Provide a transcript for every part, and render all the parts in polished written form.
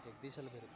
ಜಗದೀಶ್ ಅಲ್ಲಿ ಬೇರೆ.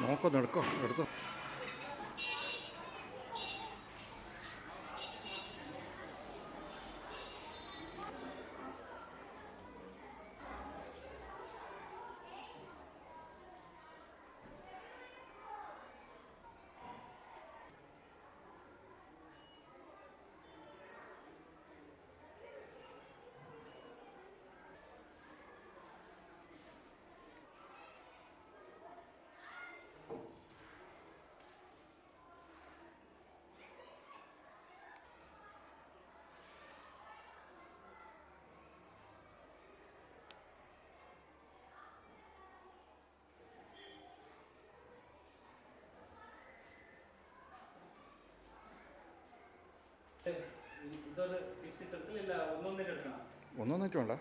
നോക്കോ നടക്കോ എടുത്തോ. ഒന്നൊന്നിട്ട് വേണ്ട.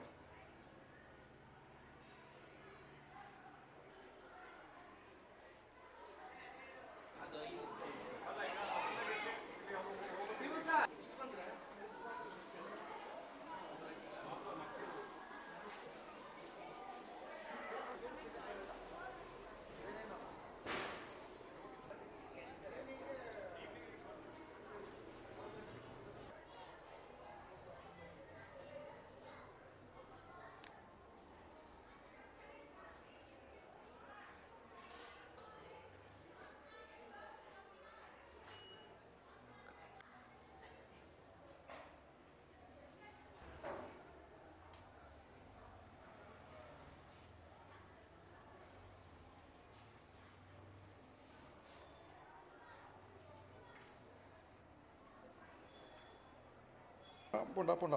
പോണ്ട പോണ്ട.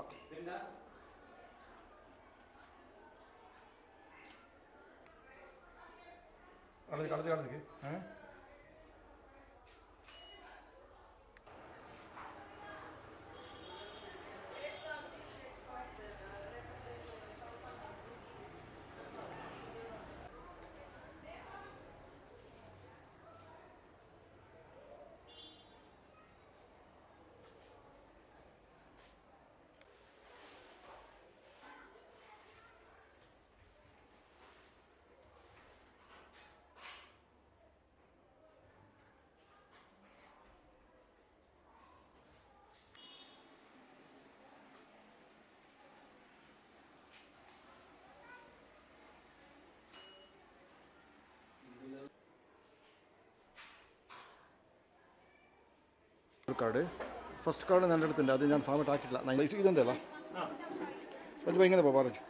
കടത്തേക്ക് കാർഡ്. ഫസ്റ്റ് കാർഡ് എൻ്റെ അടുത്തുണ്ട്, അത് ഞാൻ ഫാമിട്ട് ആക്കിയിട്ടില്ല. ഇതെന്തല്ല അത് ഭയങ്കര പറഞ്ഞു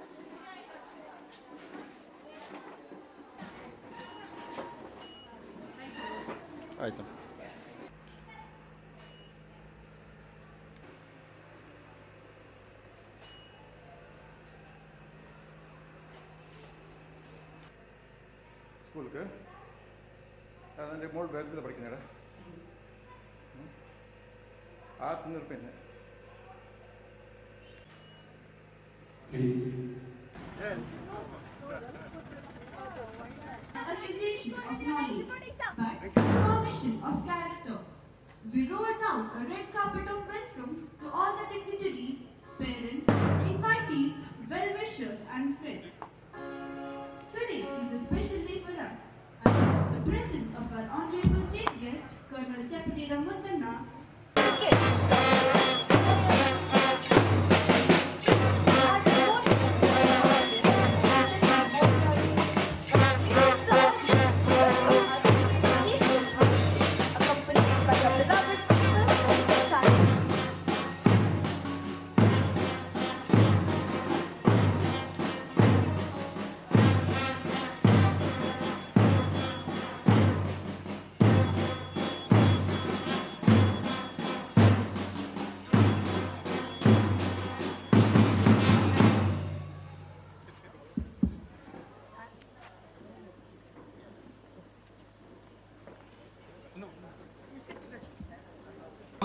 ಆಯಿತು. സ്കൂൾക്ക് എൻ്റെ മോൾ ബാങ്കിലാണ് പഠിക്കുന്നത്. 600 രൂപ. Acquisition of knowledge, but formation of character. We rolled out a red carpet of welcome to all the dignitaries, parents, invitees, well-wishers and friends. Today is a special day for us, and the presence of our honorable chief guest, Colonel Chapati Ramandanna.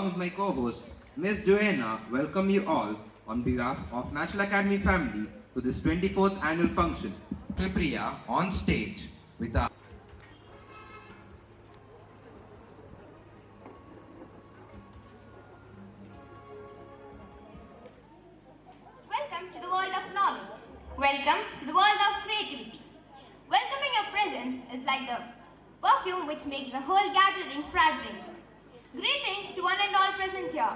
along with my co-host, Miss Joanna, welcome you all on behalf of National Academy family to this 24th annual function. Priya on stage with our Welcome to the world of knowledge. Welcome to the world of creativity. Welcoming your presence is like the perfume which makes the whole gathering fragrant. Greetings to one and all present here.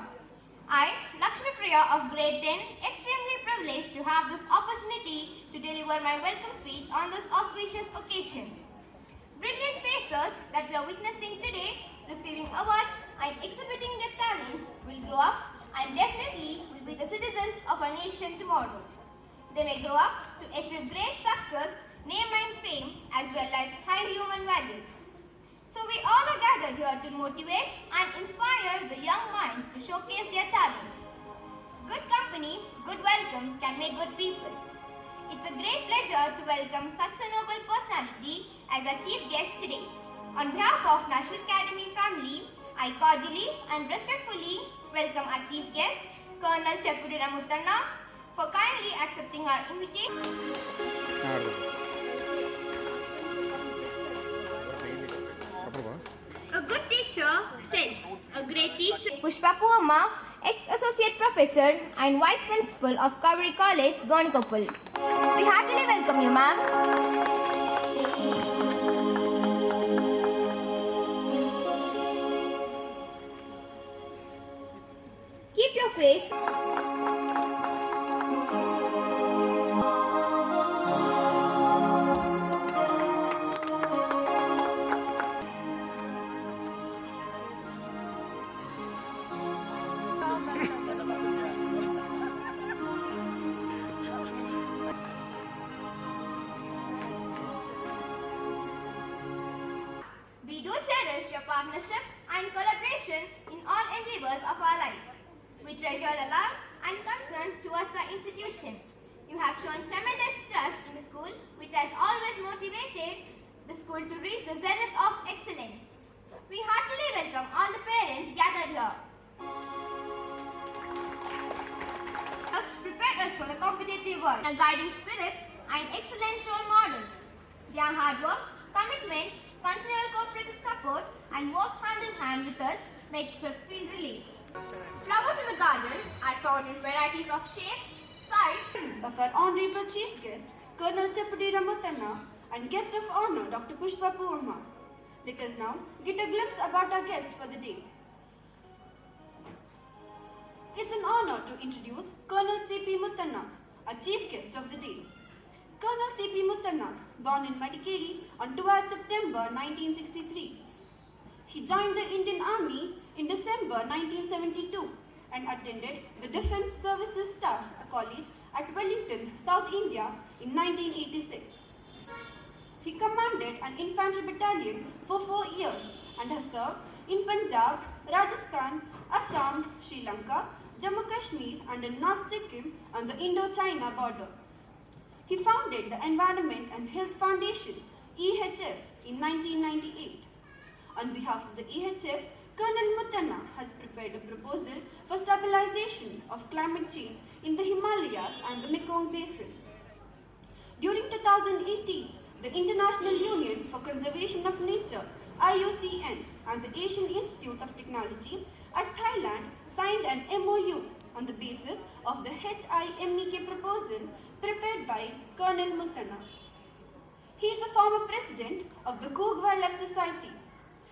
I, Lakshmi Priya of grade 10, extremely privileged to have this opportunity to deliver my welcome speech on this auspicious occasion. Brilliant faces that we are witnessing today, receiving awards and exhibiting their talents, will grow up and definitely will be the citizens of our nation tomorrow. They may grow up to achieve great success, name and fame, as well as high human values. So we all are gathered here to motivate and inspire the young minds to showcase their talents. Good company, good welcome can make good people. It's a great pleasure to welcome such a noble personality as our chief guest today. On behalf of National Academy family, I cordially and respectfully welcome our chief guest, Colonel Cheppudi Ramuttanna, for kindly accepting our invitation. A good teacher tells. A great teacher. Pushpa Puamma, ex-associate professor and vice principal of Kaveri College, Gonikappal. We heartily welcome you, ma'am. Keep your face. We do cherish your partnership and collaboration in all endeavors of our life. We treasure your love and concern towards our institution. You have shown tremendous trust in the school, which has always motivated the school to reach the zenith of excellence. We heartily welcome all the parents gathered here. Has prepared us for the competitive world. Their guiding spirits and excellent role models. Their hard work, commitment, continual cooperative support and work hand in hand with us makes us feel relieved. Flowers in the garden are found in varieties of shapes, size. Of our Honorable Chief Guest, Colonel Cheppudi Ramuttanna, and Guest of Honor, Dr. Pushpa Puamma. Let us now get a glimpse about our guest for the day. It's an honor to introduce Colonel C.P. Muttanna, our Chief Guest of the day. Colonel C.P. Muttanna, born in Madikeri on 12 September 1963. He joined the Indian Army in December 1972 and attended the Defence Services Staff College at Wellington, South India in 1986. He commanded an infantry battalion for 4 years and has served in Punjab, Rajasthan, Assam, Sri Lanka, Jammu Kashmir and in North Sikkim on the Indo-China border. He founded the Environment and Health Foundation, EHF, in 1998. On behalf of the EHF, Colonel Muttanna has prepared a proposal for stabilization of climate change in the Himalayas and the Mekong Basin. During 2018, the International Union for Conservation of Nature, IUCN, and the Asian Institute of Technology at Thailand signed an MOU on the basis of the HIMEK proposal prepared by Colonel Muttanna. He is a former president of the Coog Wildlife Society.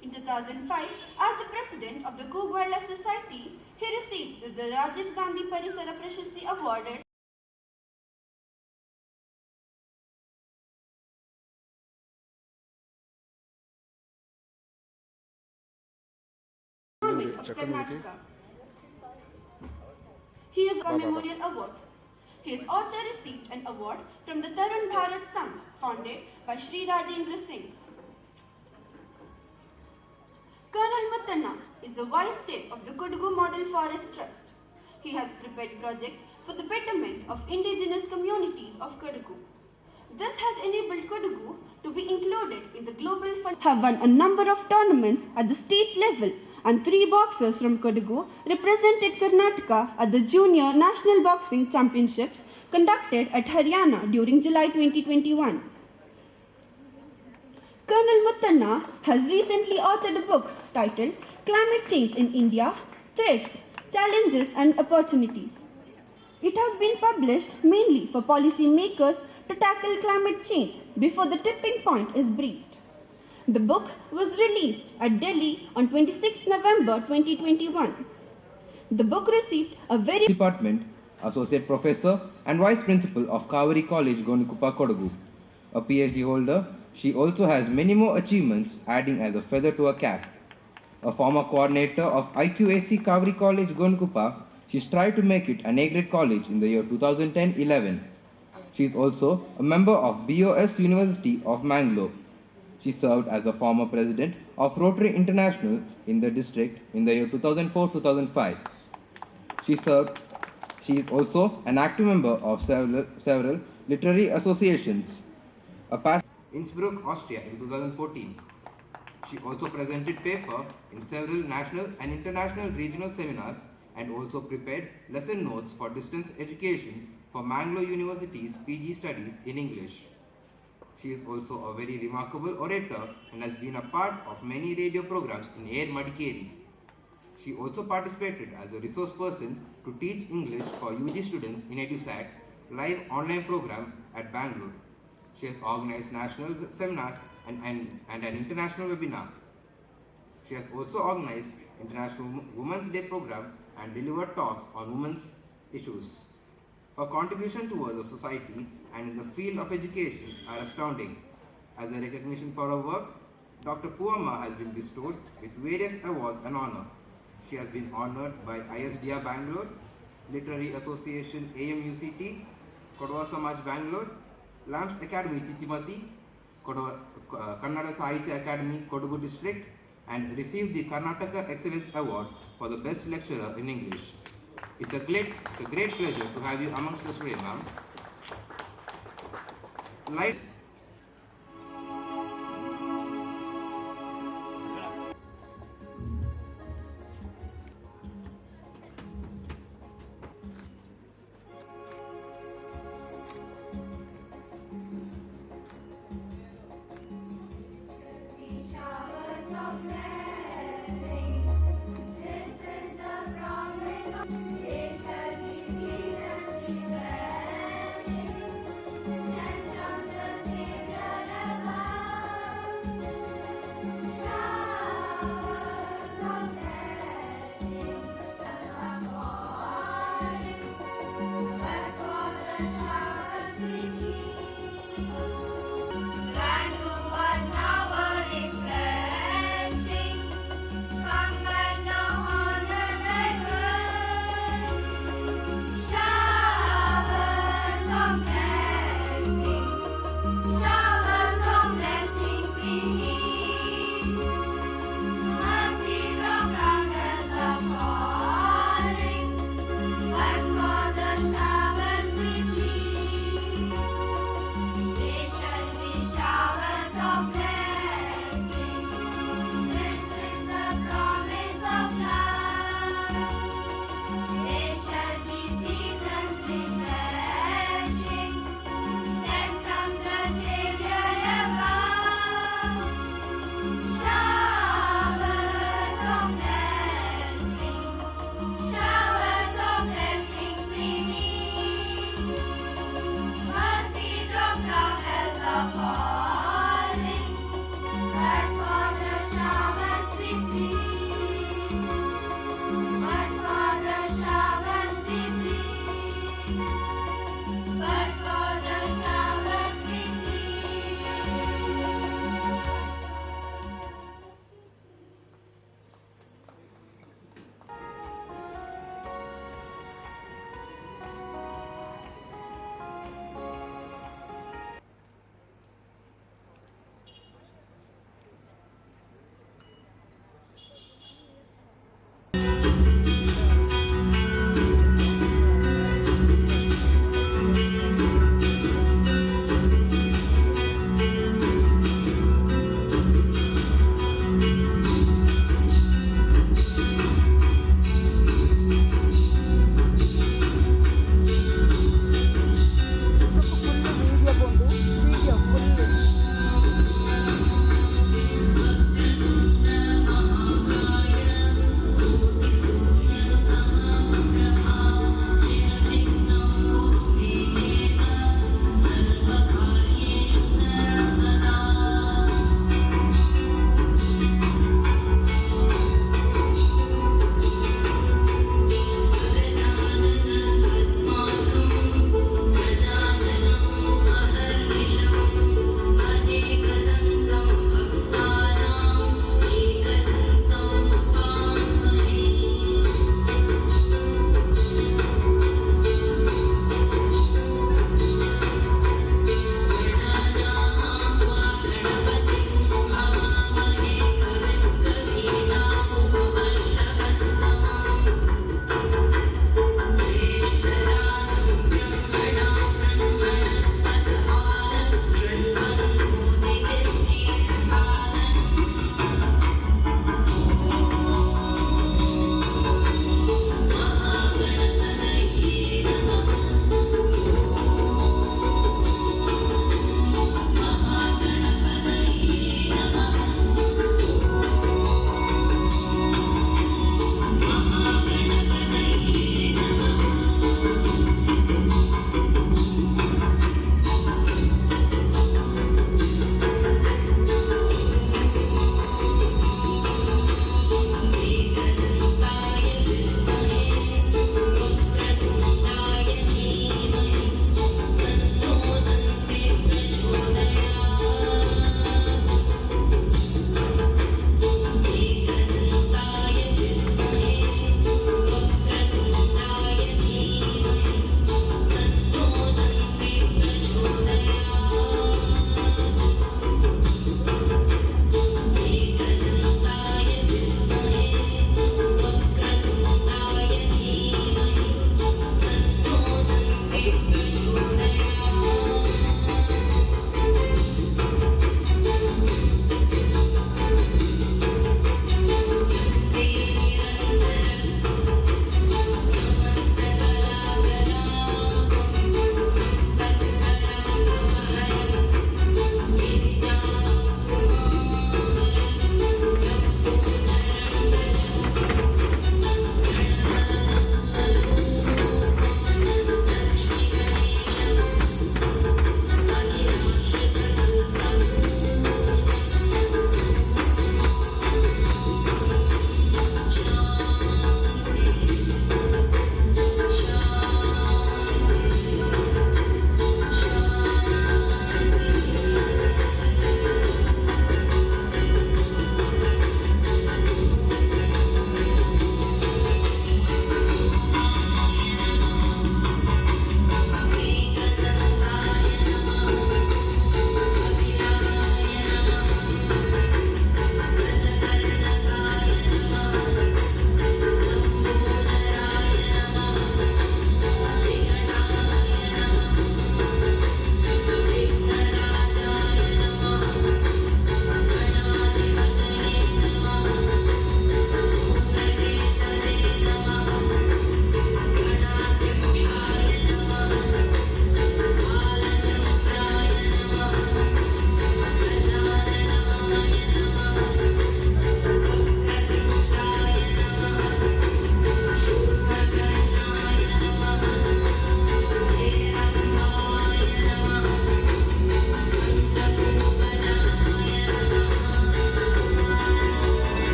In 2005, as the president of the Coog Wildlife Society, he received the Rajiv Gandhi Parisara Prashasti awarded of Karnataka. He is a memorial award. He has also received an award from the Tarun Bharat Sangh, founded by Sri Rajendra Singh. Colonel Muttanna is the Vice Chair of the Kodagu Model Forest Trust. He has prepared projects for the betterment of indigenous communities of Kodagu. This has enabled Kodagu to be included in the Global Fund. Have won a number of tournaments at the state level and 3 boxers from Kodagu represented Karnataka at the Junior National Boxing Championships conducted at Haryana during July 2021. Colonel Muttanna has recently authored a book titled Climate Change in India, Threats, Challenges and Opportunities. It has been published mainly for policymakers to tackle climate change before the tipping point is breached. The book was released at Delhi on 26 November 2021. The book received a very Department, Associate Professor and Vice Principal of Kaveri College, Gonikupa, Kodagu. A PhD holder, she also has many more achievements, adding as a feather to her cap. A former coordinator of IQAC Kaveri College, Gonikupa, she strived to make it an A-grade college in the year 2010-11. She is also a member of BOS University of Mangalore. She served as a former president of Rotary International in the district in the year 2004-2005. She is also an active member of several literary associations. Innsbruck, Austria in 2014. She also presented paper in several national and international regional seminars and also prepared lesson notes for distance education for Mangalore University's PG studies in English. She is also a very remarkable orator and has been a part of many radio programs in Air Madikeri. She also participated as a resource person to teach English for UG students in EduSat live online program at Bangalore. She has organized national seminars and an international webinar. She has also organized International Women's Day program and delivered talks on women's issues. Her contribution towards the society and in the field of education are astounding. As a recognition for her work, Dr. Puamma has been bestowed with various awards and honor. She has been honored by ISDR Bangalore, Literary Association AMUCT, Kodwa Samaj Bangalore, Lamps Academy Titimati, Kannada Sahitya Academy Kodagu District, and received the Karnataka Excellence Award for the Best Lecturer in English. It's a great pleasure to have you amongst us today, ma'am.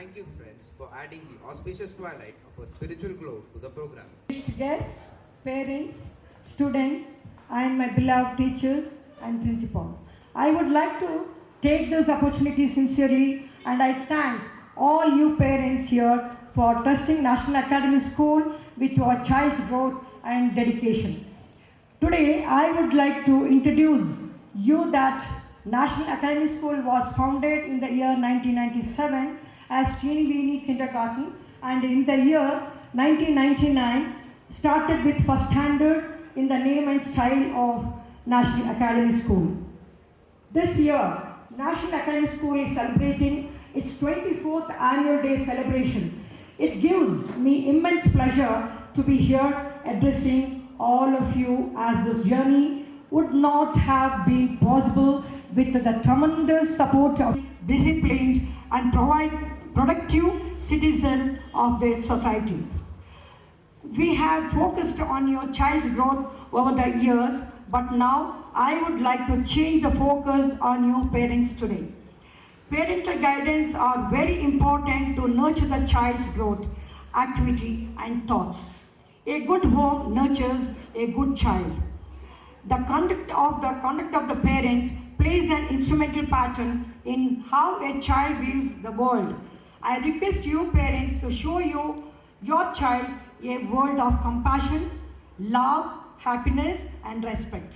Thank you, friends, for adding the auspicious twilight of a spiritual glow to the program. Guests, parents, students, and my beloved teachers and principal. I would like to take this opportunity sincerely, and I thank all you parents here for trusting National Academy School with your child's growth and dedication. Today, I would like to introduce you that National Academy School was founded in the year 1997 as Teeny Weeny Kindergarten, and in the year 1999 started with first standard in the name and style of National Academy School. This year, National Academy School is celebrating its 24th annual day celebration. It gives me immense pleasure to be here addressing all of you, as this journey would not have been possible with the tremendous support of disciplined and productive citizens of the society. We have focused on your child's growth over the years, but now I would like to change the focus on you parents today. Parental guidance are very important to nurture the child's growth, activity and thoughts. A good home nurtures a good child. The conduct of the parent plays an instrumental pattern in how a child views the world. I request you parents to show your child a world of compassion, love, happiness and respect.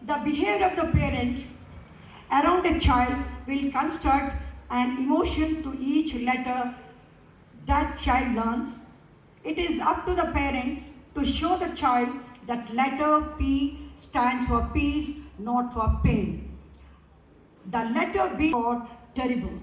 The behavior of the parent around a child will construct an emotion to each letter that child learns. It is up to the parents to show the child that letter P stands for peace, not for pain. The letter B for terrible.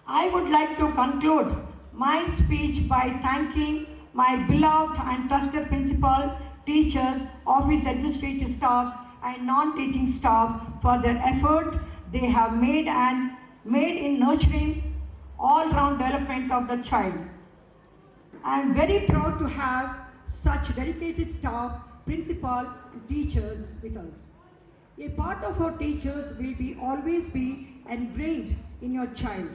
I would like to conclude my speech by thanking my beloved and trusted principal, teachers, office administrative staff and non-teaching staff for their effort they have made in nurturing all-round development of the child. I am very proud to have such dedicated staff, principal and teachers with us. A part of our teachers will always be ingrained in your child.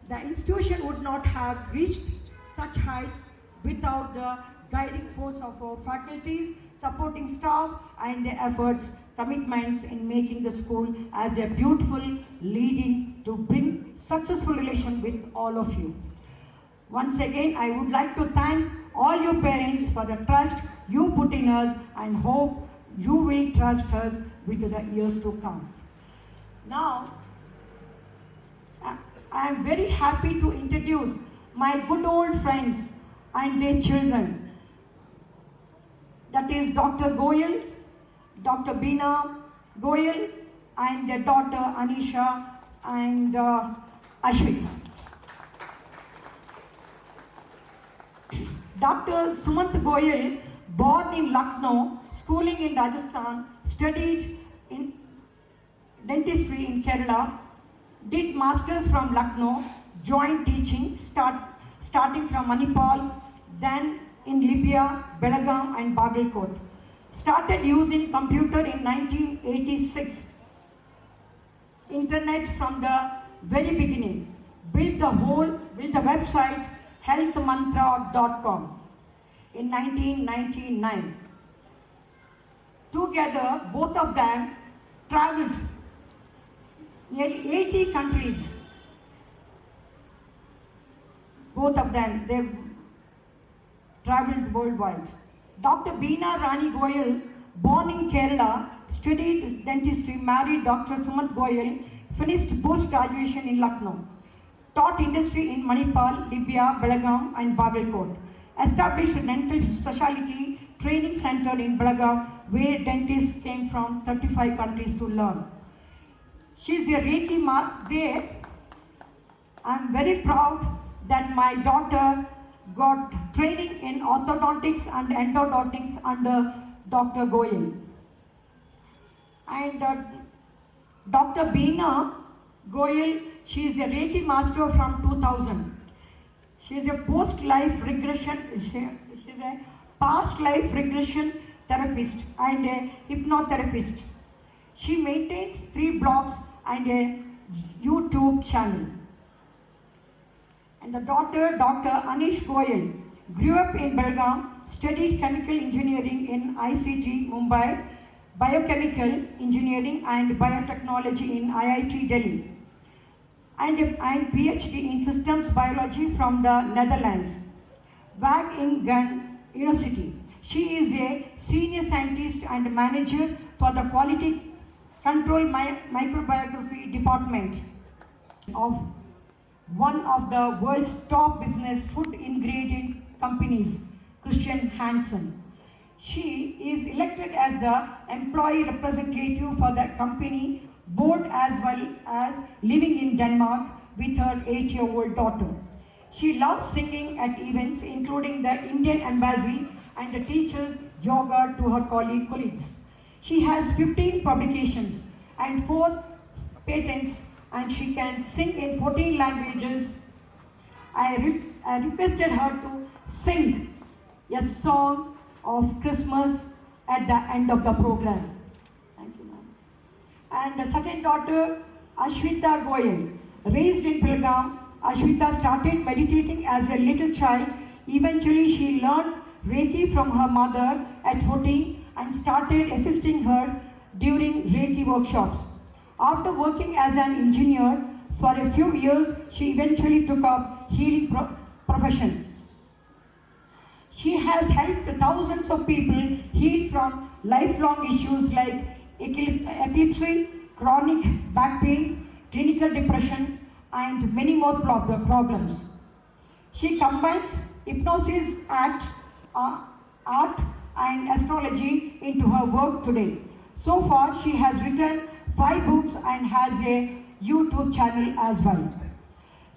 The institution would not have reached such heights without the guiding force of our faculties, supporting staff and their efforts, commitments in making the school as a beautiful leading to bring successful relation with all of you. Once again, I would like to thank all you parents for the trust you put in us and hope you will trust us with the years to come. Now, I am very happy to introduce my good old friends and their children. That is Dr. Goyal, Dr. Beena Goyal and their daughter Anisha and Ashwin. Dr. Sumant Goyal, born in Lucknow, schooling in Rajasthan, studied in dentistry in Kerala, did masters from Lucknow, joined teaching, starting from Manipal, then in Libya, Belgaum and Bagalkot. Started using computer in 1986. Internet from the very beginning. Built a website healthmantra.com in 1999. Together, both of them traveled nearly 80 countries. Both of them, they traveled worldwide. Dr. Beena Rani Goyal, born in Kerala, studied dentistry, married Dr. Sumant Goyal, finished post-graduation in Lucknow. Taught industry in Manipal, Libya, Belgaum and Bagalkot. Established a dental specialty training center in Belgaum where dentists came from 35 countries to learn. She's a Reiki there. I'm very proud that my daughter got training in orthodontics and endodontics under Dr. Goyal. And Dr. Beena Goyal, she is a Reiki master from 2000. She is a post-life regression, she is a past life regression therapist and a hypnotherapist. She maintains 3 blogs and a YouTube channel. And the daughter, Dr. Anish Goyal, grew up in Belgaum, studied chemical engineering in ICT Mumbai, biochemical engineering and biotechnology in IIT Delhi, and PhD in systems biology from the Netherlands, Wageningen University. She is a senior scientist and manager for the quality control microbiography department of one of the world's top business food ingredient companies, Christian Hansen. She is elected as the employee representative for the company board as well as living in Denmark with her 8-year-old daughter. She loves singing at events including the Indian Embassy and teaches yoga to her colleagues. She has 15 publications and 4 patents, and she can sing in 14 languages. I requested her to sing a song of Christmas at the end of the program. Thank you, ma'am. And the second daughter, Ashwita Goyal, raised in Belgaum. Ashwita started meditating as a little child. Eventually, she learned Reiki from her mother at 14 and started assisting her during Reiki workshops. After working as an engineer for a few years, she eventually took up healing profession. She has helped thousands of people heal from lifelong issues like epilepsy, chronic back pain, clinical depression, and many more problems. She combines hypnosis, art, and astrology into her work today. So far, she has written 5 books and has a YouTube channel as well.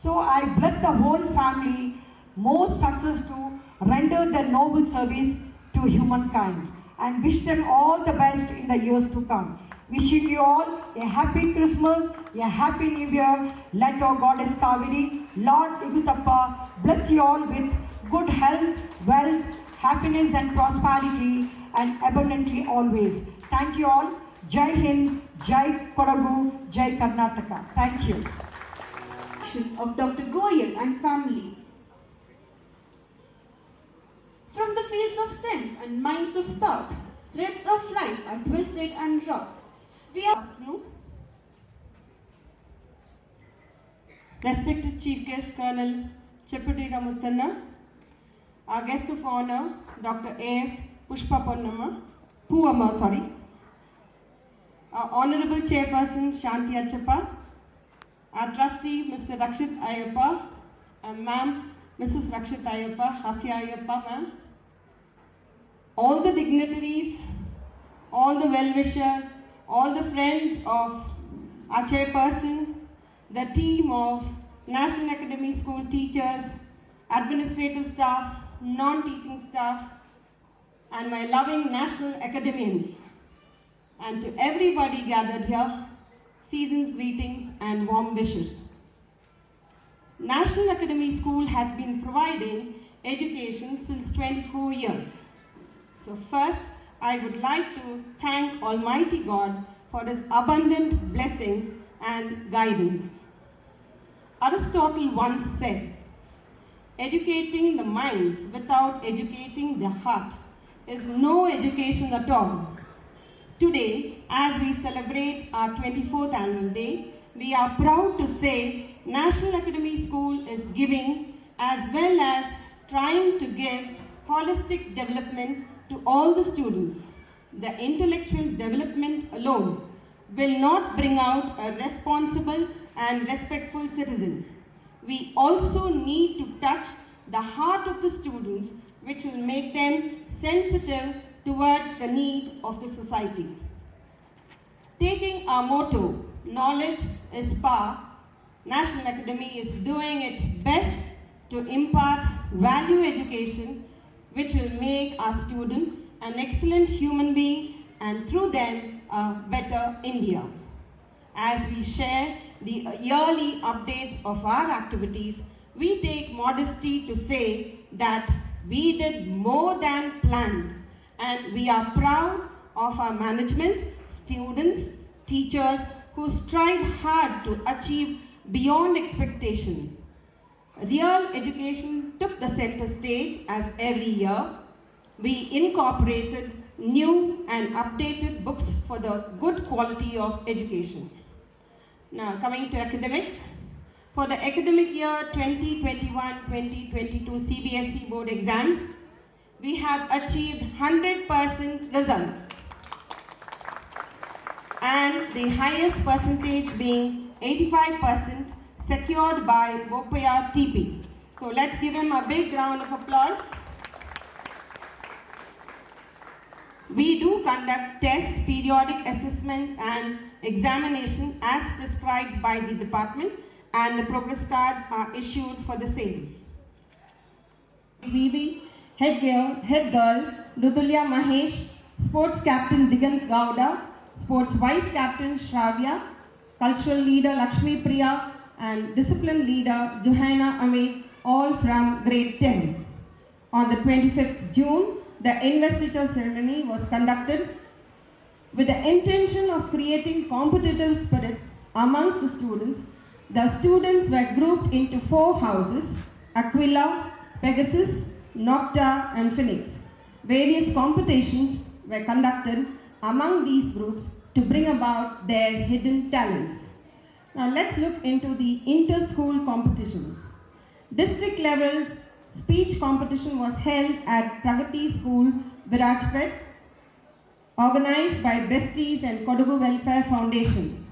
So I bless the whole family more success to render the noble service to humankind and wish them all the best in the years to come. Wishing you all a happy Christmas, a happy New Year. Let our Goddess Kaveri, Lord Igutappa, bless you all with good health, wealth, happiness and prosperity and abundantly always. Thank you all. Jai Hind, Jai Kodagu, Jai Karnataka. Thank you. Of Dr. Goyal and family. From the fields of sense and minds of thought, threads of life are twisted and wrought. We are Respected Chief Guest Colonel Cheppati Ramuttanna, our guest of honor, Dr. A.S. Pushpa Puamma, our Honorable Chairperson Shanti Achappa, our Trustee Mr. Rakshit Ayappa, and Ma'am Mrs. Rakshit Ayappa, Hasya Ayappa, Ma'am, all the dignitaries, all the well-wishers, all the friends of our chairperson, the team of National Academy School teachers, administrative staff, non-teaching staff, and my loving national academians, and to everybody gathered here, season's greetings and warm wishes. National Academy School has been providing education since 24 years. So first, I would like to thank Almighty God for His abundant blessings and guidance. Aristotle once said, educating the minds without educating the heart is no education at all. Today, as we celebrate our 24th annual day, we are proud to say National Academy School is giving as well as trying to give holistic development to all the students. The intellectual development alone will not bring out a responsible and respectful citizen. We also need to touch the heart of the students, which will make them sensitive towards the need of the society. Taking our motto, knowledge is power, National Academy is doing its best to impart value education, which will make our student an excellent human being and through them a better India. As we share the yearly updates of our activities, we take modesty to say that we did more than planned, and we are proud of our management, students, teachers who strive hard to achieve beyond expectation. real education took the center stage as every year we incorporated new and updated books for the good quality of education. Now coming to academics. For the academic year 2021-2022 CBSE board exams, we have achieved 100% result and the highest percentage being 85% secured by Bopaya TP. So let's give him a big round of applause. We do conduct tests, periodic assessments and examination as prescribed by the department, and the progress cards are issued for the same. VV, head girl Rudulya Mahesh, sports captain Digant Gowda, sports vice captain Shravya, cultural leader Lakshmi Priya, and discipline leader Johanna Amit, all from grade 10. On the 25th June, the investiture ceremony was conducted with the intention of creating competitive spirit amongst the students. The students were grouped into 4 houses: Aquila, Pegasus, Nocta and Phoenix. Various competitions were conducted among these groups to bring about their hidden talents. Now let's look into the inter-school competition. District level speech competition was held at Pragati School, Virajpet, organized by Besties and Kodagu Welfare Foundation.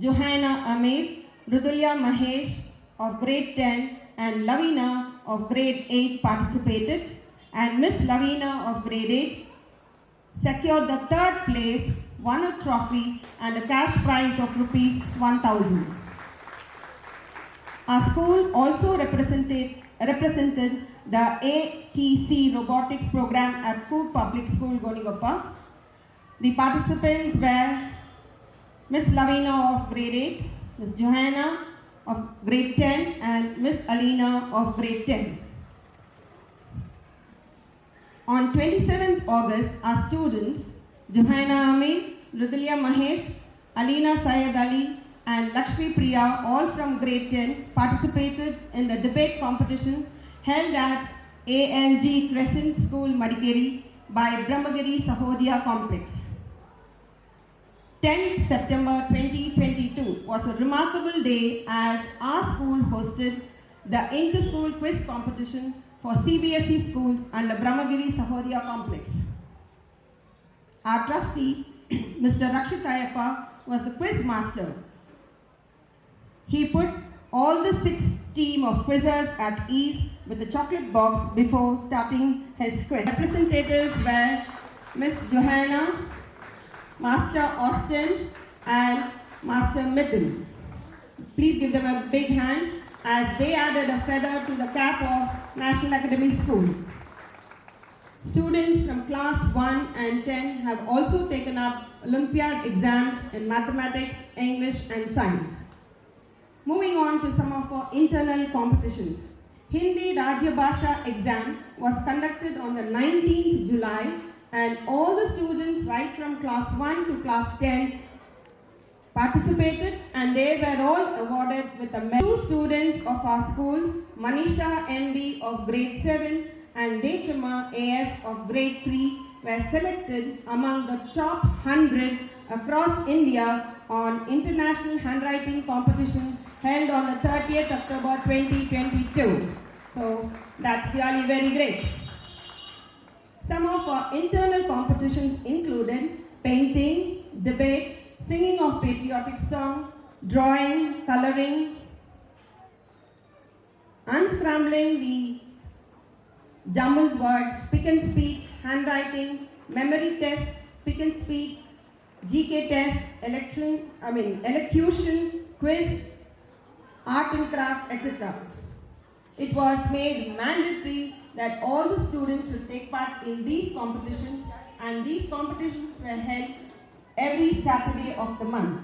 Johanna Amit, Rudulya Mahesh of grade 10 and Lavina of grade 8 participated, and Miss Lavina of grade 8 secured the 3rd place, won a trophy and a cash prize of rupees 1,000. Our school also represented the ATC robotics program at Cook Public School, Gonigoppa. The participants were Miss Lavina of grade 8, Miss Johanna of grade 10 and Miss Alina of grade 10. On 27th August, our students, Johanna Amit, Rudulya Mahesh, Alina Syed Ali and Lakshmi Priya, all from grade 10, participated in the debate competition held at ALG Crescent School, Madikeri by Brahmagiri Sahodaya Complex. 10th September 2022 was a remarkable day as our school hosted the inter-school quiz competition for CBSE schools under Brahmagiri Sahodaya Complex. Our trustee, Mr. Rakshit Ayappa, was the quiz master. He put all the 6 team of quizzers at ease with the chocolate box before starting his quiz. Representatives were Miss Johanna, Master Austin and Master Mithun. Please give them a big hand as they added a feather to the cap of National Academy School. Students from class 1 and 10 have also taken up Olympiad exams in mathematics, English and science. Moving on to some of our internal competitions. Hindi Rajya Bhasha exam was conducted on the 19th July and all the students right from class 1 to class 10 participated and they were all awarded with a medal. 2 students of our school, Manisha MD of grade 7 and Dechama AS of grade 3 were selected among the top 100 across India on international handwriting competition held on the 30th October 2022. So that's really very great. Some of our internal competitions included painting, debate, singing of patriotic song, drawing, coloring, unscrambling the jumbled words, pick and speak, handwriting, memory test, pick and speak, GK test, elocution, quiz, art and craft, etc. It was made mandatory that all the students should take part in these competitions, and these competitions were held every Saturday of the month.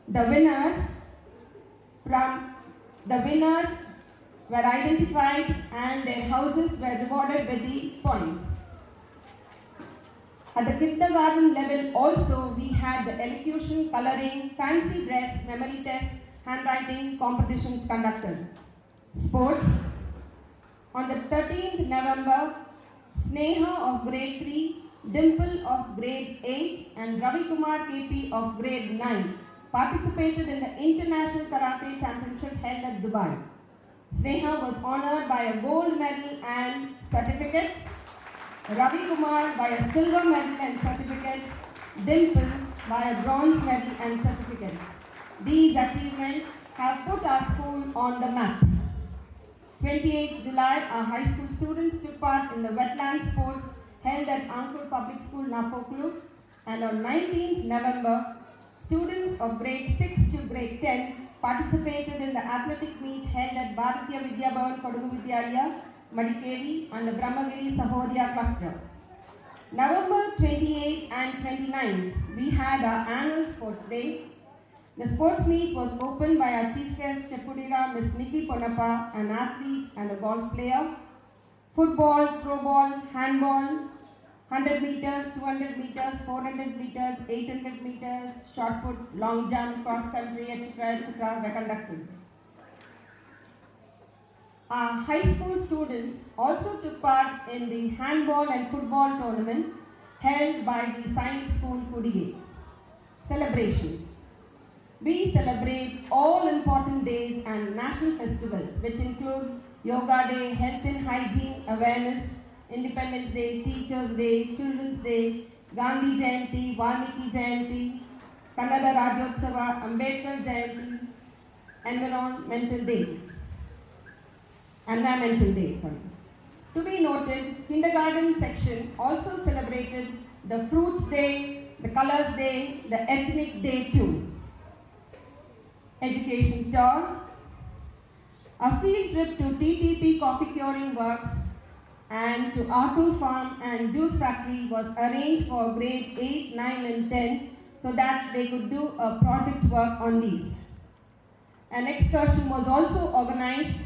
The winners were identified and their houses were rewarded with the points. At the kindergarten level also, we had the elocution, coloring, fancy dress, memory test, handwriting competitions conducted. Sports. On the 13th November, Sneha of grade 3, Dimple of grade 8 and Ravi Kumar KP of grade 9 participated in the International Karate Championships held at Dubai. Sneha was honored by a gold medal and certificate, Ravi Kumar by a silver medal and certificate, Dimple by a bronze medal and certificate. These achievements have put our school on the map. 28th July, our high school students took part in the wetland sports held at Angkor Public School, Napoklu, and on 19th November, students of grade 6 to grade 10 participated in the athletic meet held at Bharatiya Vidya Bhavan Kodugu Vidyalaya, Madikeri and the Brahmagiri Sahodaya cluster. November 28 and 29, we had our annual sports day. The sports meet was opened by our chief guest, Chepudira Ms. Nikki Ponappa, an athlete and a golf player. Football, throwball, handball, 100 meters, 200 meters, 400 meters, 800 meters, shot put, long jump, cross country, etc. were conducted. Our high school students also took part in the handball and football tournament held by the Science School, Kudigate. Celebrations. We celebrate all important days and national festivals, which include Yoga Day, Health and Hygiene Awareness, Independence Day, Teachers Day, Children's Day, Gandhi Jayanti, Valmiki Jayanti, Kannada Rajyotsava, Ambedkar Jayanti, Environmental Day. To be noted, kindergarten section also celebrated the Fruits Day, the Colors Day, the Ethnic Day too. Education tour. A field trip to TTP coffee curing works and to Arthur Farm and Juice Factory was arranged for grade 8, 9 and 10 so that they could do a project work on these. An excursion was also organized.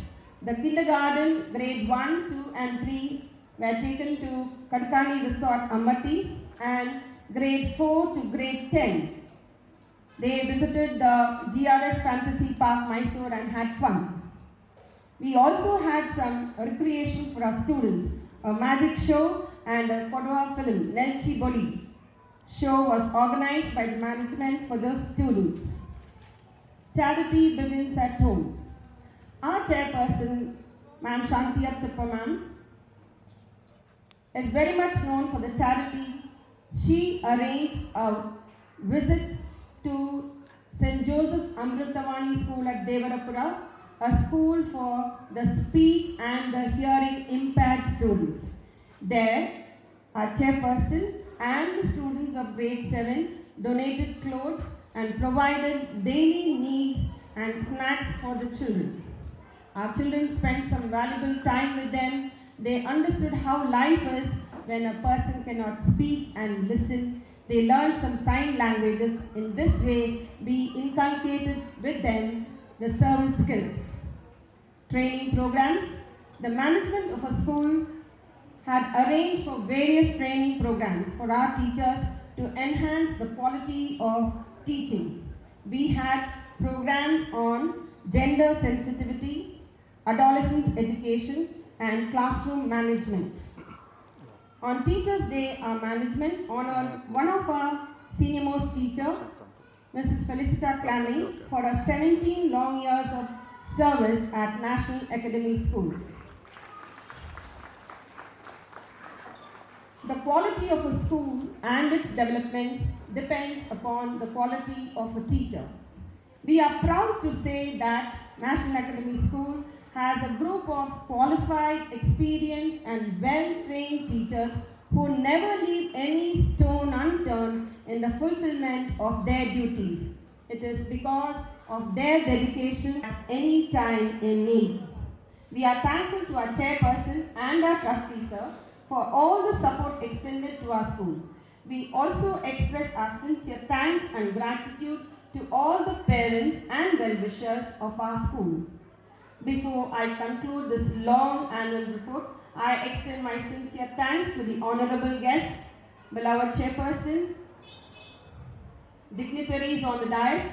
The kindergarten, grade 1, 2 and 3 were taken to Kadkani Resort, Amati, and grade 4 to grade 10. They visited the GRS Fantasy Park, Mysore and had fun. We also had some recreation for our students, a magic show and a Kodwa film, Nelchi Bodi. Show was organized by the management for those students. Charity begins at home. Our chairperson, Ma'am Shanti Apchappa Ma'am, is very much known for the charity. She arranged a visit to St. Joseph's Amritavani School at Devarapura, a school for the speech and the hearing impaired students. There, our chairperson and the students of grade 7 donated clothes and provided daily needs and snacks for the children. Our children spent some valuable time with them. They understood how life is when a person cannot speak and listen. They learned some sign languages. In this way, we inculcated with them the service skills. Training program. The management of a school had arranged for various training programs for our teachers to enhance the quality of teaching. We had programs on gender sensitivity, adolescence education, and classroom management. On Teachers' Day, our management honored one of our senior most teacher, Mrs. Felicita Clammy, for her 17 long years of service at National Academy School. The quality of a school and its developments depends upon the quality of a teacher. We are proud to say that National Academy School has a group of qualified, experienced and well-trained teachers who never leave any stone unturned in the fulfillment of their duties. It is because of their dedication at any time in need. We are thankful to our chairperson and our trustee, sir, for all the support extended to our school. We also express our sincere thanks and gratitude to all the parents and well-wishers of our school. Before I conclude this long annual report, I extend my sincere thanks to the honorable guests, beloved chairperson, dignitaries on the dais,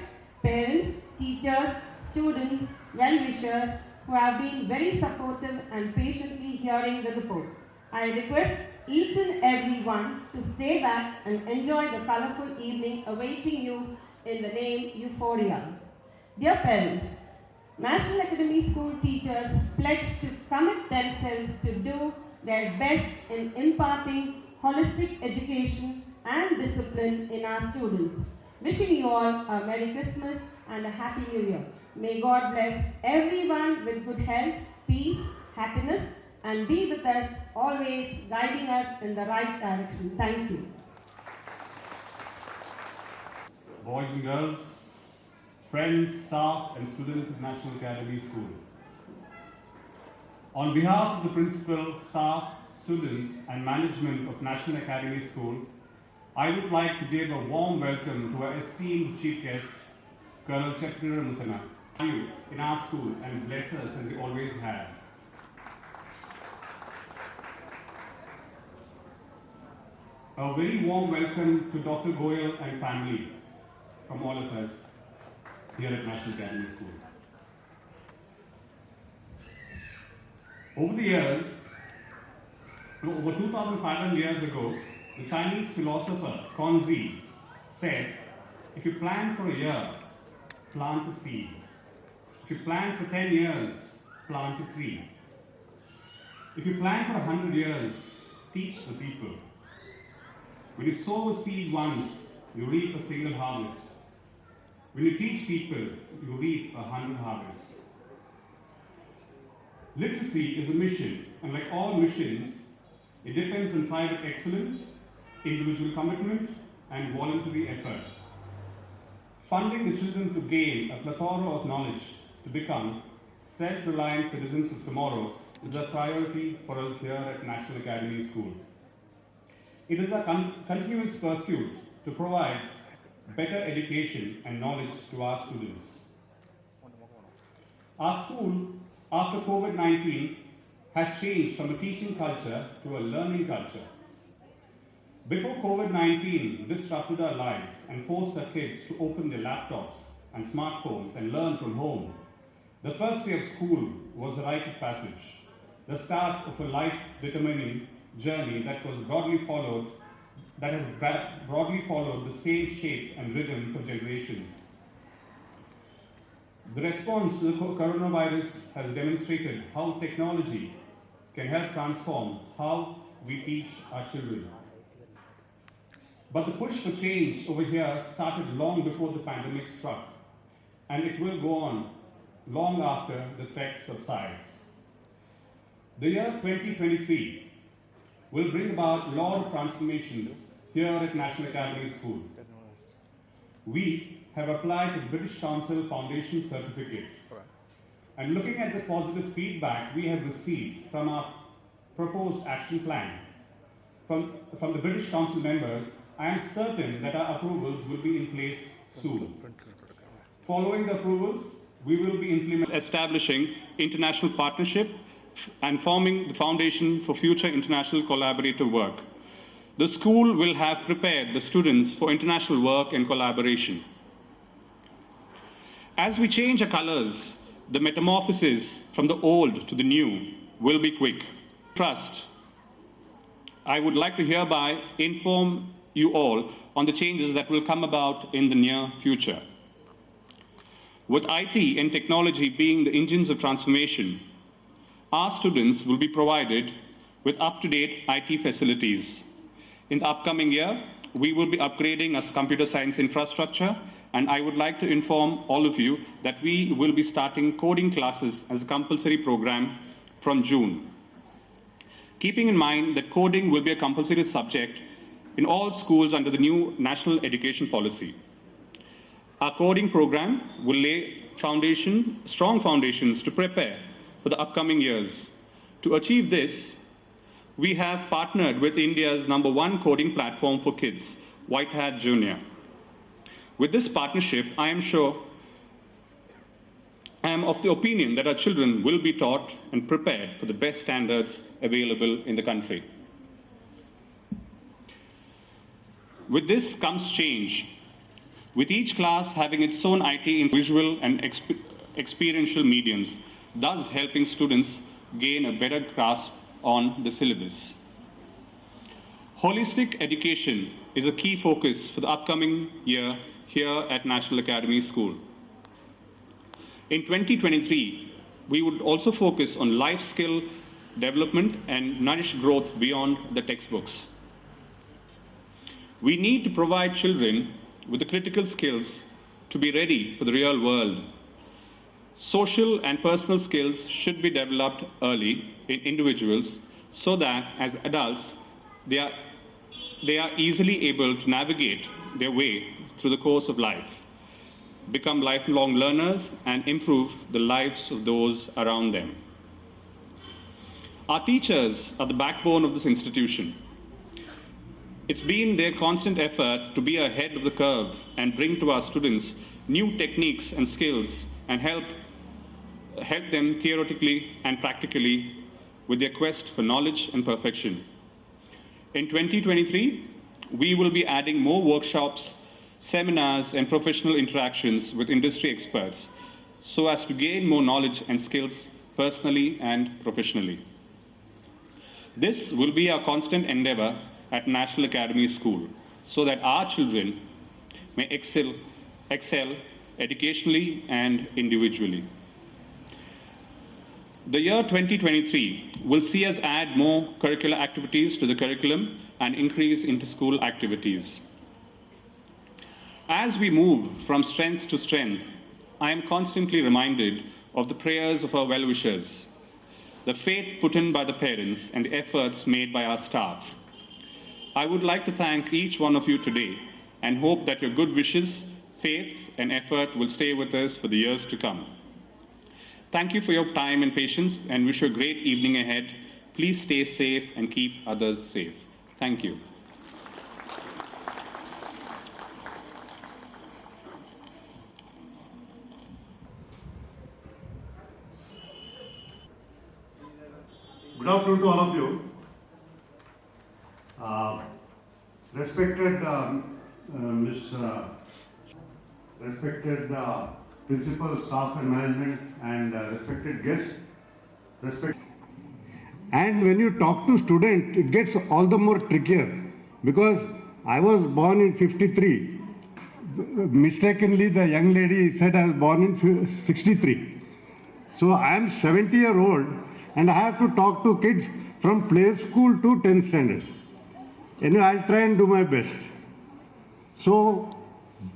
parents, teachers, students, well-wishers who have been very supportive and patiently hearing the report. I request each and every one to stay back and enjoy the colorful evening awaiting you in the name Euphoria. Dear parents, National Academy School teachers pledge to commit themselves to do their best in imparting holistic education and discipline in our students. Wishing you all a Merry Christmas and a Happy New Year. May God bless everyone with good health, peace, happiness, and be with us, always guiding us in the right direction. Thank you. Boys and girls, friends, staff, and students of National Academy School. On behalf of the principal, staff, students, and management of National Academy School, I would like to give a warm welcome to our esteemed chief guest, Colonel Chakra Mutana, in our school and bless us as he always has. A very warm welcome to Dr. Goyal and family from all of us here at National Academy School. Over the years, over 2,500 years ago, the Chinese philosopher Conzi said, if you plan for a year, plant a seed. If you plan for 10 years, plant a tree. If you plan for 100 years, teach the people. When you sow a seed once, you reap a single harvest. When you teach people, you reap 100 harvests. Literacy is a mission, and like all missions, it depends on private excellence, individual commitment, and voluntary effort. Funding the children to gain a plethora of knowledge to become self-reliant citizens of tomorrow is a priority for us here at National Academy School. It is a continuous pursuit to provide better education and knowledge to our students. Our school, after COVID-19, has changed from a teaching culture to a learning culture. Before COVID-19 disrupted our lives and forced our kids to open their laptops and smartphones and learn from home, the first day of school was a rite of passage, the start of a life-determining journey that has broadly followed the same shape and rhythm for generations. The response to the coronavirus has demonstrated how technology can help transform how we teach our children. But the push for change over here started long before the pandemic struck, and it will go on long after the threat subsides. The year 2023 will bring about a lot of transformations here at National Academy School. We have applied for the British Council Foundation Certificate. And looking at the positive feedback we have received from our proposed action plan from the British Council members, I am certain that our approvals will be in place soon. Following the approvals, we will be establishing international partnership and forming the foundation for future international collaborative work. The school will have prepared the students for international work and collaboration. As we change our colors, the metamorphosis from the old to the new will be quick. Trust. I would like to hereby inform you all on the changes that will come about in the near future. With IT and technology being the engines of transformation, our students will be provided with up-to-date IT facilities. In the upcoming year, we will be upgrading our computer science infrastructure, and I would like to inform all of you that we will be starting coding classes as a compulsory program from June. Keeping in mind that coding will be a compulsory subject in all schools under the new National Education Policy. Our coding program will lay strong foundations to prepare for the upcoming years. To achieve this, we have partnered with India's #1 coding platform for kids, White Hat Junior. With this partnership, I am of the opinion that our children will be taught and prepared for the best standards available in the country. With this comes change. With each class having its own IT visual and experiential mediums, thus helping students gain a better grasp on the syllabus. Holistic education is a key focus for the upcoming year here at National Academy School. In 2023, we would also focus on life skill development and nourish growth beyond the textbooks. We need to provide children with the critical skills to be ready for the real world. Social and personal skills should be developed early in individuals so that as adults they are easily able to navigate their way through the course of life, become lifelong learners, and improve the lives of those around them. Our teachers are the backbone of this institution. It's been their constant effort to be ahead of the curve and bring to our students new techniques and skills and help them theoretically and practically with their quest for knowledge and perfection. In 2023, we will be adding more workshops, seminars, and professional interactions with industry experts so as to gain more knowledge and skills personally and professionally. This will be our constant endeavor at National Academy School so that our children may excel educationally and individually. The year 2023 will see us add more curricular activities to the curriculum and increase inter-school activities. As we move from strength to strength, I am constantly reminded of the prayers of our well-wishers, the faith put in by the parents, and the efforts made by our staff. I would like to thank each one of you today and hope that your good wishes, faith, and effort will stay with us for the years to come. Thank you for your time and patience and wish you a great evening ahead. Please stay safe and keep others safe. Thank you. Good afternoon to all of you. Respected respected principal, staff and management, and respected guests. And when you talk to students, it gets all the more trickier because I was born in 53. Mistakenly, the young lady said I was born in 63. So I am 70-year-old and I have to talk to kids from play school to 10th standard. Anyway, I'll try and do my best. So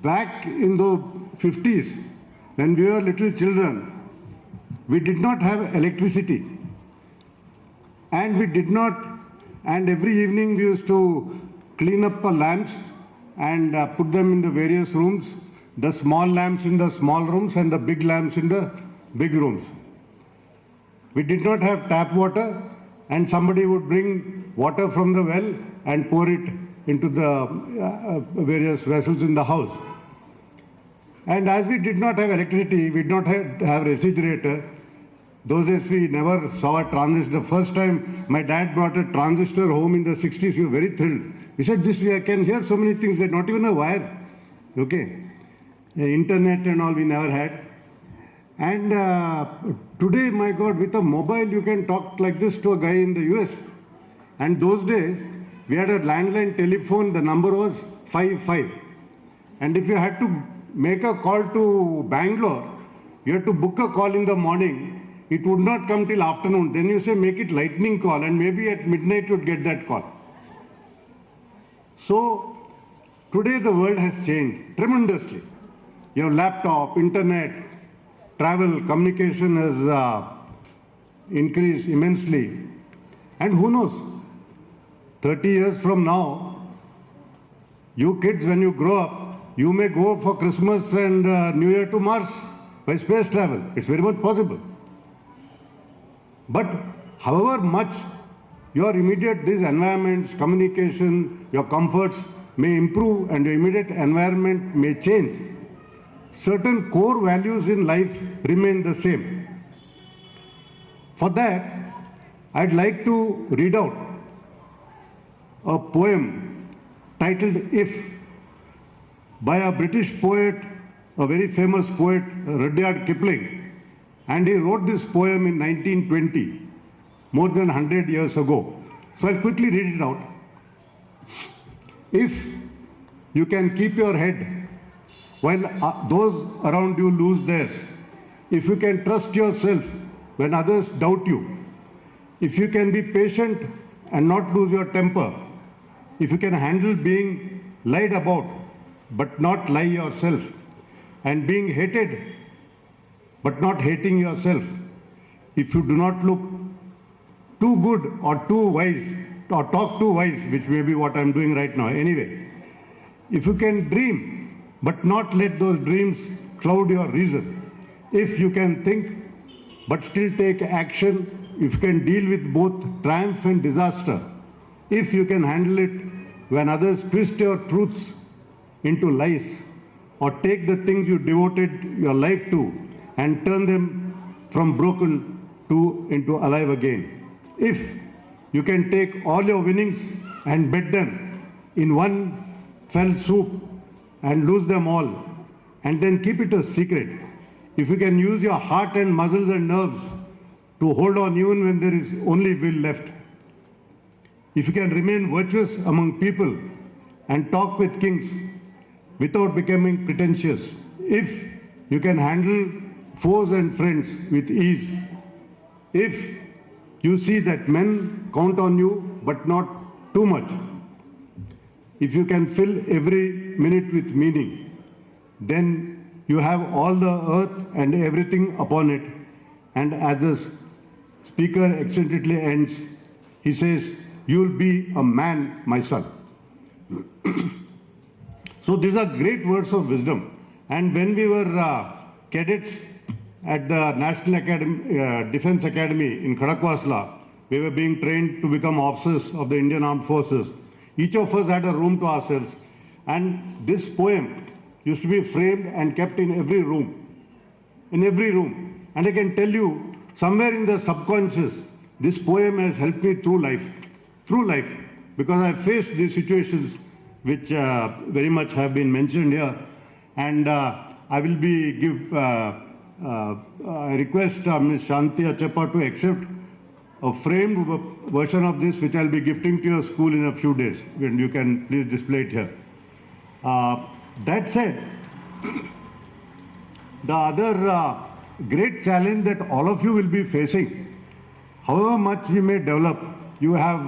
back in the 50s, when we were little children, we did not have electricity. And every evening we used to clean up our lamps and put them in the various rooms, the small lamps in the small rooms and the big lamps in the big rooms. We did not have tap water, and somebody would bring water from the well and pour it into the various vessels in the house. And as we did not have electricity, we did not have refrigerator. Those days we never saw a transistor. The first time my dad brought a transistor home in the 60s, we were very thrilled. He said, "This I can hear so many things, not even a wire." Okay. Internet and all we never had. And today, my God, with a mobile, you can talk like this to a guy in the US. And those days, we had a landline telephone, the number was 55. And if you had to make a call to Bangalore, you had to book a call in the morning. It would not come till afternoon. Then you say, make it lightning call, and maybe at midnight you'd get that call. So, today the world has changed tremendously. You have laptop, internet, travel, communication has increased immensely. And who knows, 30 years from now, you kids, when you grow up, you may go for Christmas and New Year to Mars by space travel. It's very much possible. But however much your immediate, these environments, communication, your comforts may improve and your immediate environment may change, certain core values in life remain the same. For that, I'd like to read out a poem titled If by a British poet, a very famous poet, Rudyard Kipling. And he wrote this poem in 1920, more than 100 years ago. So I'll quickly read it out. If you can keep your head while those around you lose theirs, if you can trust yourself when others doubt you, if you can be patient and not lose your temper, if you can handle being lied about but not lie yourself, and being hated but not hating yourself, if you do not look too good or too wise or talk too wise, which may be what I'm doing right now anyway, if you can dream but not let those dreams cloud your reason, if you can think but still take action, if you can deal with both triumph and disaster, if you can handle it when others twist your truths into lies, or take the things you devoted your life to and turn them from broken into alive again. If you can take all your winnings and bet them in one fell swoop and lose them all, and then keep it a secret. If you can use your heart and muscles and nerves to hold on even when there is only will left. If you can remain virtuous among people and talk with kings without becoming pretentious. If you can handle foes and friends with ease. If you see that men count on you but not too much. If you can fill every minute with meaning, then you have all the earth and everything upon it. And as the speaker eccentrically ends, he says, "You'll be a man, my son." So these are great words of wisdom. And when we were cadets at the National Academy, Defense Academy in Khadakwasla, we were being trained to become officers of the Indian Armed Forces. Each of us had a room to ourselves. And this poem used to be framed and kept in every room. In every room. And I can tell you, somewhere in the subconscious, this poem has helped me through life. Through life. Because I faced these situations which very much have been mentioned here. And I will I request Ms. Shanti Achappa to accept a framed version of this, which I'll be gifting to your school in a few days, when you can please display it here. That said, the other great challenge that all of you will be facing, however much we may develop, you have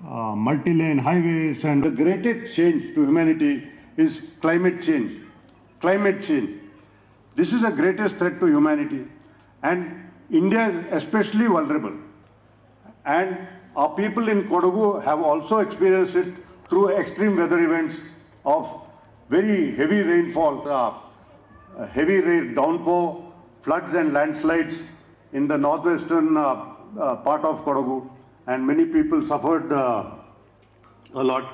multi-lane highways, and the greatest change to humanity is climate change. Climate change. This is the greatest threat to humanity, and India is especially vulnerable. And our people in Kodagu have also experienced it through extreme weather events of very heavy rainfall, heavy rain, downpour, floods and landslides in the northwestern part of Kodagu, and many people suffered a lot.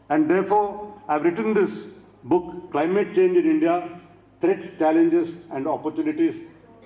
And therefore, I've written this book, Climate Change in India, Threats, Challenges and Opportunities.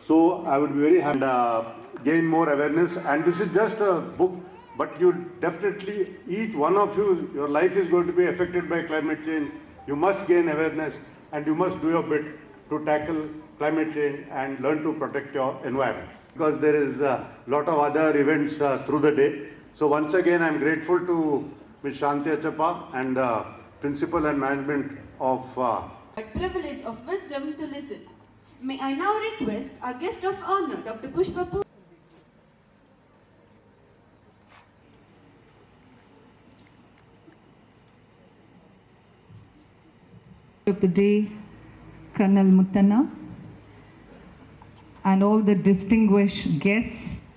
So I would be very happy to gain more awareness. And this is just a book, but you definitely, each one of you, your life is going to be affected by climate change. You must gain awareness and you must do your bit to tackle climate change and learn to protect your environment. Because there is a lot of other events through the day. So once again, I'm grateful to Ms. Shanti Achappa and the principal and management of privilege of wisdom to listen. May I now request our guest of honor, Dr. Pushpa of the day, Colonel Muthana, and all the distinguished guests,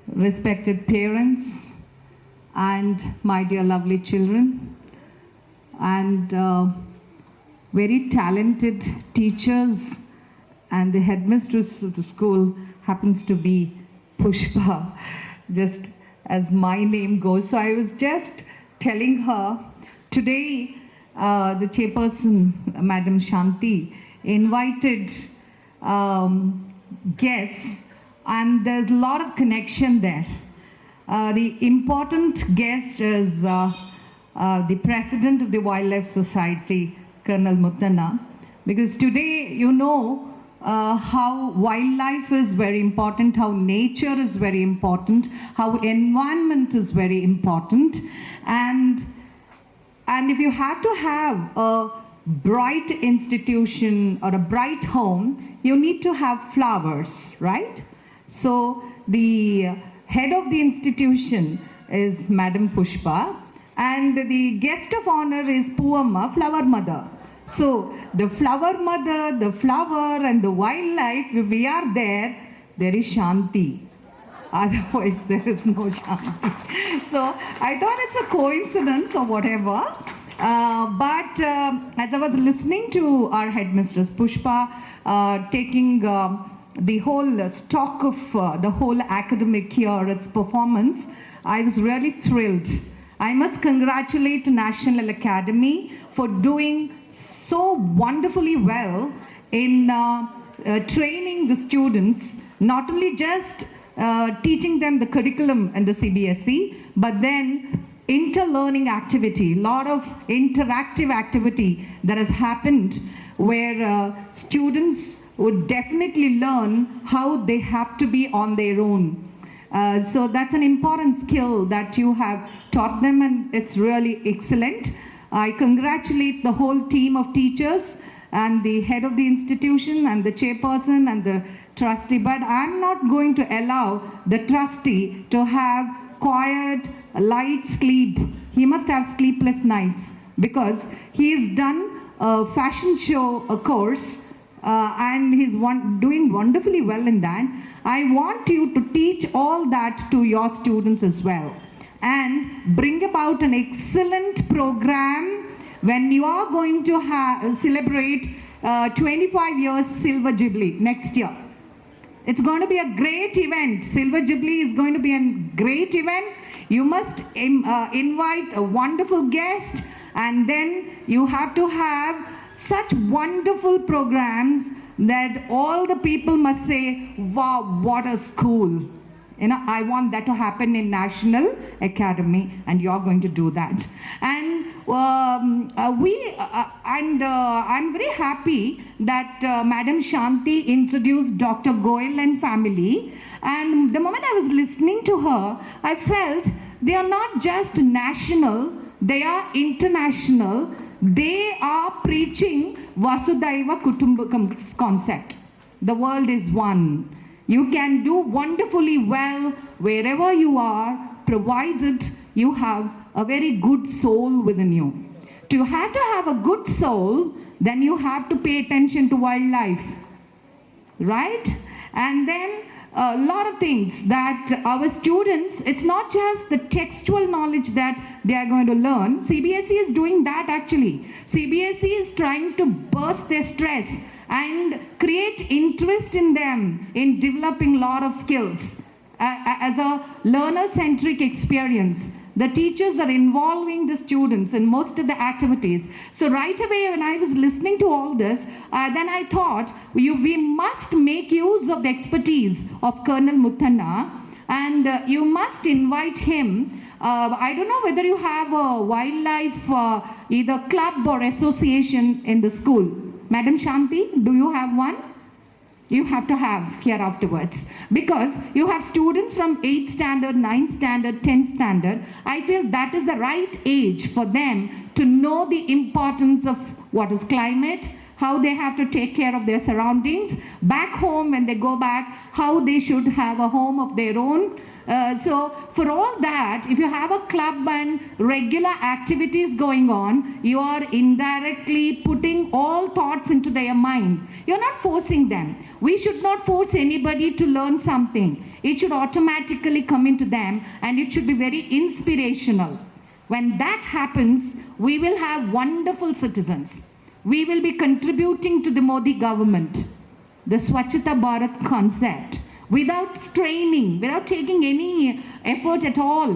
respected parents, and my dear lovely children, and very talented teachers, and the headmistress of the school happens to be Pushpa, just as my name goes. So I was just telling her, today the chairperson, Madam Shanti, invited guests, and there's a lot of connection there. The important guest is the president of the Wildlife Society, Colonel Muthana, because today, you know, how wildlife is very important, how nature is very important, how environment is very important. And if you have to have a bright institution or a bright home, you need to have flowers, right? So the head of the institution is Madam Pushpa, and the guest of honor is Poovamma, flower mother. So the flower mother, the flower and the wildlife, if we are there, there is Shanti. Otherwise, there is no Shanti. So I thought it's a coincidence or whatever. But as I was listening to our headmistress Pushpa taking the whole stock of the whole academic year, its performance, I was really thrilled. I must congratulate National Academy for doing so wonderfully well in training the students, not only just teaching them the curriculum in the CBSE, but then inter-learning activity, lot of interactive activity that has happened where students would definitely learn how they have to be on their own. So that's an important skill that you have taught them, and it's really excellent. I congratulate the whole team of teachers and the head of the institution and the chairperson and the trustee, but I'm not going to allow the trustee to have quiet, light sleep. He must have sleepless nights because he's done a fashion show course and he's doing wonderfully well in that. I want you to teach all that to your students as well and bring about an excellent program when you are going to celebrate 25 years Silver Jubilee next year. It's going to be a great event. Silver Jubilee is going to be a great event. You must invite a wonderful guest, and then you have to have such wonderful programs that all the people must say, wow, what a school. You know, I want that to happen in National Academy, and you're going to do that. And I'm very happy that Madam Shanti introduced Dr. Goyal and family. And the moment I was listening to her, I felt they are not just national, they are international. They are preaching Vasudhaiva Kutumbakam concept. The world is one. You can do wonderfully well wherever you are, provided you have a very good soul within you. To have a good soul, then you have to pay attention to wildlife, right? And then a lot of things that our students, it's not just the textual knowledge that they are going to learn. CBSE is doing that actually. CBSE is trying to burst their stress and create interest in them in developing a lot of skills. As a learner-centric experience, the teachers are involving the students in most of the activities. So right away when I was listening to all this, then I thought we must make use of the expertise of Colonel Muthanna, and you must invite him. I don't know whether you have a wildlife either club or association in the school. Madam Shanti, do you have one? You have to have here afterwards, because you have students from 8th standard, 9th standard, 10th standard. I feel that is the right age for them to know the importance of what is climate, how they have to take care of their surroundings, back home when they go back, how they should have a home of their own. So for all that, if you have a club and regular activities going on, you are indirectly putting all thoughts into their mind. You're not forcing them. We should not force anybody to learn something. It should automatically come into them, and it should be very inspirational. When that happens, we will have wonderful citizens. We will be contributing to the Modi government, the Swachhata Bharat concept, without straining, without taking any effort at all.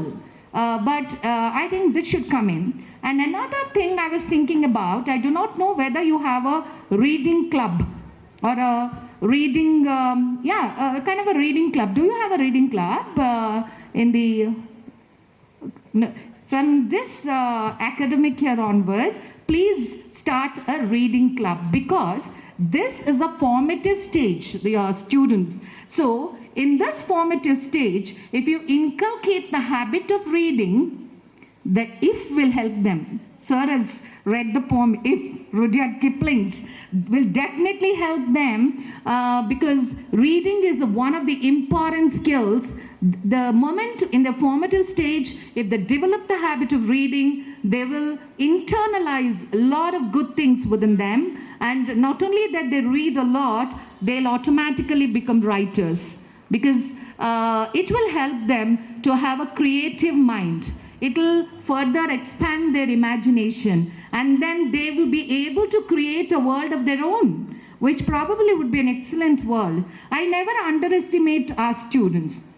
But I think this should come in. And another thing I was thinking about, I do not know whether you have a reading club or a reading, kind of a reading club. Do you have a reading club in the, from this academic year onwards, please start a reading club, because this is a formative stage, the students. So, in this formative stage, if you inculcate the habit of reading, the if will help them. Sir has read the poem If, Rudyard Kipling's, will definitely help them because reading is one of the important skills. The moment in the formative stage, if they develop the habit of reading, they will internalize a lot of good things within them. And not only that they read a lot, they'll automatically become writers because it will help them to have a creative mind. It will further expand their imagination, and then they will be able to create a world of their own, which probably would be an excellent world. I never underestimate our students.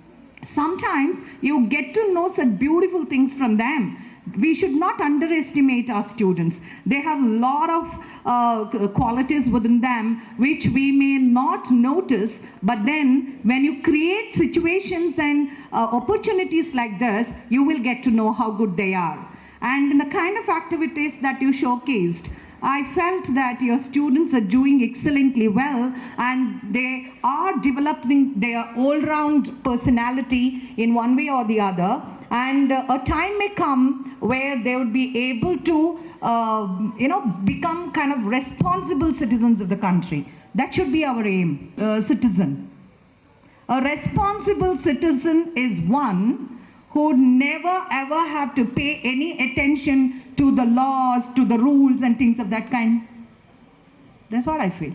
Sometimes you get to know such beautiful things from them. We should not underestimate our students. They have a lot of qualities within them which we may not notice, but then when you create situations and opportunities like this, you will get to know how good they are. And in the kind of activities that you showcased, I felt that your students are doing excellently well and they are developing their all-round personality in one way or the other. And a time may come where they would be able to, become kind of responsible citizens of the country. That should be our aim, citizen. A responsible citizen is one who never ever have to pay any attention to the laws, to the rules and things of that kind. That's what I feel.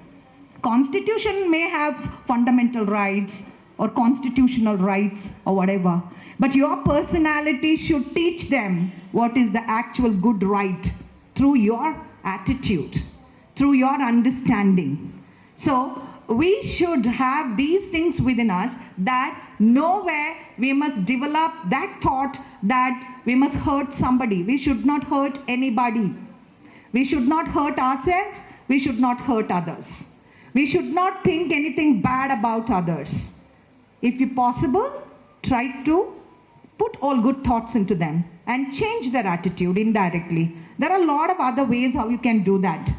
Constitution may have fundamental rights or constitutional rights or whatever, but your personality should teach them what is the actual good right through your attitude, through your understanding. So we should have these things within us, that nowhere we must develop that thought that we must hurt somebody. We should not hurt anybody. We should not hurt ourselves. We should not hurt others. We should not think anything bad about others. If possible, try to put all good thoughts into them and change their attitude indirectly. There are a lot of other ways how you can do that.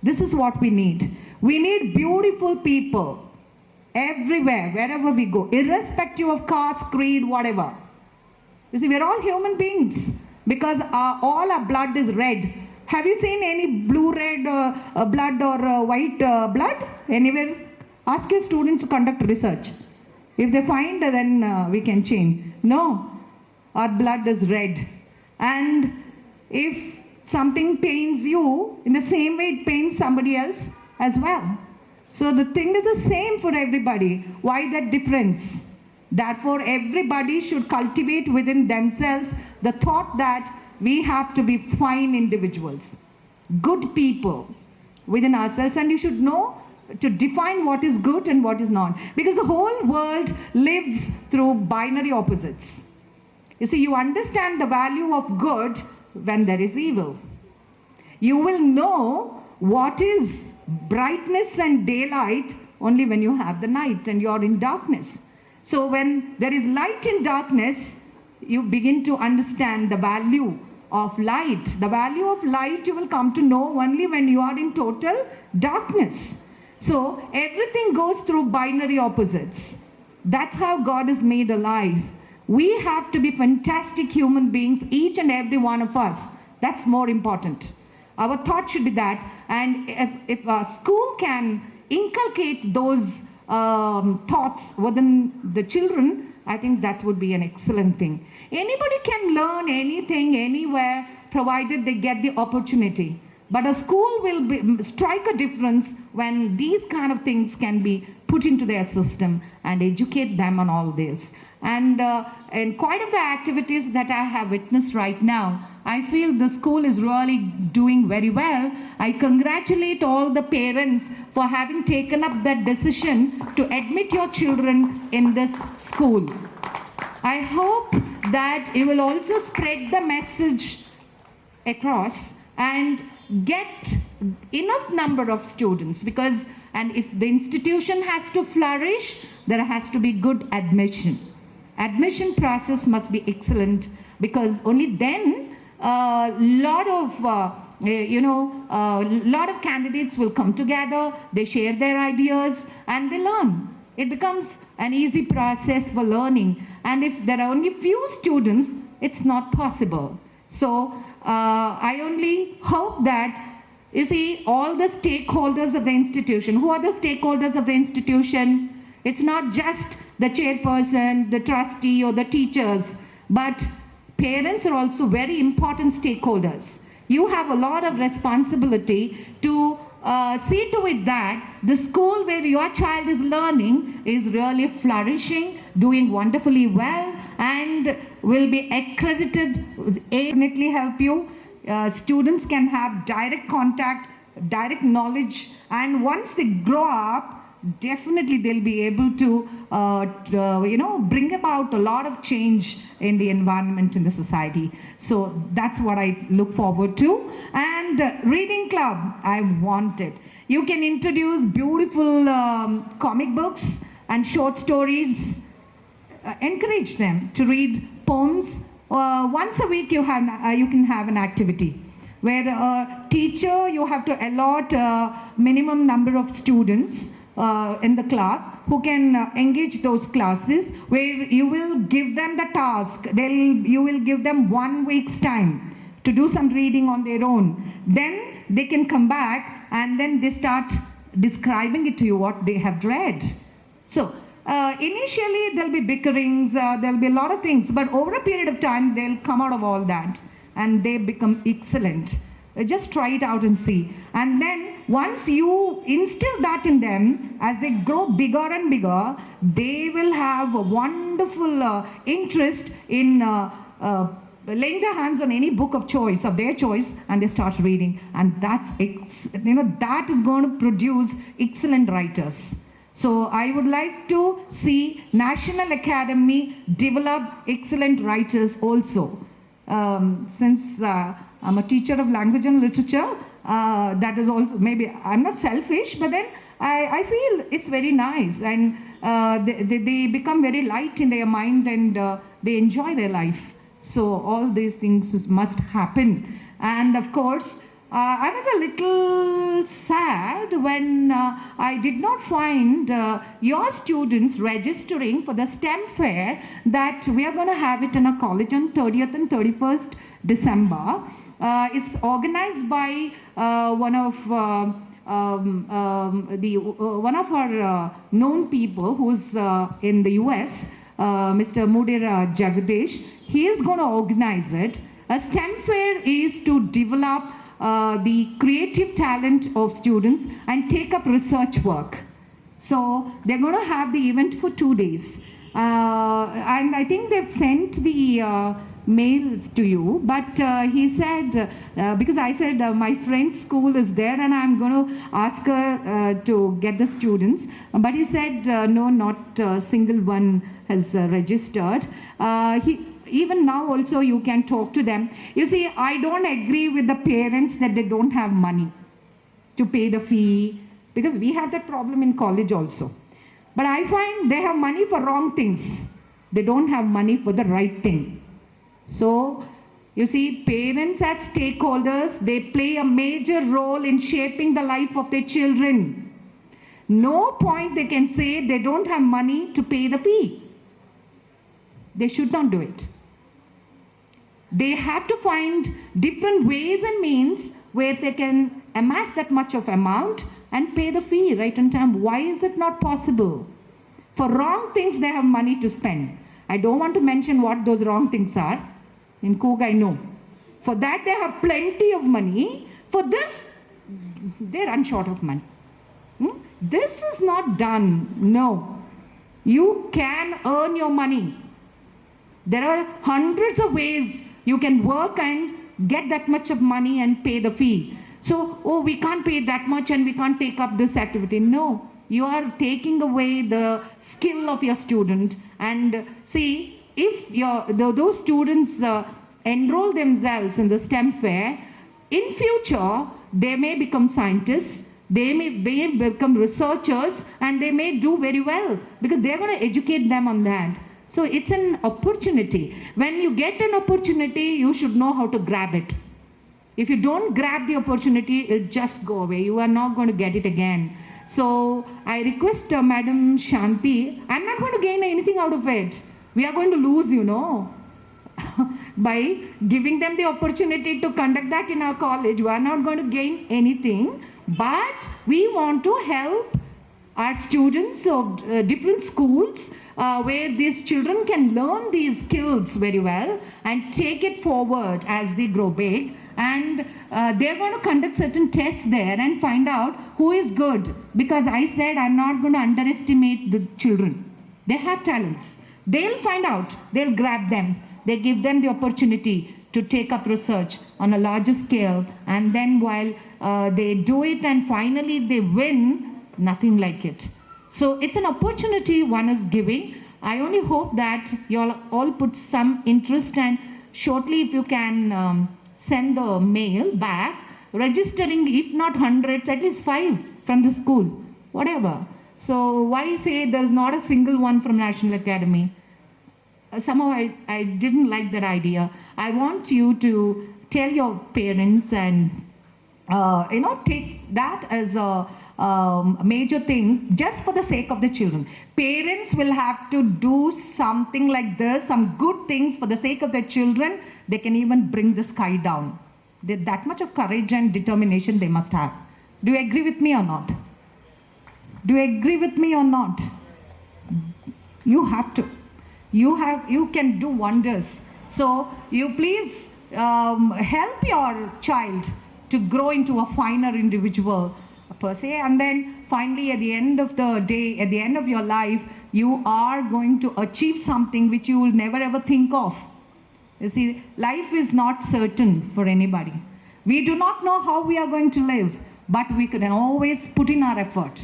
This is what we need. We need beautiful people everywhere, wherever we go, irrespective of caste, creed, whatever. You see, we're all human beings because all our blood is red. Have you seen any blue-red blood or white blood anywhere? Ask your students to conduct research. If they find, then we can change. No, our blood is red. And if something pains you, in the same way it pains somebody else as well. So the thing is the same for everybody. Why that difference? Therefore, everybody should cultivate within themselves the thought that we have to be fine individuals, good people within ourselves, and you should know to define what is good and what is not. Because the whole world lives through binary opposites. You see, you understand the value of good when there is evil. You will know what is brightness and daylight only when you have the night and you are in darkness. So when there is light in darkness, you begin to understand the value of light. The value of light you will come to know only when you are in total darkness. So everything goes through binary opposites. That's how God is made alive. We have to be fantastic human beings, each and every one of us. That's more important. Our thought should be that. And if a school can inculcate those thoughts within the children, I think that would be an excellent thing. Anybody can learn anything, anywhere, provided they get the opportunity. But a school will strike a difference when these kind of things can be put into their system and educate them on all this. And quite of the activities that I have witnessed right now, I feel the school is really doing very well. I congratulate all the parents for having taken up that decision to admit your children in this school. I hope that it will also spread the message across and get enough number of students, because and if the institution has to flourish, there has to be good admission. Admission process must be excellent, because only then a lot of A lot of candidates will come together, they share their ideas, and they learn. It becomes an easy process for learning. And if there are only few students, it's not possible. So I only hope that, you see, all the stakeholders of the institution, who are the stakeholders of the institution? It's not just the chairperson, the trustee, or the teachers, but parents are also very important stakeholders. You have a lot of responsibility to see to it that the school where your child is learning is really flourishing, doing wonderfully well, and will be accredited. Definitely help you. Students can have direct contact, direct knowledge, and once they grow up, definitely they'll be able to bring about a lot of change in the environment, in the society. So that's what I look forward to. And reading club, I want it. You can introduce beautiful comic books and short stories. Encourage them to read poems. Once a week you can have an activity where a teacher, you have to allot a minimum number of students in the class who can engage those classes, where you will give them the task. You will give them 1 week's time to do some reading on their own. Then they can come back and then they start describing it to you what they have read. So initially there'll be bickerings, there'll be a lot of things, but over a period of time they'll come out of all that and they become excellent. Just try it out and see. And then once you instill that in them, as they grow bigger and bigger, they will have a wonderful interest in laying their hands on any book of choice, of their choice, and they start reading. And that is going to produce excellent writers. So I would like to see National Academy develop excellent writers also. Since I'm a teacher of language and literature, that is also, maybe I'm not selfish, but then I feel it's very nice, and they become very light in their mind, and they enjoy their life. So all these things must happen. And of course, I was a little sad when I did not find your students registering for the STEM fair that we are going to have it in a college on 30th and 31st December. It's organized by one of our known people who's in the US, Mr. Mudir Jagadish. He is going to organize it. A STEM fair is to develop the creative talent of students and take up research work. So they're going to have the event for 2 days. And I think they've sent the mails to you, but he said, because I said my friend's school is there and I'm going to ask her to get the students, but he said no, not a single one has registered. Even now also you can talk to them. You see, I don't agree with the parents that they don't have money to pay the fee, because we have that problem in college also. But I find they have money for wrong things. They don't have money for the right thing. So, you see, parents as stakeholders, they play a major role in shaping the life of their children. No point they can say they don't have money to pay the fee. They should not do it. They have to find different ways and means where they can amass that much of amount and pay the fee right on time. Why is it not possible? For wrong things, they have money to spend. I don't want to mention what those wrong things are. In Coog, I know. For that, they have plenty of money. For this, they run short of money. This is not done. No. You can earn your money. There are hundreds of ways you can work and get that much of money and pay the fee. So, oh, we can't pay that much and we can't take up this activity. No, you are taking away the skill of your student. And see, if those students enroll themselves in the STEM fair, in future, they may become scientists, they may become researchers, and they may do very well because they're going to educate them on that. So it's an opportunity. When you get an opportunity, you should know how to grab it. If you don't grab the opportunity, it'll just go away. You are not going to get it again. So I request Madam Shanti, I'm not going to gain anything out of it. We are going to lose, by giving them the opportunity to conduct that in our college. We are not going to gain anything, but we want to help our students of different schools where these children can learn these skills very well and take it forward as they grow big. And they're going to conduct certain tests there and find out who is good. Because I said I'm not going to underestimate the children. They have talents. They'll find out. They'll grab them. They give them the opportunity to take up research on a larger scale. And then while they do it and finally they win, nothing like it. So it's an opportunity one is giving. I only hope that you all put some interest, and shortly if you can send the mail back, registering if not hundreds, at least 5 from the school, whatever. So why say there's not a single one from National Academy? Somehow I didn't like that idea. I want you to tell your parents and take that as a major thing just for the sake of the children. Parents will have to do something like this, some good things for the sake of their children. They can even bring the sky down. That much of courage and determination they must have. Do you agree with me or not? Do you agree with me or not? You have to. You can do wonders. So you please help your child to grow into a finer individual per se, and then finally at the end of the day, at the end of your life, you are going to achieve something which you will never ever think of. You see, life is not certain for anybody. We do not know how we are going to live, but we can always put in our effort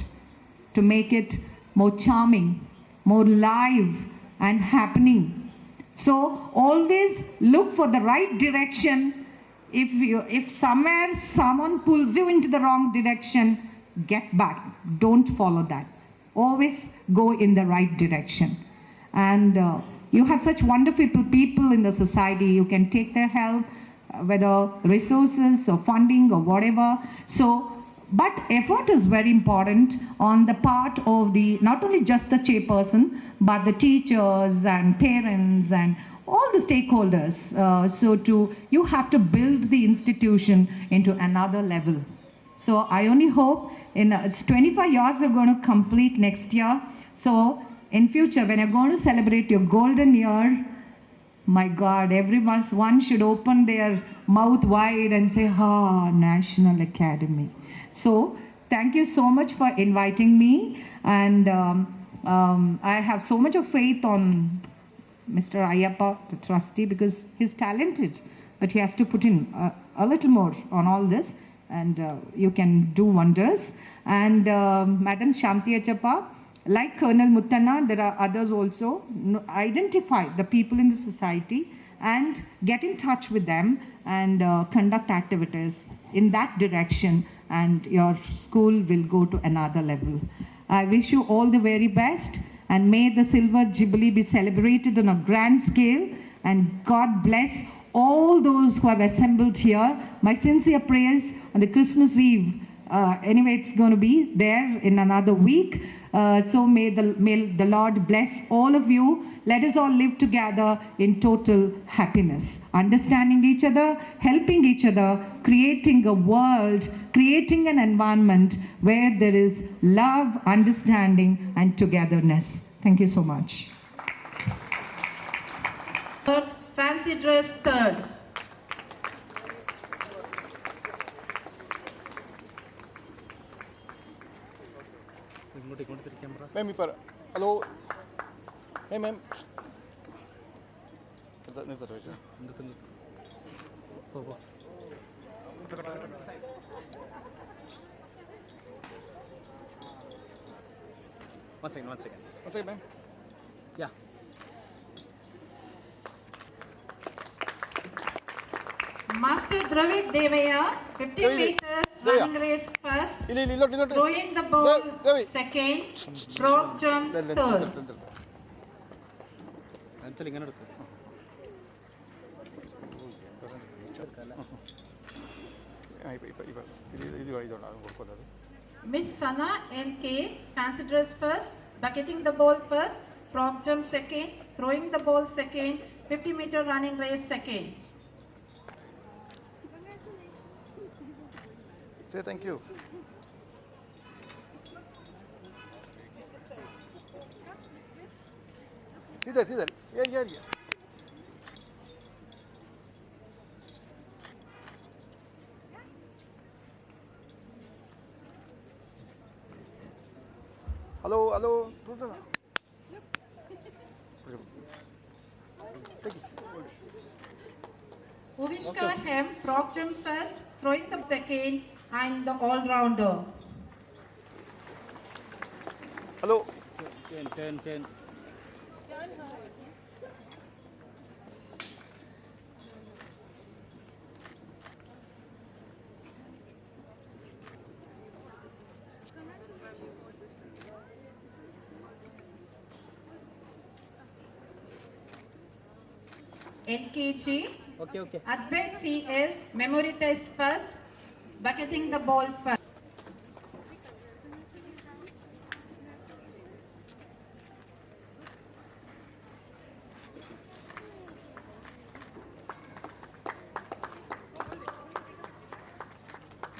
to make it more charming, more live and happening. So always look for the right direction. If somewhere someone pulls you into the wrong direction, get back. Don't follow that. Always go in the right direction. And you have such wonderful people in the society. You can take their help, whether resources or funding or whatever. So, but effort is very important on the part of the, not only just the chairperson, but the teachers and parents and all the stakeholders. You have to build the institution into another level. So I only hope it's 25 years you're going to complete next year. So in future, when you're going to celebrate your golden year, my God, one should open their mouth wide and say, National Academy. So thank you so much for inviting me. And I have so much of faith on Mr. Ayyappa, the trustee, because he's talented, but he has to put in a little more on all this, and you can do wonders. And Madam Shanti Achappa, like Colonel Muttanna, there are others also. Identify the people in the society and get in touch with them and conduct activities in that direction, and your school will go to another level. I wish you all the very best, and may the Silver Jubilee be celebrated on a grand scale, and God bless all those who have assembled here. My sincere prayers on the Christmas Eve. Anyway, it's going to be there in another week. So may the Lord bless all of you. Let us all live together in total happiness, understanding each other, helping each other, creating a world, creating an environment where there is love, understanding, and togetherness. Thank you so much. Fancy dress third. Ma'am, hello. Hey, ma'am. One second. Okay, ma'am. Yeah. Master Dravid Devaya, 50 meters running race first, throwing the ball second, drop jump third. Miss Sana N.K., fancy dress first, bucketing the ball first, frog jump second, throwing the ball second, 50-meter running race second. Say thank you. See that. Yeah. Hello. Take it. Uvishka Hem, frog jump first, throwing the second, and the all-rounder. Hello. 10. NKG. Okay. Advait CS, memory test first, bucketing the ball first.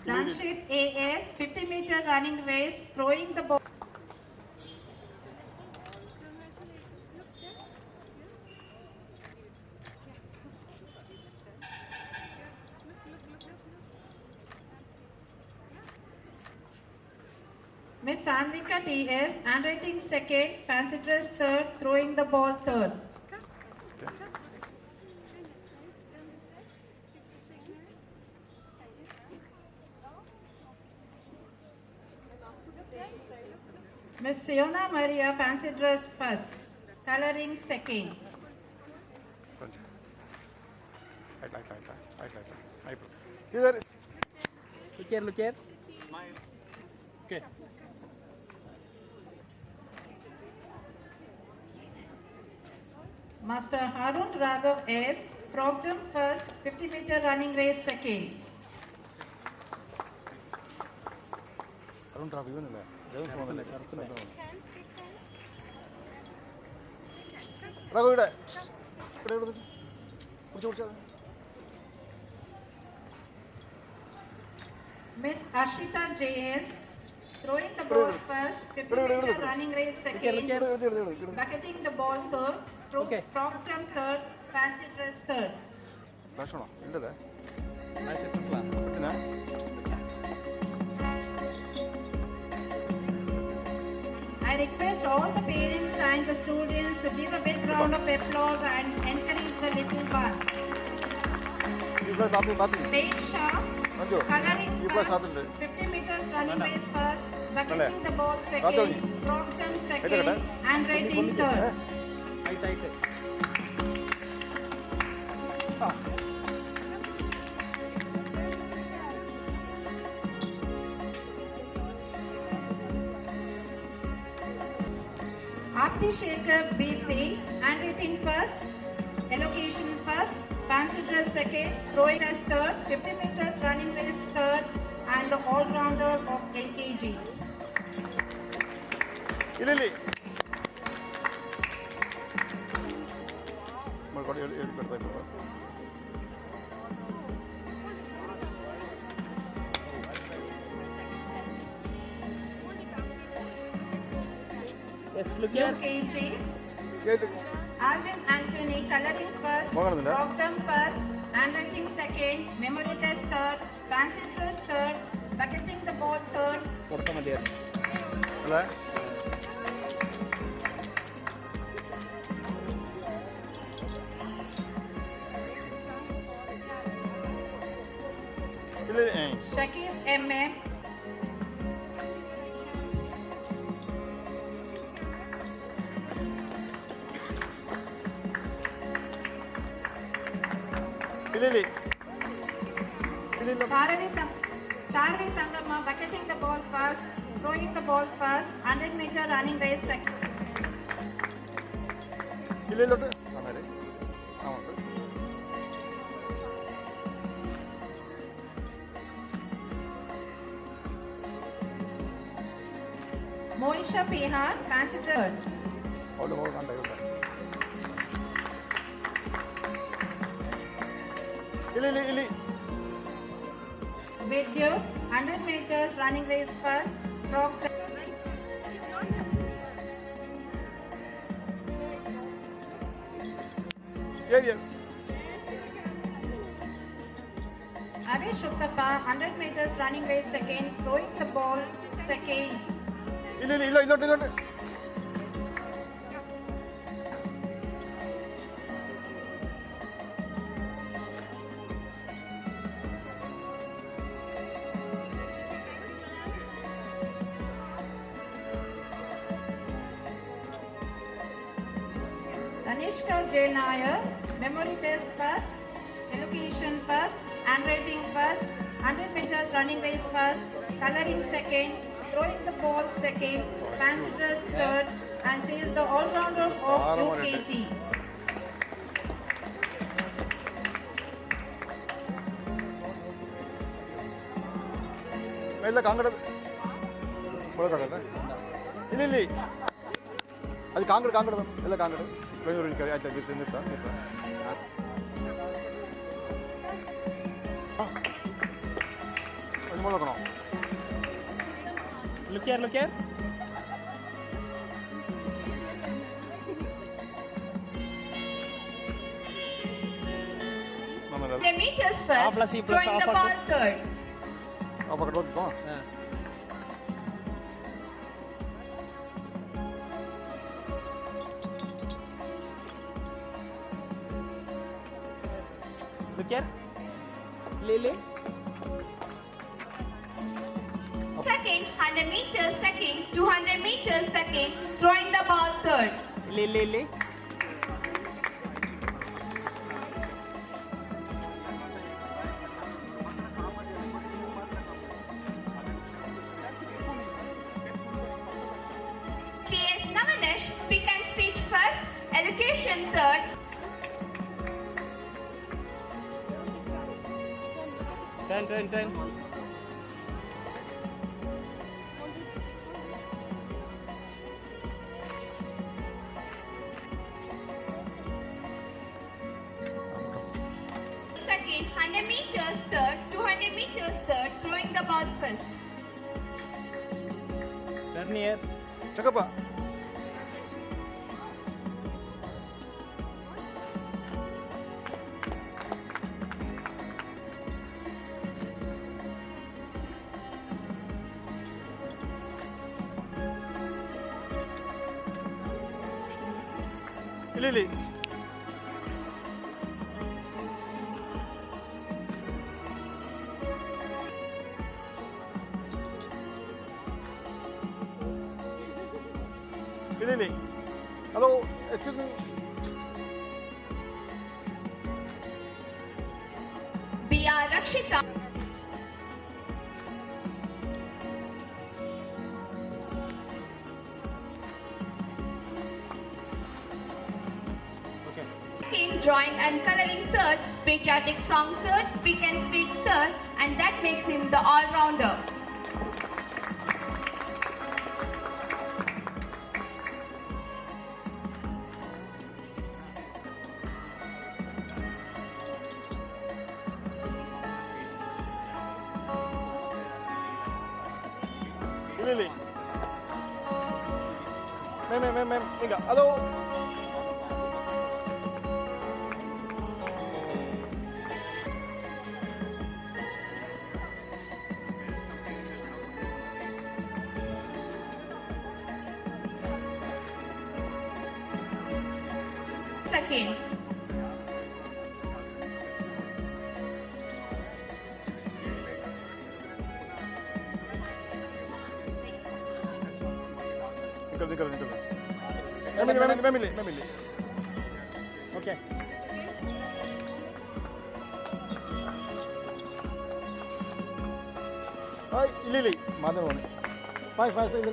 Danshit AS, 50-meter running race, throwing the ball. Miss Anvika TS, handwriting second, fancy dress third, throwing the ball third. Miss Siona Maria, fancy dress first, coloring second. See there. Look here. Okay. Master Harun Raghav S, frog jump first, 50-meter running race second. Arun Ravi ഇവനല്ലേ രാഘവിടെ കുടിച്ചാൽ Miss Ashita JS, throwing the ball first, 50-meter running race second, bucketing the ball third, frog jump third, fancy dress third. ഭക്ഷണോ ഇല്ലതേ I request all the parents and the students to give a big round of applause and encourage the little ones. Paige Shah, coloring first, 50 meters running race first, bucketing the ball second, frog jump second, and rating third. Aarti Shekhar BC, handwriting first, allocation first, fancy dress second, throwing as third, 50 meters running race third, and the all-rounder of LKG. Ilili. Yes, look here. UKG. Alvin Anthony, coloring first, frog jump first, handwriting second, memory test third, fancy dress third, bucketing the ball third. അല്ലേ Shakib MM. Charvi Tangamma, bucketing the ball first, throwing the ball first, 100-meter running race second. ഇല്ലില്ലോട്ട് Moisha Pihar, Consider. അവിടെ മോൾ കണ്ടേ ഇല്ലി Vidyu, 100 meters running race first. Frog. Yeah. Adesh Uttappa, 100 meters running race second. Throwing the ball second. ഇല്ല ഇല്ലോട്ട് Tanishka J. Nair, memory test first, education first, handwriting first, 100 meters running race first, coloring second, throwing the ball second, fancy dress third, and she is the all-rounder of UKG. മെല്ലെ കാങ്കട മുളകടട്ടെ ഇല്ലി അത് കാങ്കട ಎಲ್ಲ ಕಾಂಗಡ ಬೆಂಗಳೂರು ಆಯ್ತಾ ನಿಂತ ಅದು ನೋಡೋಣ Look here. The meters first, throwing the ball third. ಆ ಪಕ್ಕ ಹೋಗ್ಕೋ Look here. Lily. Second, 100 meters second, 200 meters second, throwing the ball third. Lily. K.S. Navanesh, pick and speech first, education third. Turn. Second, 100 meters third, 200 meters third, throwing the ball first. Turn here. ಚಕಪ್ಪ ಇಲ್ಲಿ hello excuse me B.R. Rakshita. Second, drawing and coloring third, patriotic song third, pick and speak third, and that makes him the all-rounder. ಇಲ್ಲಿ ma'am ಈಗ hello Second, ನಿಕಲ್ ಮ್ಯಾಮಿಲಿ Okay. ಇಲ್ಲಿ ಮಾಧವನೆ smile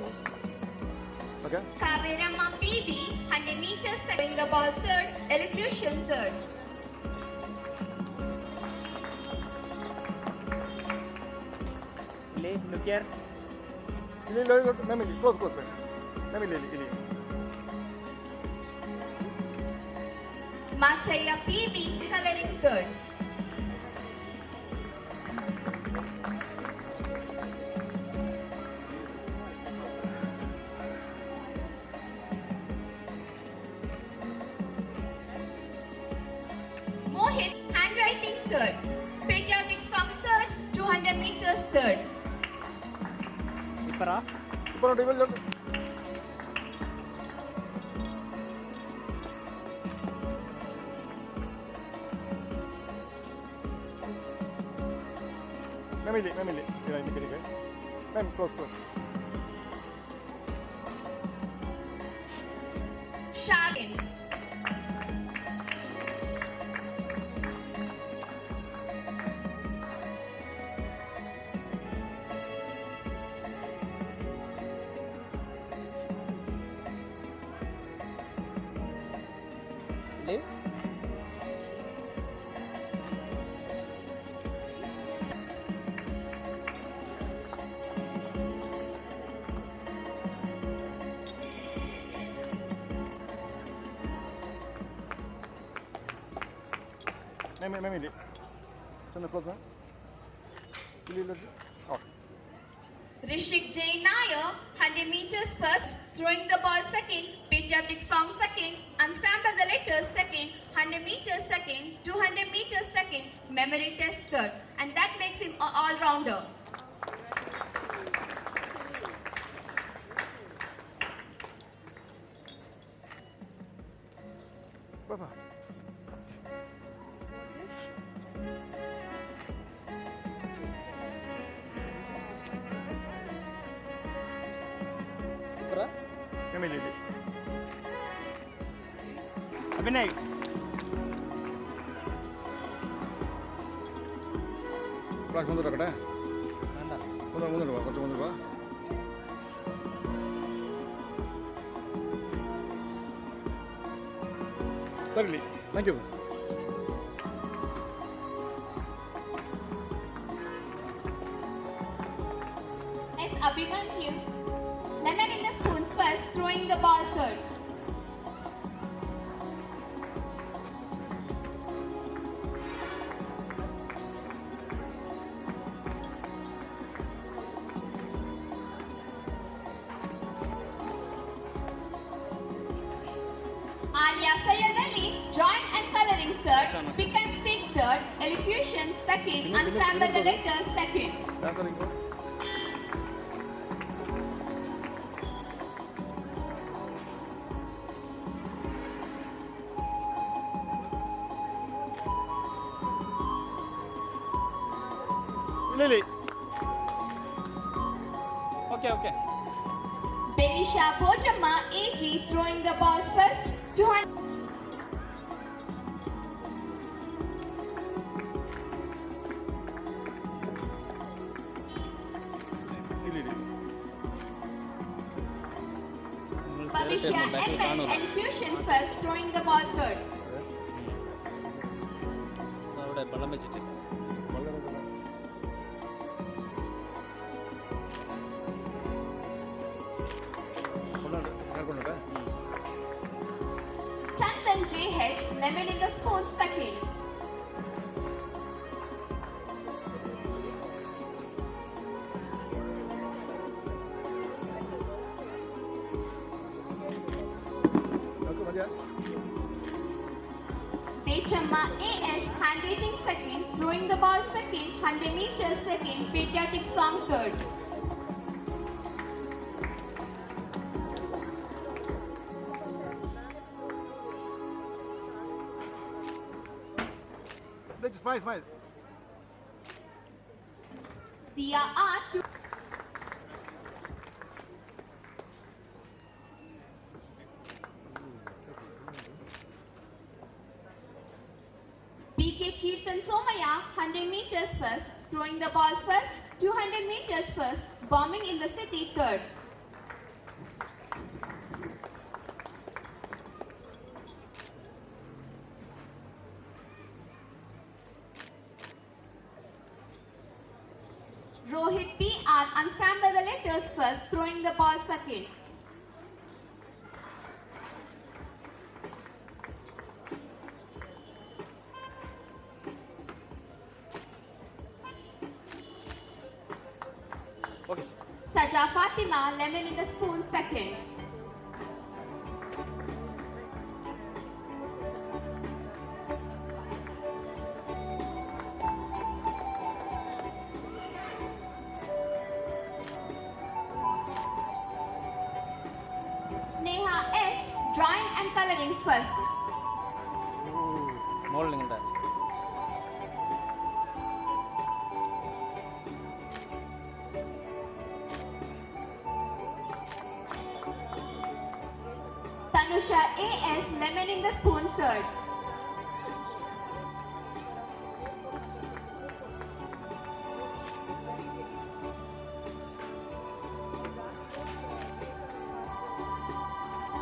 okay Kavirama P.B., 100 meters second, the ball third, elocution third. Look here. Ma'am, close. Ma'am, Ili. Machaya PB, coloring third. Mohit, handwriting third. Patriotic song third. 200 meters third. Ipara. Ma'am, Ili. Ma'am, close. Shalin. Live. Ma'am, Ili. Turn the close, ma'am. Ili. Okay. Rishik J. Nair, 100 meters first, throwing the ball second, patriotic song second, unscramble the letters second, 100 meters second, 200 meters second, memory test third, and that makes him an all-rounder. Papa. Ipara. Ma'am, Ili. Abhinay. Class ಮುಂದೆ ಕಡೆ Nanda. ಮುಂದೆ ಬಾ కొంచెం ಮುಂದೆ ಬಾ ಸರಿ thank you S. Abhimanyu, lemon in the spoon first, throwing the ball third. Alia Sayyid Ali, drawing and coloring third, pick and speak third, elocution second, unscramble the letters second. ಯಾಕೆ Lily. Okay. Benisha Bojamma, AG, throwing the ball first, 200. Bhavisha MN, elocution first, throwing the ball third. അവിടെ വെള്ളം വെച്ചിട്ട് Chandan JH, lemon in the spoon second. Dechamma AS, hand dating second, throwing the ball second, 100 meters second, patriotic song third. Smile. Dia R to BK Kirtan Somaya, 100 meters first, throwing the ball first, 200 meters first, bombing in the city third. Rohit PR unscramble the letters first, throwing the ball second. Okay. Saja Fatima lemon in the spoon second. Sneha S drawing and coloring first. മോൾ നിങ്ങളുടെ Tanusha AS lemon in the spoon third.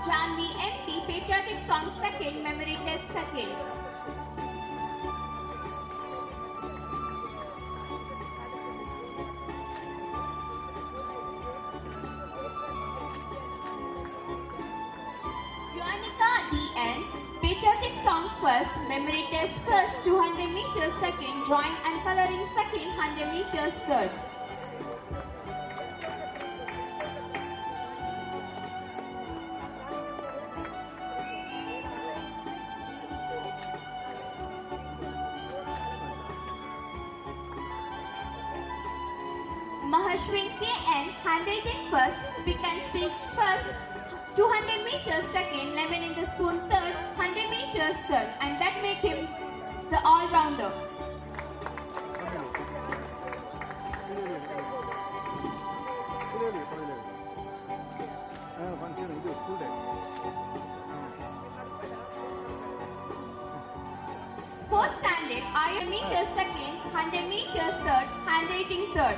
Janvi MP patriotic song second, memory test second. Yuanika DN patriotic song first, memory test first, 200 meters second, drawing and coloring second, 100 meters third. Mahashwin KN handwriting first, pick and speech first, 200 meters second, lemon in the spoon third, 100 meters third, and that made him the all-rounder. Fourth standard, 100 meters second, 100 meters third, handwriting third.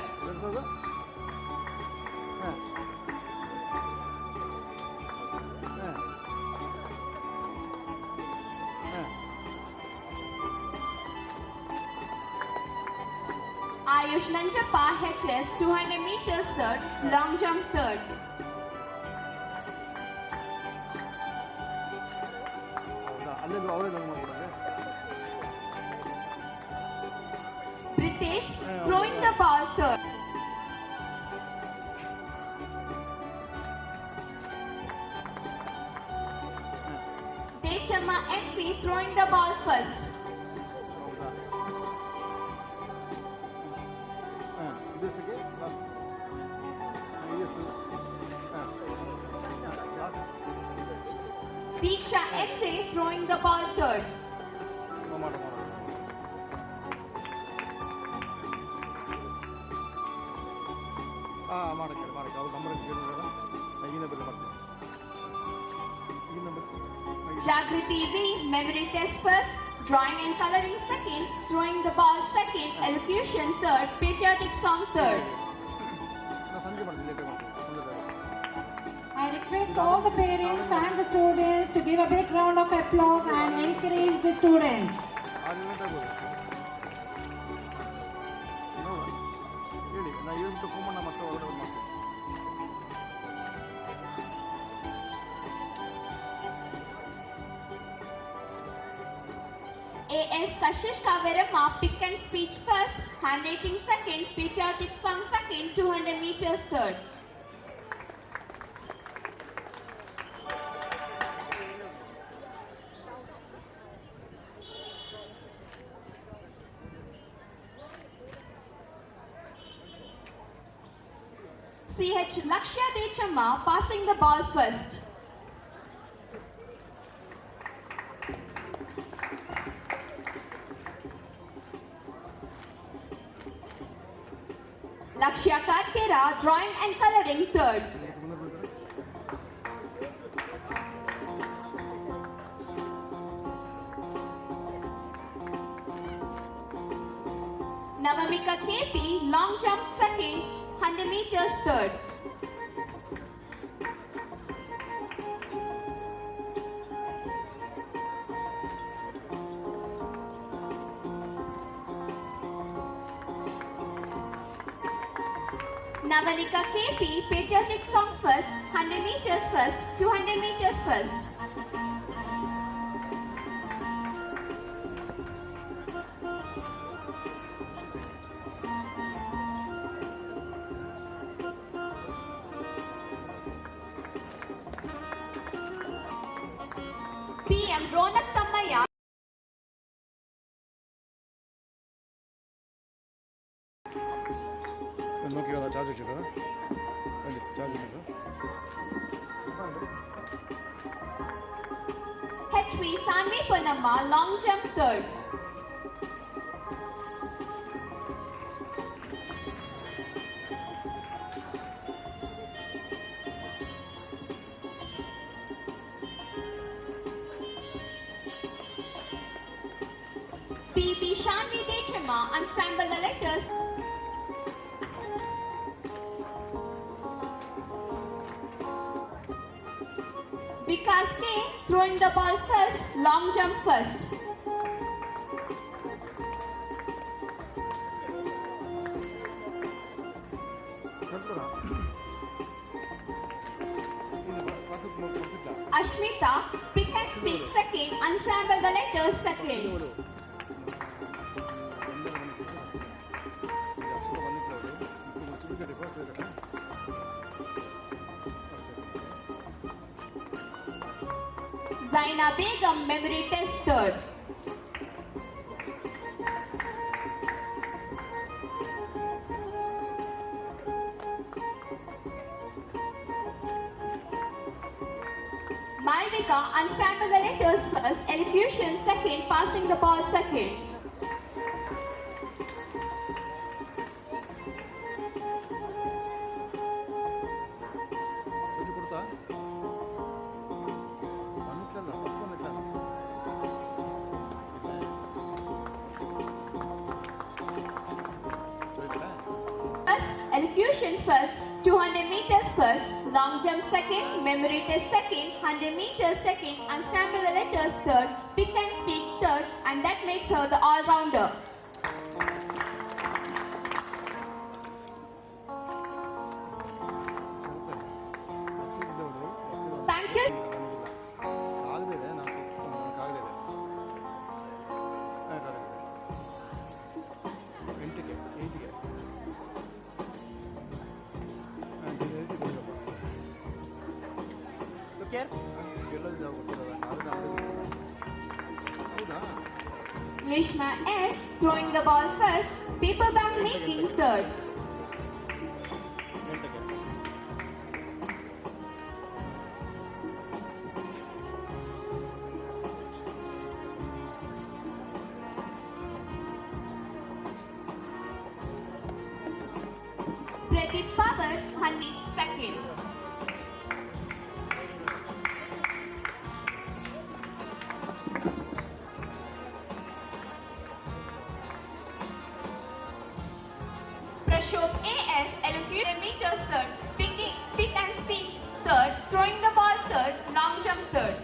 Ayush Nanjappa HS 200 meters third, long jump third. Pritesh throwing the ball third. Dechama MP throwing the ball first. Diksha FJ throwing the ball third. Jagriti V memory test first, drawing and coloring second, throwing the ball second, elocution third, patriotic song third. I request all the parents and the students to give a big round of applause and encourage the students. AS Kashish Kavirama pick and speech first, handwriting second, patriotic song second, 200 meters third. CH Lakshya Dechama passing the ball first. Lakshya Karkera drawing and coloring third. Navamika KP long jump second, 100 meters third. Navanika KP, patriotic song first, 100 meters first, 200 meters first. PM Ronak Tammaya. നോക്കിയോ charge വെച്ചിട്ടോ charge വെച്ചിട്ടോ HV Sanvi Panama, long jump third. PB Shanvi Dechama, unscramble the letters. Vikas K, throwing the ball first, long jump first. Ashmita, pick and speak second, unscramble the letters second. Zaina Begum, memory test third. Malvika, unscramble the letters first, elocution second, passing the ball second. Elocution first, 200 meters first, long jump second, memory test second, 100 meters second, unscramble the letters third, pick and speak third, and that makes her the all-rounder. Thank you. Look here. Lishma S, throwing the ball first, paper bag making third. Pradeep Power, 100 second. Prashop AS, elocution meters third, pick and speak third, throwing the ball third, long jump third.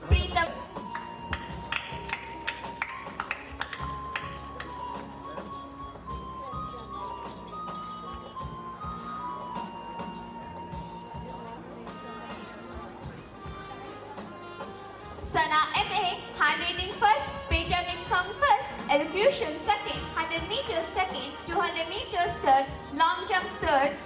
Preetam. Sana MA, handwriting first, patriotic song first, elocution second, 100 meters second, 200 meters third, long jump third.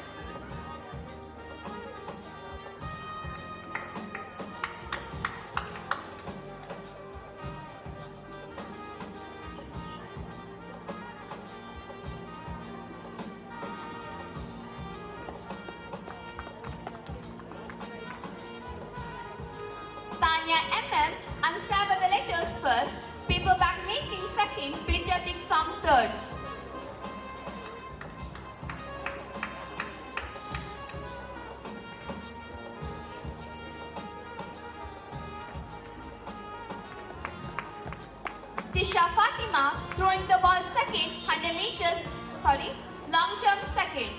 Tanya MM, unscramble the letters first, paperback making second, patriotic song third. Tisha Fatima, throwing the ball second, 100 meters, long jump second.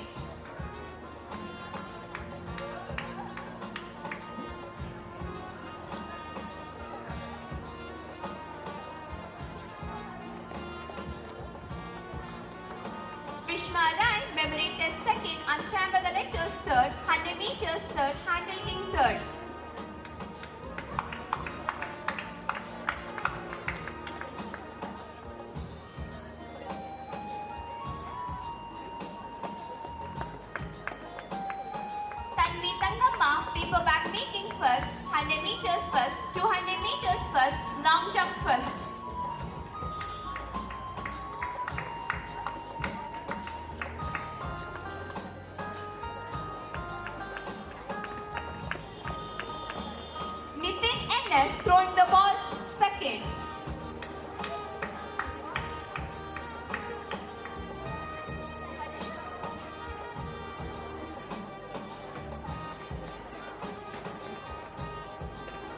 paperback making first, 100 meters first, 200 meters first, long jump first. Nitin NS throwing the ball second.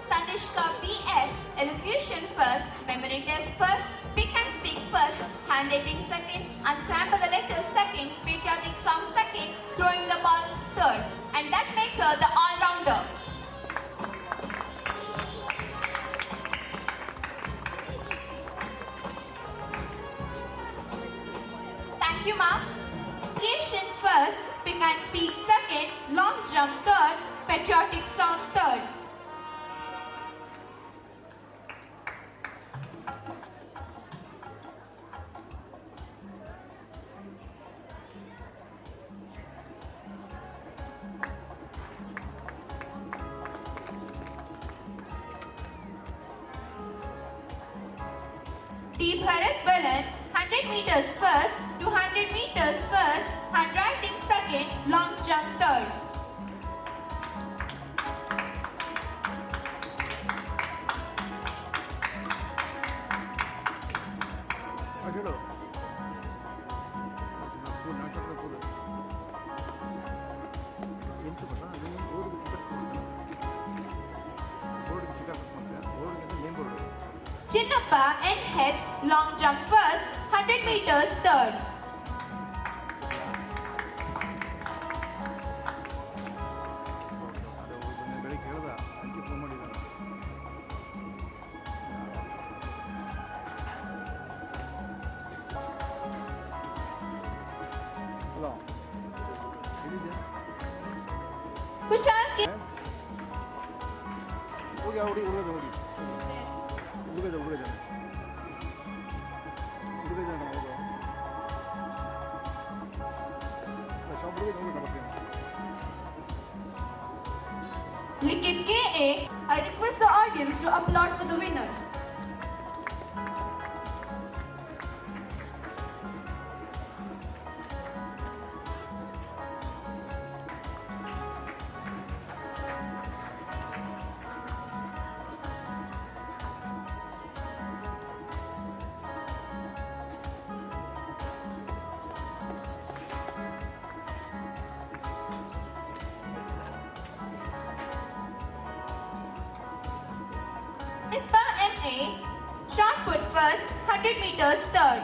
Tanishka PS, elocution first, memory test first, pick and speak first, handwriting second, unscramble the letters second, patriotic song second, throwing the ball third. And that makes her the all-rounder. Thank you, ma'am. Elocution first, pick and speak second, long jump third, patriotic song third. T. Bharat Balan, 100 meters first, 200 meters first, handwriting second, long jump third. Chinnappa NH, long jump first, 100 meters third. Kushal K. Likit KA, I request the audience to applaud for the winners. Misbah MA, shot put first, 100 meters third.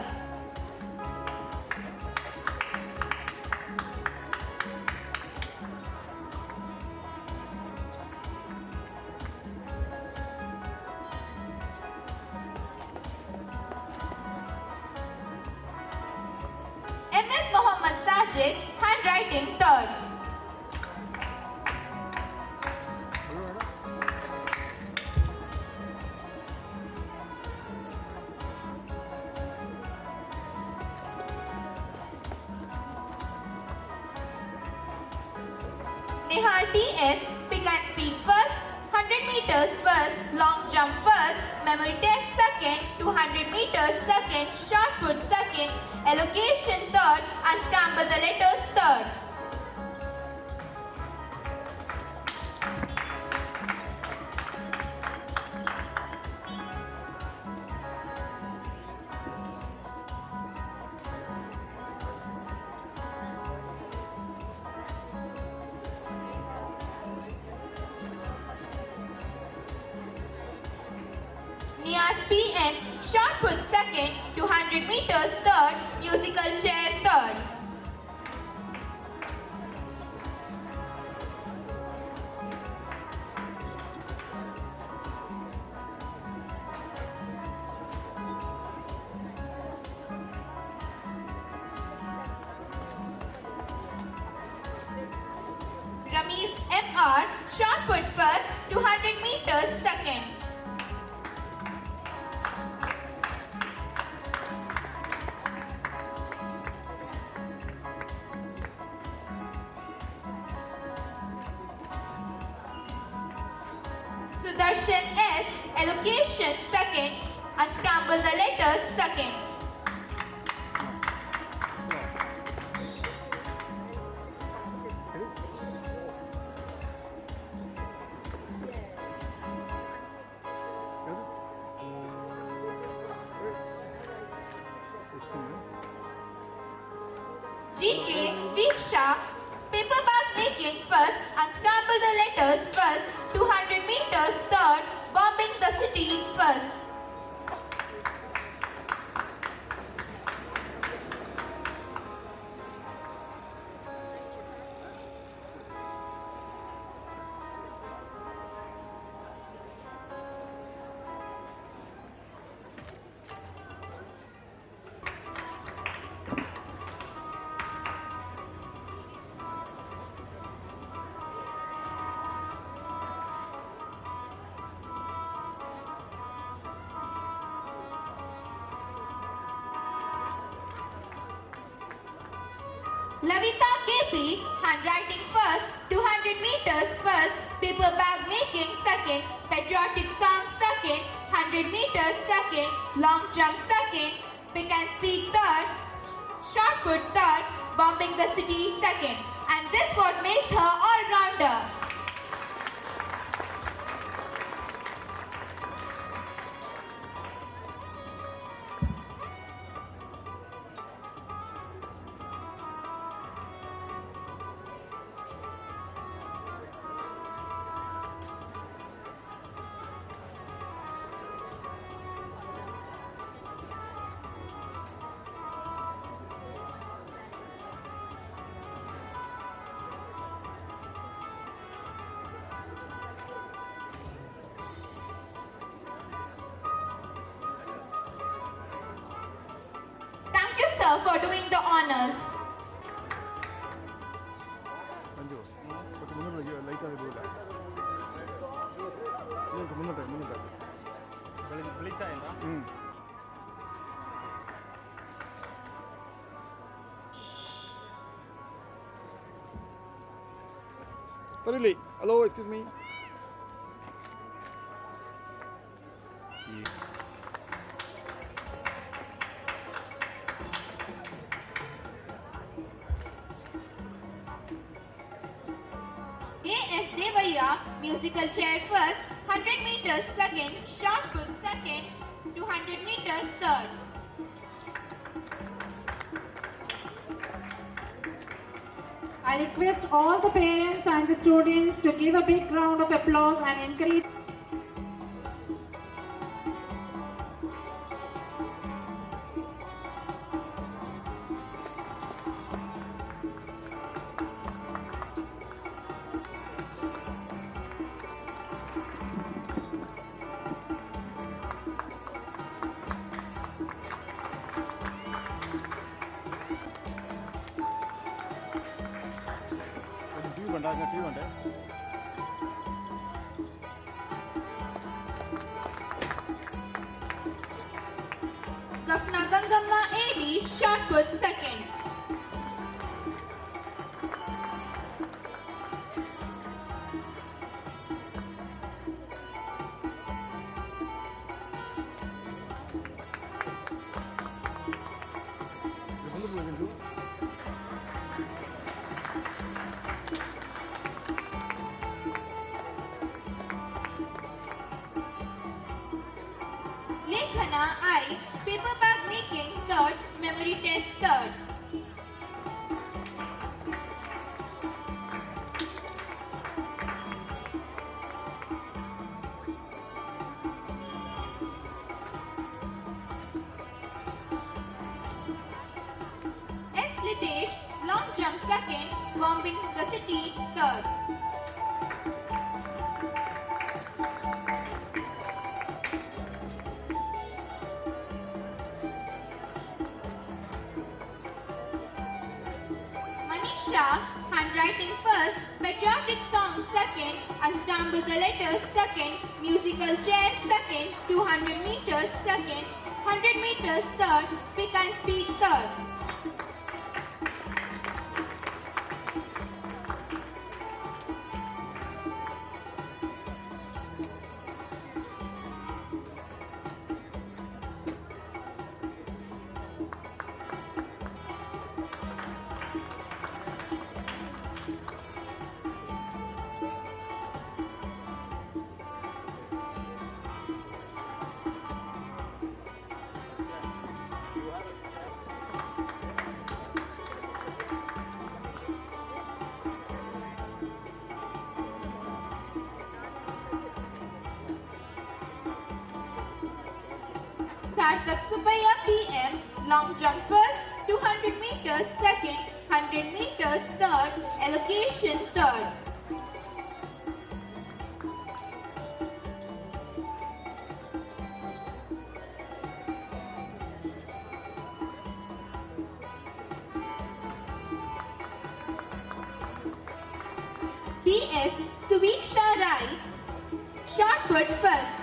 MS Mohammad Sajid, handwriting third. Nihal TS, pick and speak first, 100 meters first, long jump first, memory test second, 200 meters second, shot put second, allocation third, unscramble the letters third. Niaz PN, shot put second, 200 meters third, musical chair third. Ramiz MR, shot put first, 200 meters second. Sudarshan S. Elocution second. Unscramble the letters second. GK Viksha. Paper bag making first. Unscramble the letters first. 200 meters third. Bombing the city first. Lavita KP, handwriting first, 200 meters first, paper bag making second, patriotic song second, 100 meters second, long jump second, pick and speak third, shot put third, bombing the city second. And this what makes her all-rounder. Thank you, sir, for doing the honors. Manju കുറച്ച് മുന്നോട്ട് ലൈറ്റാണ് പോകില്ല മുന്നോട്ട് വിളിച്ചായിരുന്നോ? Thoroughly. Hello, excuse me. A.S. Devaya, musical chair first, 100 meters second, shot put second, 200 meters third. I request all the parents and the students to give a big round of applause and encourage. TV വേണ്ട അങ്ങനെ TV വേണ്ടേ Gafna Gangamma AD, shot put second. Lekhana I, paper bag making third, memory test third. S. Litesh, long jump second, bombing the city third. Manisha, handwriting first, patriotic song second, unscramble the letters second, musical chair second, 200 meters second, 100 meters third, pick and speak third. Sarthak Subaya PM, long jump first, 200 meters second, 100 meters third, allocation third. PS Suviksha Rai, shot put first.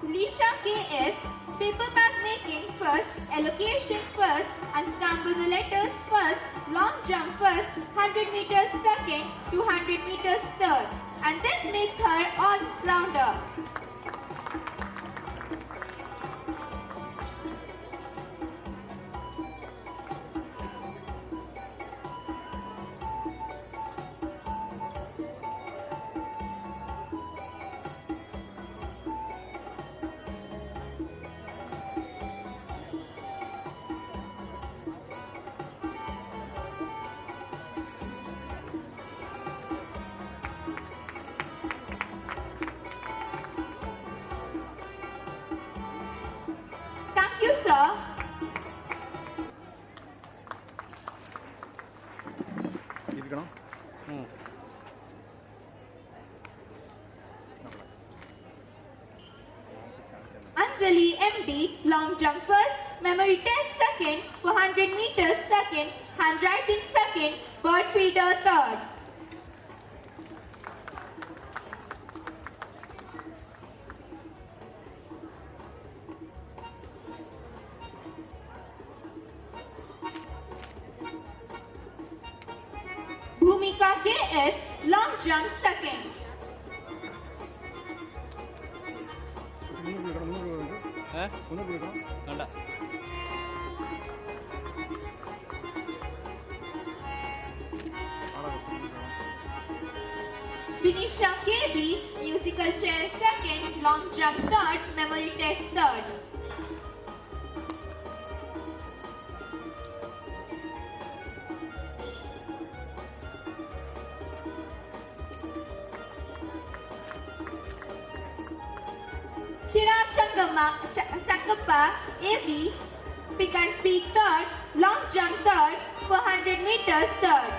Lisha KS, paper bag making first, allocation first, unscramble the letters first, long jump first, 100 meters second, 200 meters third. And this makes her all-rounder. Thank you, sir. ഇരിക്കണം. Anjali MD, long jump first, memory test second, 400 meters second, handwriting second, bird feeder third. Bhumika KS, long jump second. വേണ്ട. Vinisha KB, musical chair second, long jump third, memory test third. Chirag Changappa, AB, pick and speak third, long jump third, 400 meters third.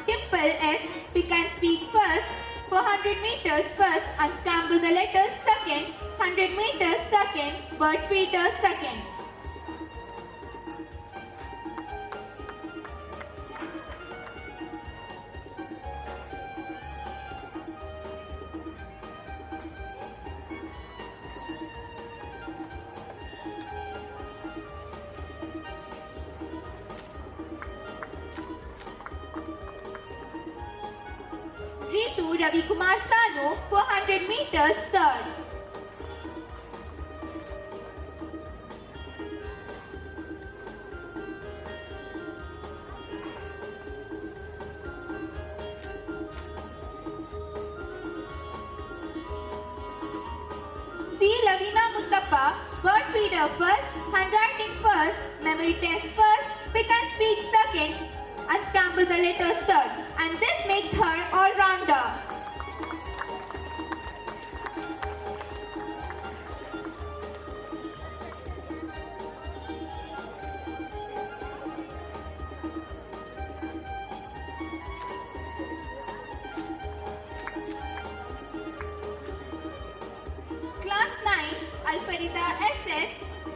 Dimple S, pick and speak first, 400 meters first, unscramble the letters second, 100 meters second, bird feeder second. Ritu Ravi Kumar Sanu, 400 meters third. C. Lavina Muttappa, bird feeder first, handwriting first, memory test first, pick and speak second, unscramble the letters third. And this makes her all-rounder. Class 9, Alfarida SS,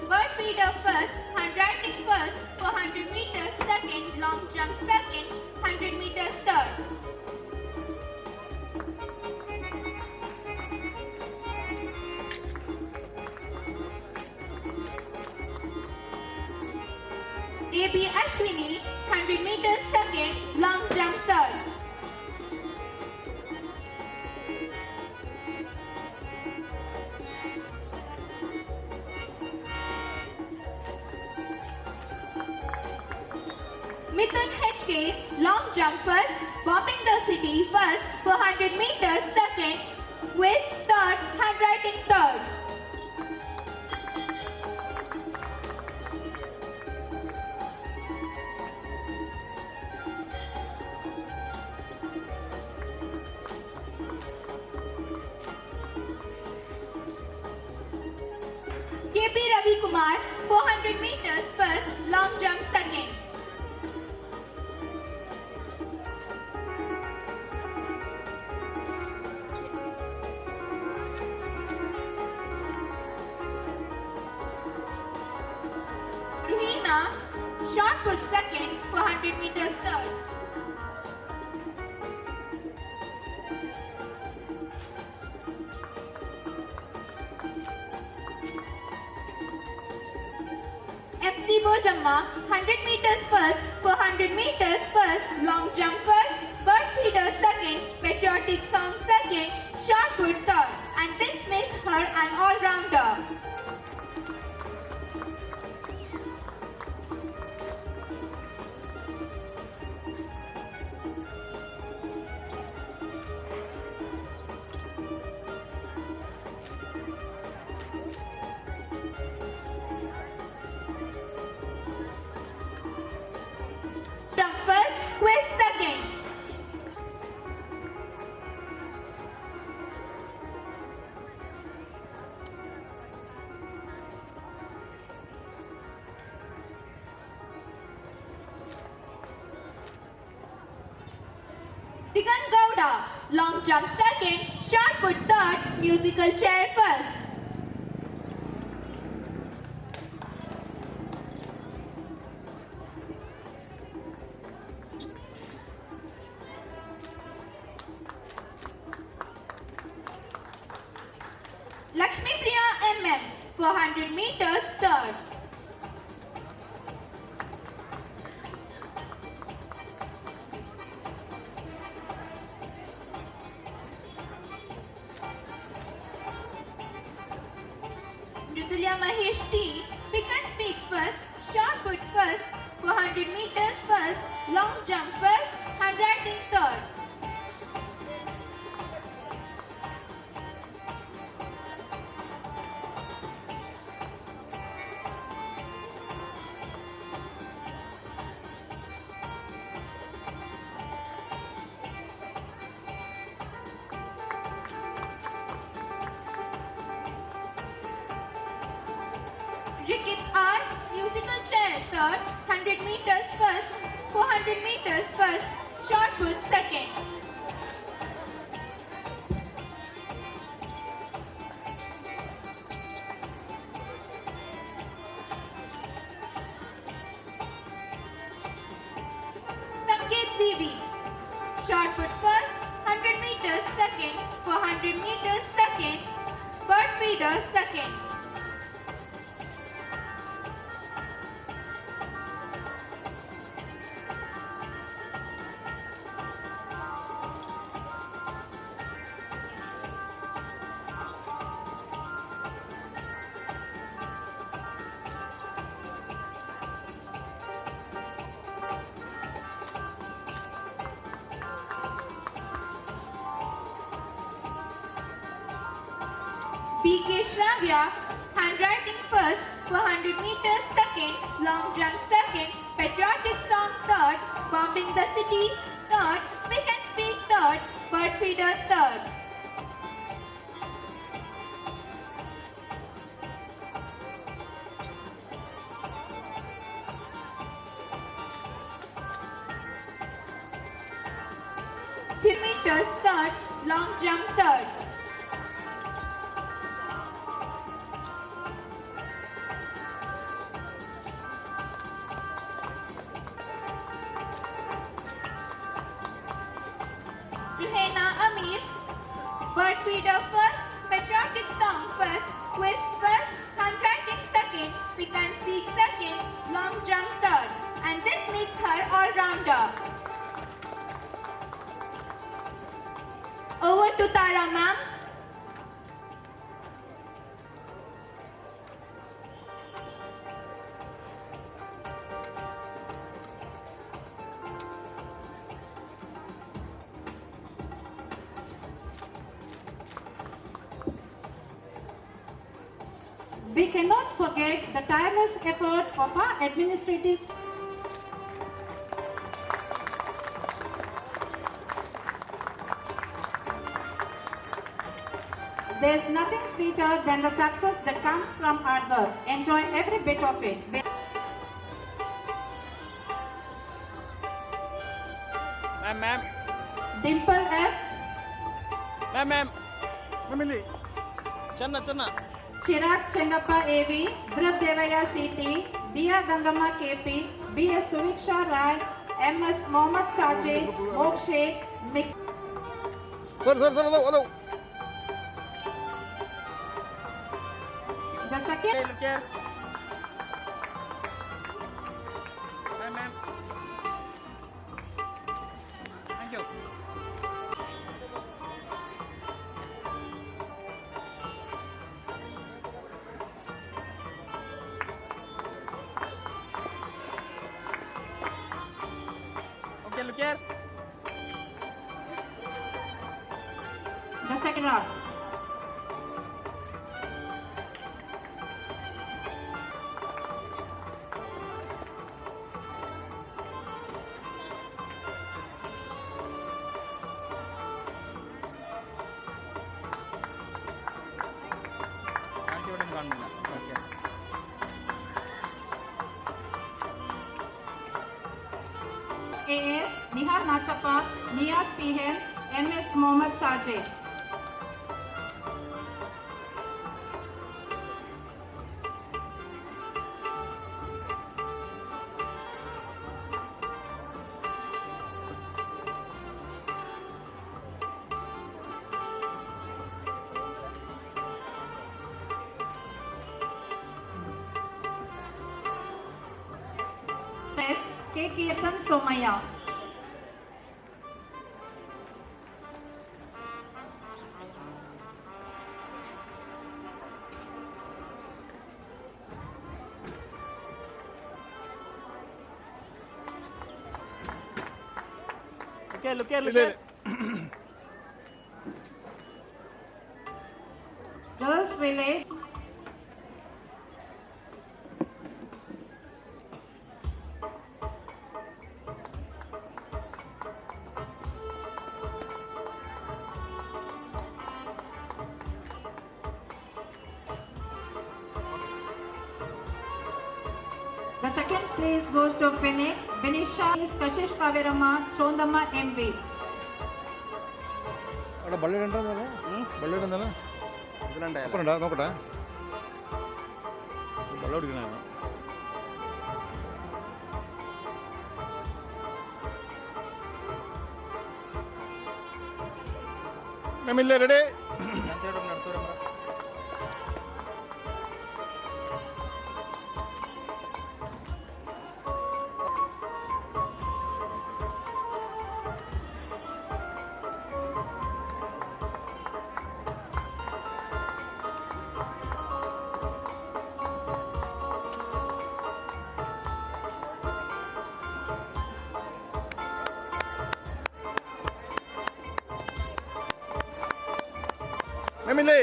bird feeder first, handwriting first, 400 meters second, long jump second, 100 meters third. AB Ashwini, 100 meters second, long jump third. Mithun HK, long jump first, bombing the city first, 400 meters second, quiz third, handwriting third. KP Ravi Kumar, 400 meters first, long jump second. Ruhina, shot put second, 400 meters third. MC Bojamma, 100 meters first, 400 meters first, long jump first, bird feeder second, patriotic song second, shot put third, and this makes her an all-rounder. Jump first, quiz second. Digan Gowda, long jump second, shot put third, musical chair first. Lakshmi Priya MM, 400 meters third. Mridulya Mahesh T, pick and speak first, shot put first, 400 meters first, long jump first, handwriting third. Rikit R, musical chair third, 100 meters first, 400 meters first, shot put second. Sanket BB, shot put first, 100 meters second, 400 meters second, bird feeder second. BK Shravya, handwriting first, 400 meters second, long jump second, patriotic song third, bombing the city third, pick and speak third, bird feeder third. Meters third, long jump third. Juhaina Amir, bird feeder first, patriotic song first, quiz first, handwriting second, pick and speak second, long jump third, and this makes her all-rounder. Over to Tara ma'am. We cannot forget the tireless effort of our administrative staff. There's nothing sweeter than the success that comes from hard work. Enjoy every bit of it. Ma'am. Dimple S. Ma'am. Channa. Chirag Chennappa AV, Dhruv Devaya CT, Dia Gangamma KP, BS Suviksha Rai, MS Mohammad Sajid, Mokshe, Mik. Sir, hello. The second. Look here. Ma'am. Thank you. Okay, look here. The second round. AS Nihar Nachappa, Niyaz Pihen, MS Mohammad Sajid. Says K. Kirtan Somaya. Okay, look here. Girls Relay. The second place goes to Phoenix, Vinisha is Kashish Kavirama, Chondamma MV. അവിടെ ബള്ളിയുണ്ടോന്നല്ലോ ബള്ളിയുണ്ടെന്നല്ലോ അപ്പുറണ്ടാ നോക്കട്ടെ വെള്ളം കുടിക്കണതാണ് മെമില്ലേ ready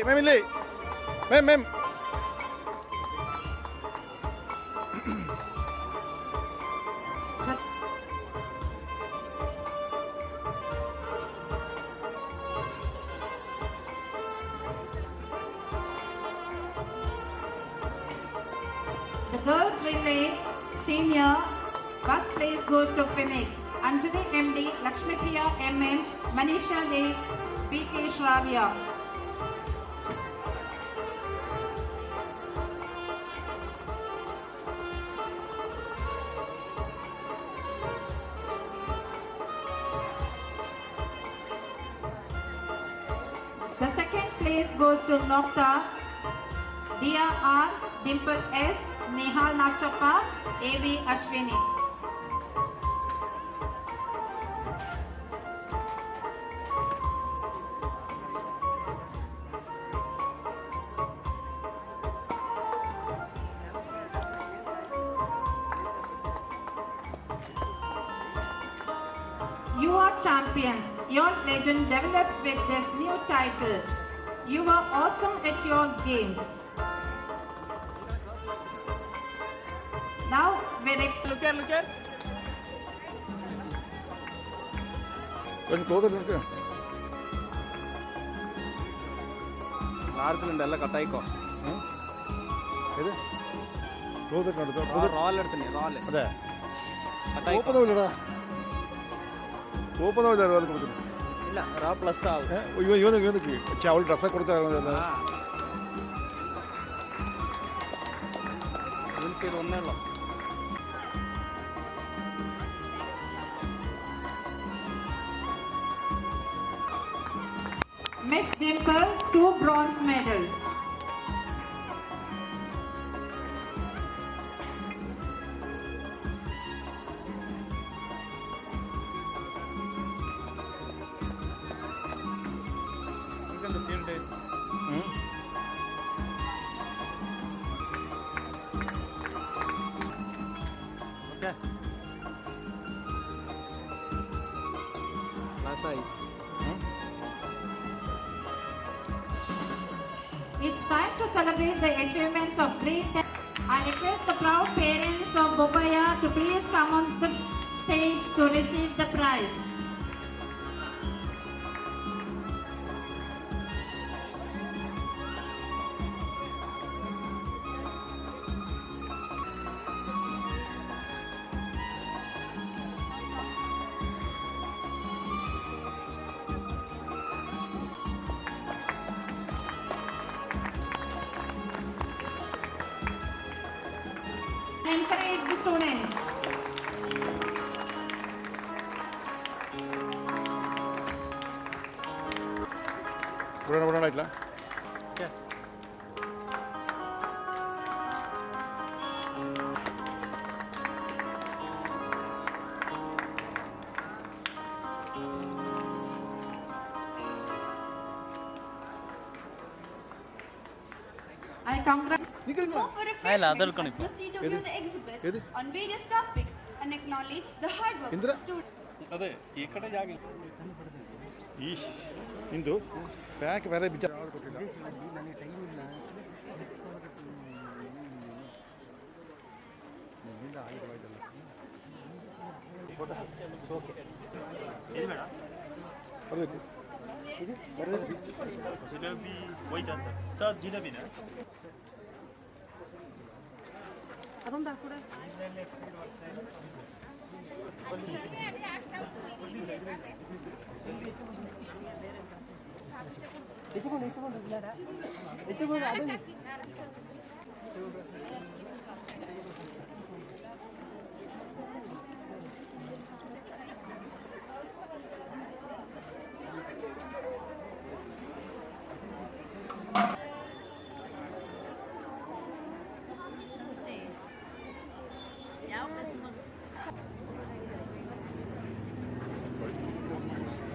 മെമില്ലേ മെം The girls relay senior first place goes to Phoenix, Anjali MD, Lakshmi Priya MM, Manisha Dev, BK Shravya. The second place goes to Nokta, Dia R, Dimple S, Nehal Nachappa, AV Ashwini. You are champions. Your legend develops with this new title. You were awesome at your games. Now we Look here, look here. கொஞ்சம் closure இருக்கு. Large ಎಲ್ಲ ಕಟ್ಟಾಯ್ಕೋ ഇത് closer എടുത്തോ. ರಾಲ್ ಇಡ್ತೀನಿ ರಾಲ್ അതെ ഓപ്പണമില്ലടാ. ഓപ്പണമില്ല അത് കൊടുത്തിട്ട്. ಇಲ್ಲ ರಾ ಪ್ಲಸ್ ಆವು ಇವನಿಗೆ ಅವಳು ಡ್ರೆಸ್ಸೆ ಕೊಡ್ತಾ ಇದು ಒಂದೇ ಇಲ್ಲ. Miss Dimple, 2 bronze medal. Okay. Last night. It's time to celebrate the achievements of great. I request the proud parents of Bobaya to please come on the stage to receive the prize. Encourage the students. വിടാനായിട്ടില്ല. Okay. I congratulate. നിൽക്കുന്നില്ല. Go for ಇಲ್ಲ refreshment ಅದಲ್ಕೊಂಡು and proceed to ಎದು? view the exhibits ಎದು? on various topics and acknowledge the hard work of Indra? the students. ಅದೇ ಈ ಕಡೆ ಜಾಗ ಈಶ್ ಇಂದು pack ಬೇರೆ ಬಿಚ್ಚ ಅದು ಬೇಕು. ಅದೊಂದು ಹಾಕ್ಬಿಡ.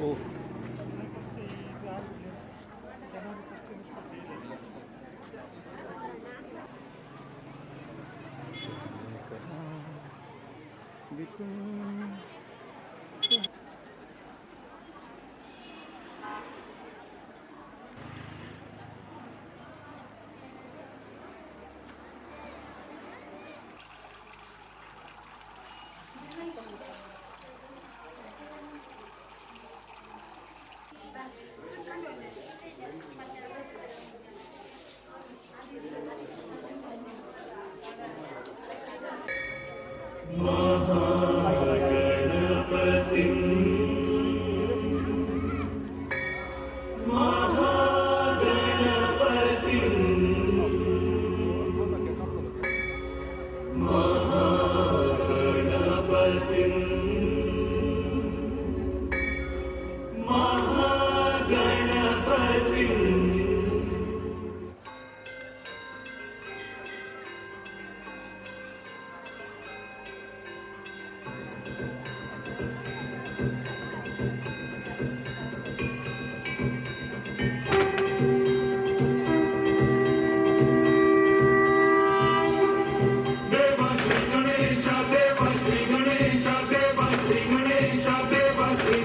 ಓ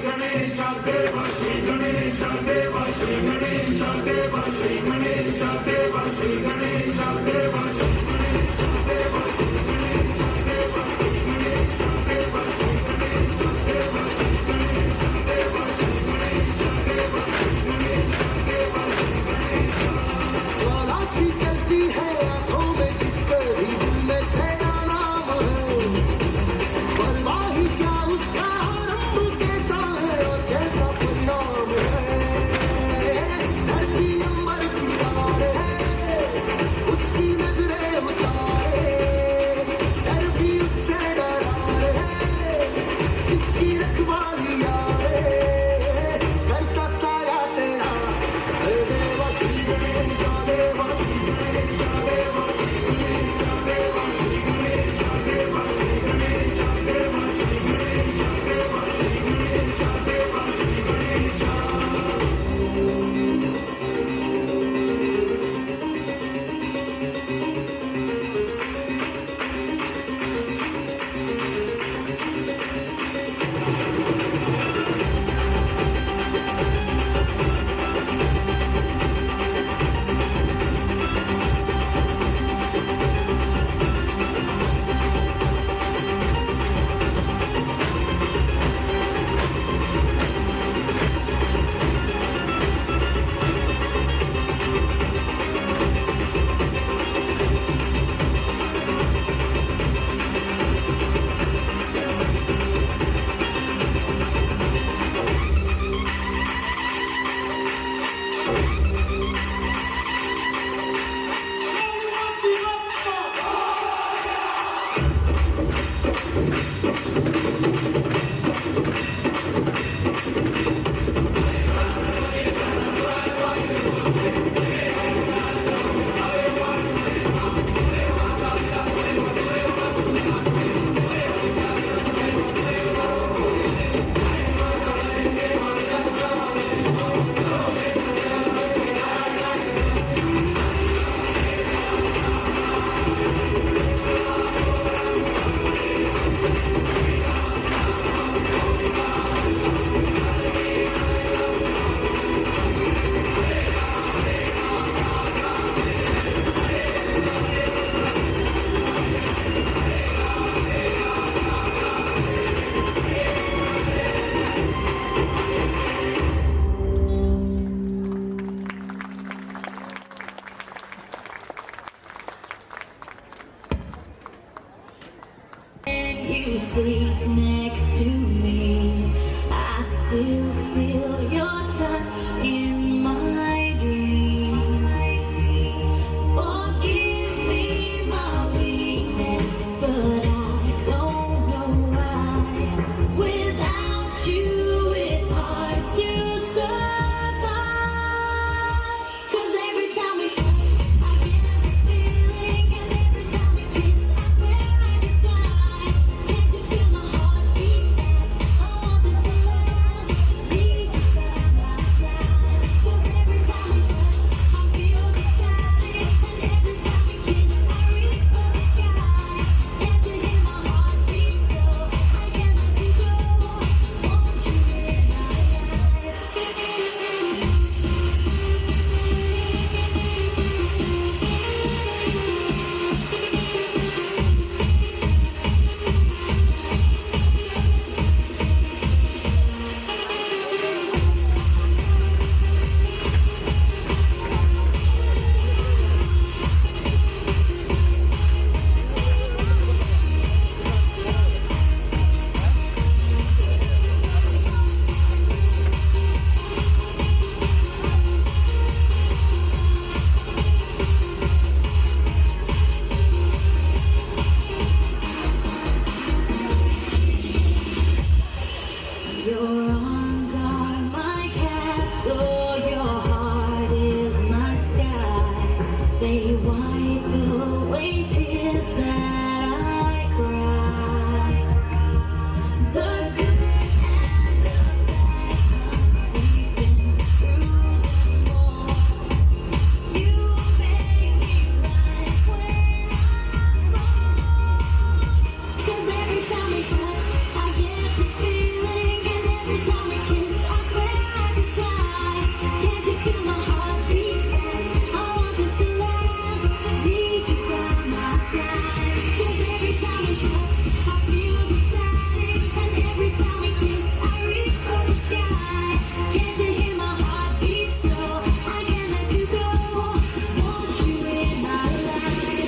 Gणेश You sleep next to me. I still feel your touch in my dream. Forgive me my weakness, but I don't know why. Without you, it's hard to survive. 'Cause every time we touch, I get this feeling, and every time we kiss, I swear I can fly. Can't you feel my heartbeat fast? I want this to last. Need you by my side. 'Cause every time we touch, I feel the static, and every time we kiss, I reach for the sky. Can't you hear my heartbeat? So I can't let you go. Want you in my Your arms are my castle, your heart is my sky. They wipe away tears that I cry. The good and the bad times we've been through them all. You make me rise when I fall. 'Cause every time we touch, I get this feeling, and every time we kiss, I swear I can fly. Can't you feel my heartbeat fast? I want this to last. Need you by my side. 'Cause every time we touch, I feel the static, and every time we kiss, I reach for the sky. Can't you hear my heartbeat? So I can't let you go. Want you in my life.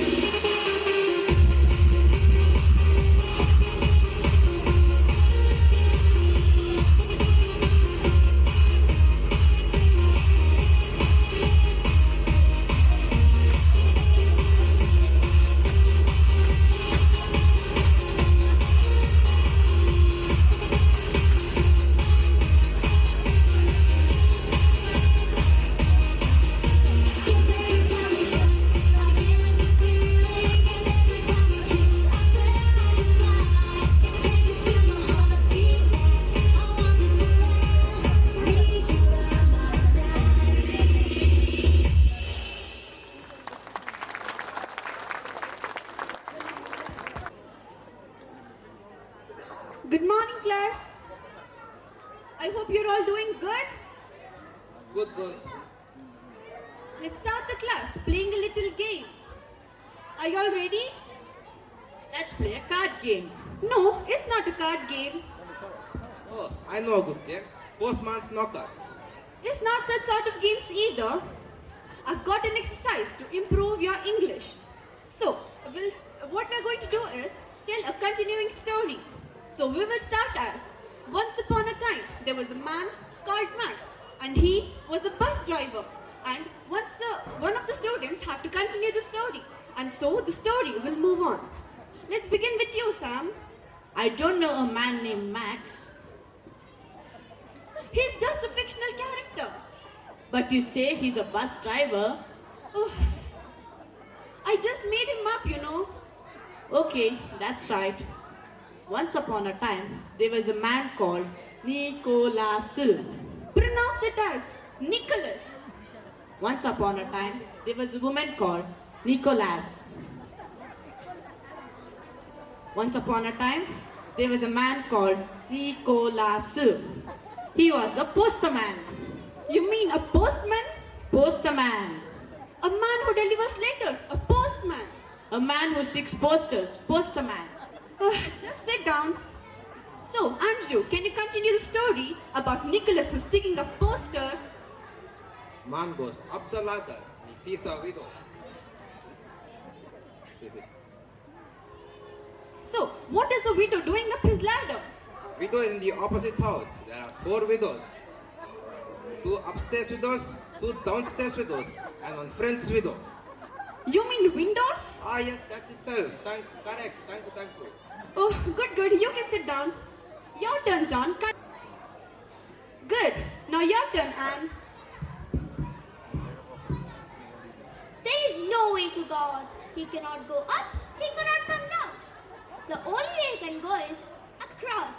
Good morning, class. I hope you're all doing good. Good, good. Let's start the class playing a little game. Are you all ready? Let's play a card game. No, it's not a card game. Oh, I know a good game. Postman's knockers. It's not such sort of games either. I've got an exercise to improve your English. So, what we're going to do is tell a continuing story. So we will start as, once upon a time, there was a man called Max, and he was a bus driver. And one of the students had to continue the story, and so the story will move on. Let's begin with you, Sam. I don't know a man named Max. He's just a fictional character. But you say he's a bus driver. Oof. I just made him up, you know. Okay, that's right. Once upon a time, there was a man called Nicholas. Pronounce it as Nicholas. Once upon a time, there was a woman called Nicholas. Once upon a time, there was a man called Nicholas. He was a postman. You mean a postman? Postman. A man who delivers letters, a postman. A man who sticks posters, postman. Just sit down. So, Andrew, can you continue the story about Nicholas who's sticking up posters? Man goes up the ladder. He sees a widow. So, what is the widow doing up his ladder? Widow is in the opposite house. There are 4 widows. 2 upstairs widows, 2 downstairs widows, and 1 friend's widow. You mean windows? Ah yes, that itself. Correct. Thank you. Oh, good. You can sit down. Your turn, John. Good. Now your turn, Anne. There is no way to God. He cannot go up, he cannot come down. The only way he can go is across.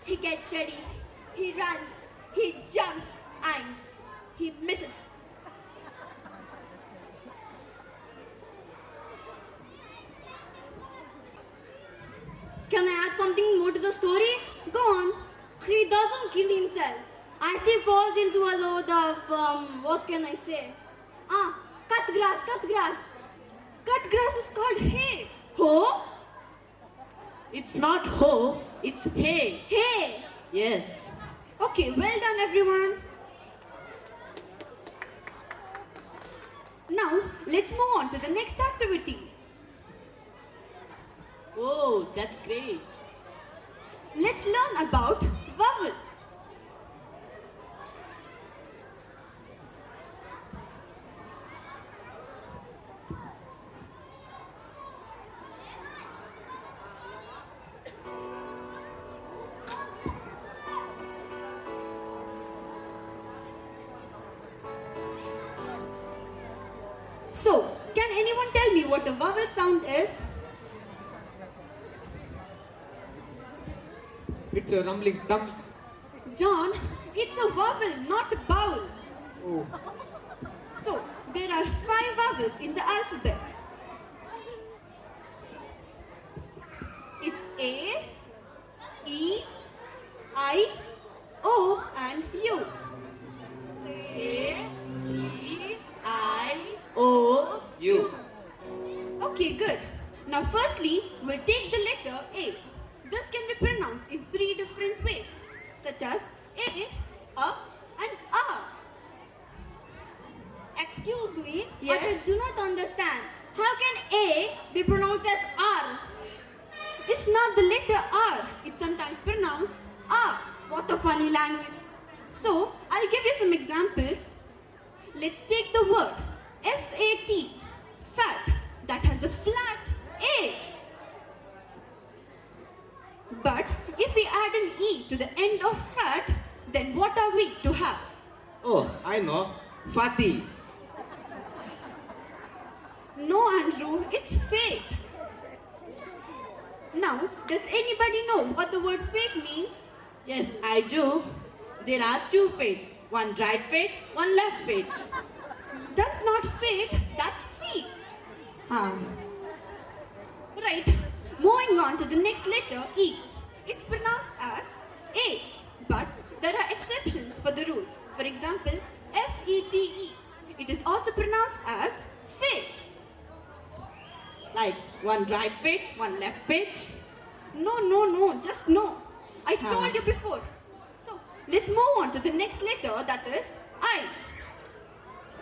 He gets ready, he runs, he jumps, and he misses. Can I add something more to the story? Go on. He doesn't kill himself. As he falls into a load of, what can I say? Cut grass. Cut grass is called hay. Hoe? It's not hoe, it's hay. Hay. Yes. Okay, well done, everyone. Now, let's move on to the next activity. Oh, that's great. Let's learn about vowels. So, can anyone tell me what a vowel sound is? It's a rumbling tongue. John, it's a vowel, not a bowl. Oh. So, there are 5 vowels in the alphabet. It's A, E, I, O and U. A, E, I, O, U. Okay, good. Now firstly, we'll take the letter A. This can be pronounced in 3 different ways, such as A, and A. Excuse me, Yes? but I do not understand. How can A be pronounced as R? It's not the letter R. It's sometimes pronounced A. What a funny language. So, I'll give you some examples. Let's take the word F-A-T, fat, that has a flat A. But if we add an E to the end of fat, then what are we to have? Oh, I know. Fatty. No, Andrew, it's fate. Now, does anybody know what the word fate means? Yes, I do. There are 2 fate. One right fate, one left fate. That's not fate, that's feet. Right, moving on to the next letter, E. It's pronounced as A, but there are exceptions for the rules. For example, F-E-T-E. It is also pronounced as fate. Like one right fate, one left fate. No, just no. I told you before. So, let's move on to the next letter, that is I.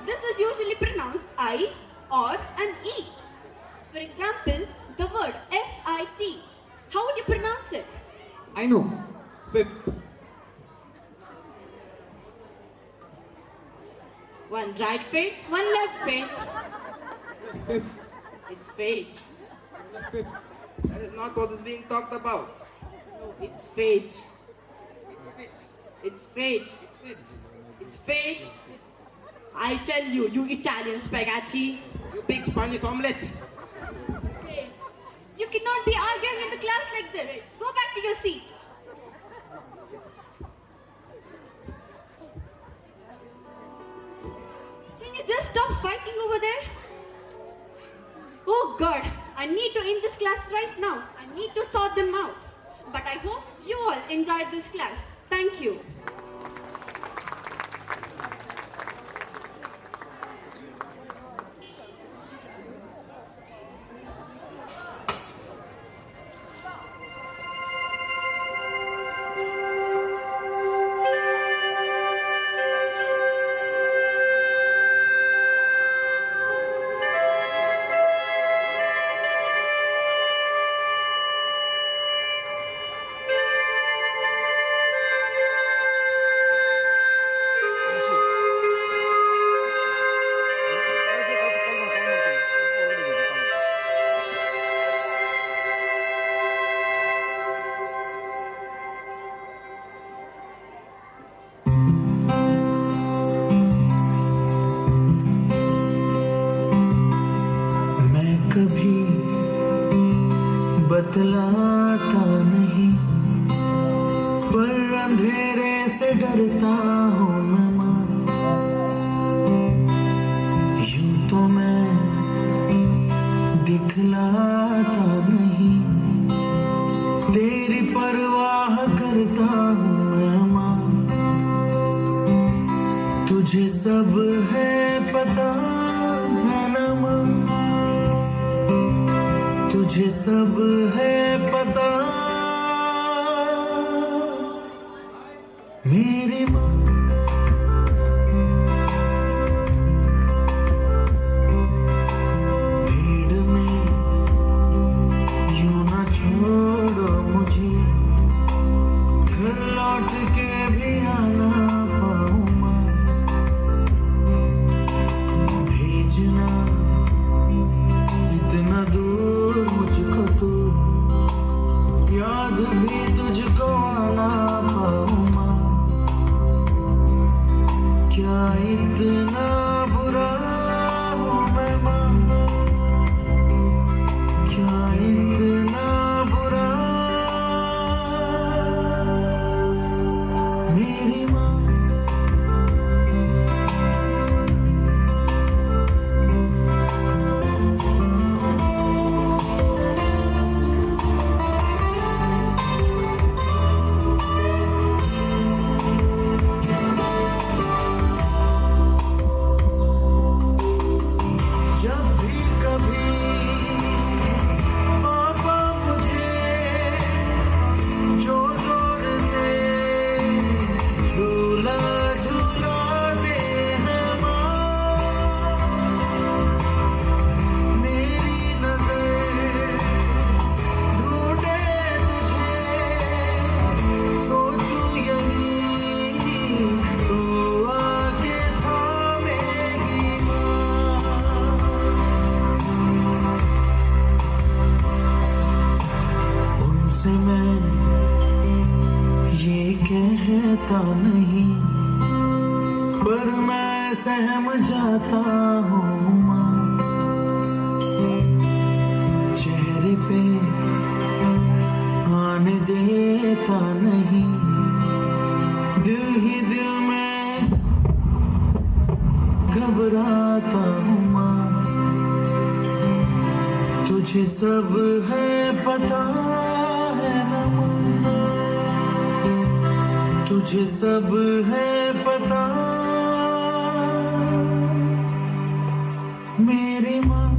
This is usually pronounced I or an E. For example, the word F-I-T. How would you pronounce it? I know. Fip. One right fate, one left fate. It's fate. That is not what is being talked about. No, it's fate. It's fit. It's fate. It's fit. It's fate. I tell you, you Italian spaghetti. You big Spanish omelette. You cannot be arguing in the class like this. Go back to your seats. Can you just stop fighting over there? Oh God, I need to end this class right now. I need to sort them out. But I hope you all enjoyed this class. Thank you. बतलाता नहीं, पर अंधेरे से डरता हूँ मैं माँ। यूं तो मैं दिखलाता नहीं, तेरी परवाह करता हूँ मैं माँ। तुझे सब है पता है ना माँ, तुझे सब है पता मेरी माँ। भीड़ में यूं ना छोड़ो मुझे, घर लौट के भी आना पाऊँ माँ। भेजना इतना दूर मुझको तू, याद भी तुझको आना पाऊँ माँ। क्या इतना बुरा हूँ मैं माँ, क्या इतना बुरा मेरी माँ। कहता नहीं, पर मैं सहम जाता हूँ माँ। चेहरे पे आने देता नहीं, दिल ही दिल में घबराता हूँ माँ। तुझे सब है पता है ना माँ, तुझे सब है पता मेरी माँ।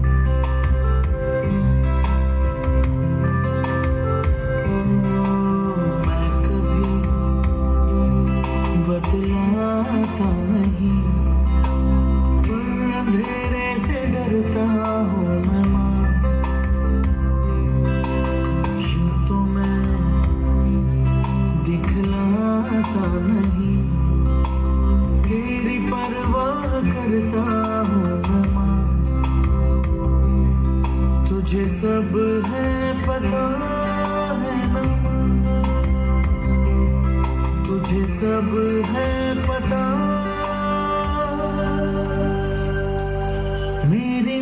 मैं कभी बतलाता नहीं, पर अंधेरे से डरता हूँ मैं माँ। यूं तो मैं दिखलाता नहीं, तेरी परवाह करता हूँ मैं माँ। तुझे सब है पता है ना, तुझे सब है पता मेरी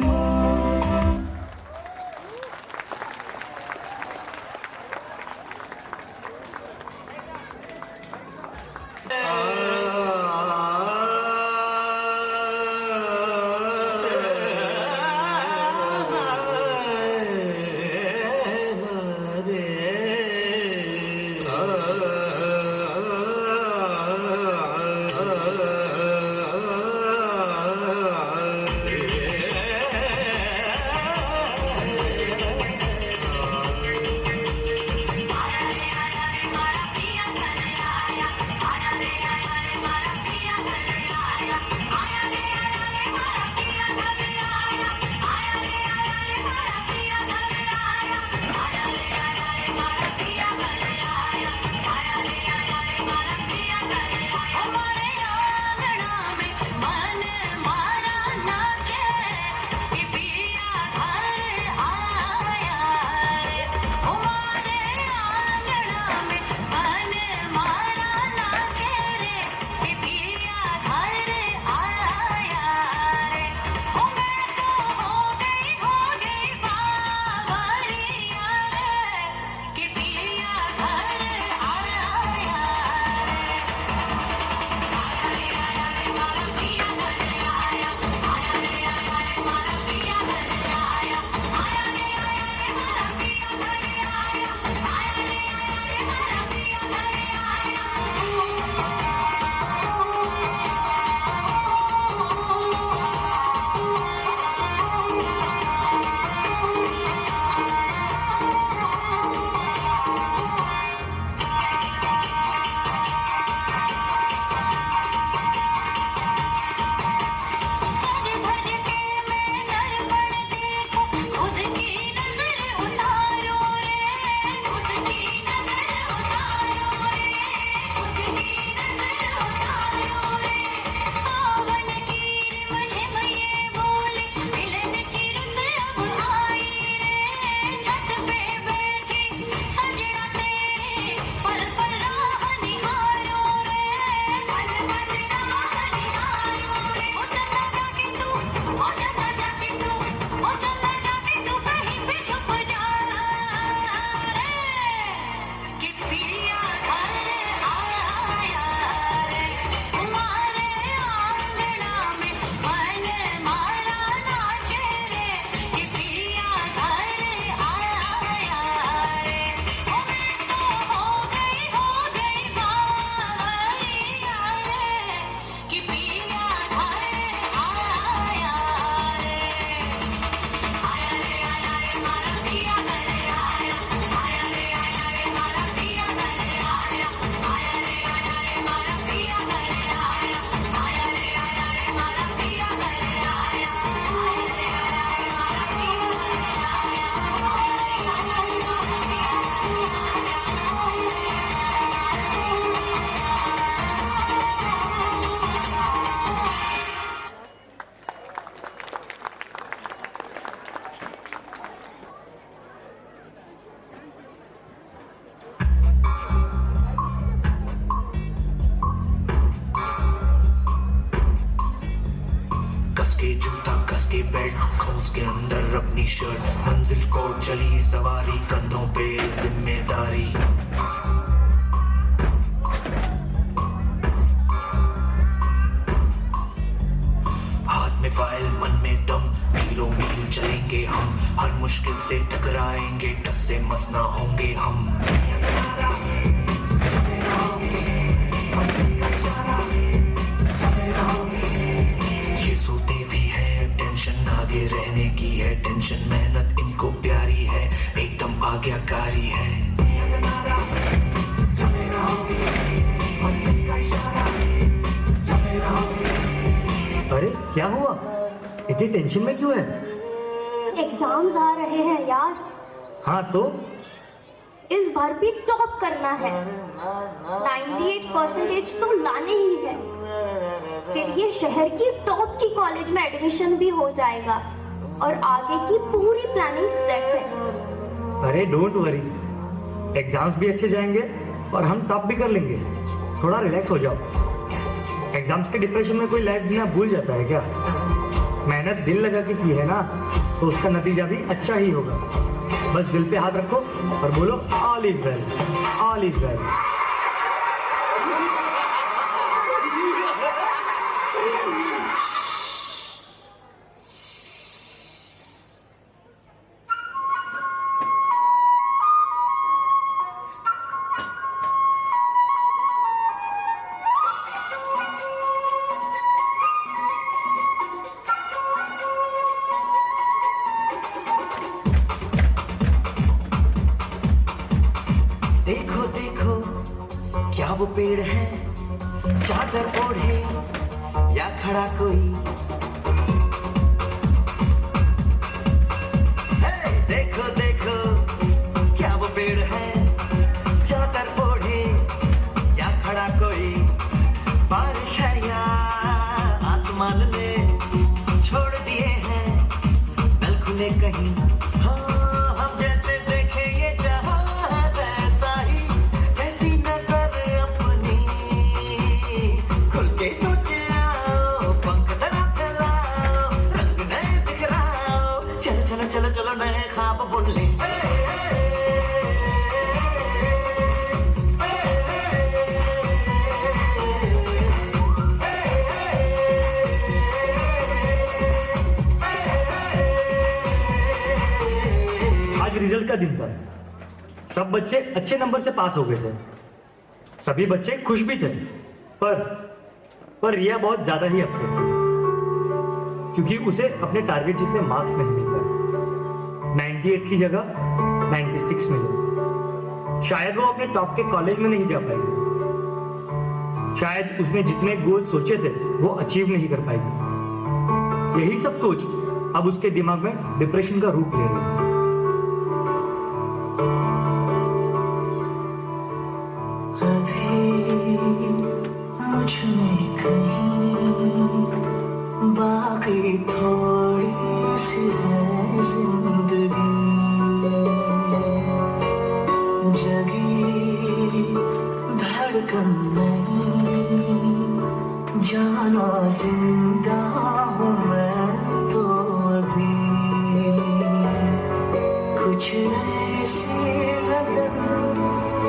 के अंदर अपनी शर्ट, मंजिल को चली सवारी, कंधों पे जिम्मेदारी। हाथ में फाइल, मन में दम, मीलों मील चलेंगे हम, हर मुश्किल से टकराएंगे, टस से मस ना होंगे हम। ये सोते भी है, टेंशन आगे रहने की है, टेंशन मेहनत इनको प्यारी है, एकदम आज्ञाकारी है। अरे क्या हुआ, इतनी टेंशन में क्यों है? एग्जाम्स आ रहे हैं यार। हाँ तो इस बार भी टॉप करना है, 98% तो लाने ही है, फिर ये शहर की टॉप की कॉलेज में एडमिशन भी हो जाएगा। और आगे की पूरी प्लानिंग सेट है। अरे डोंट वरी, एग्जाम्स भी अच्छे जाएंगे और हम टॉप भी कर लेंगे। थोड़ा रिलैक्स हो जाओ। एग्जाम्स के डिप्रेशन में कोई लाइफ जीना भूल जाता है क्या? मेहनत दिल लगा के की है ना, तो उसका नतीजा भी अच्छा ही होगा। बस दिल पे हाथ रखो और बोलो all is well, all is well. देखो देखो क्या वो पेड़ है, चादर ओढ़े या खड़ा कोई। हे, देखो देखो क्या वो पेड़ है, चादर ओढ़े या खड़ा कोई। बारिश है या आसमान ने छोड़ दिए हैं नल खुले कहीं। चलो चलो नए ख्वाब बुन ले। आज रिजल्ट का दिन था। सब बच्चे अच्छे नंबर से पास हो गए थे। सभी बच्चे खुश भी थे, पर रिया बहुत ज्यादा ही अपसेट थी, क्योंकि उसे अपने टारगेट जितने मार्क्स नहीं मिल रहे। 98 की जगह 96 मिले। शायद वो अपने टॉप के कॉलेज में नहीं जा पाएगी। शायद उसने जितने गोल सोचे थे वो अचीव नहीं कर पाएगी। यही सब सोच अब उसके दिमाग में डिप्रेशन का रूप ले रही थी। बाकी थोड़ी सी है जिंदगी, जगी धड़कन नहीं, जाना जिंदा हूँ मैं तो अभी। कुछ ऐसी लगन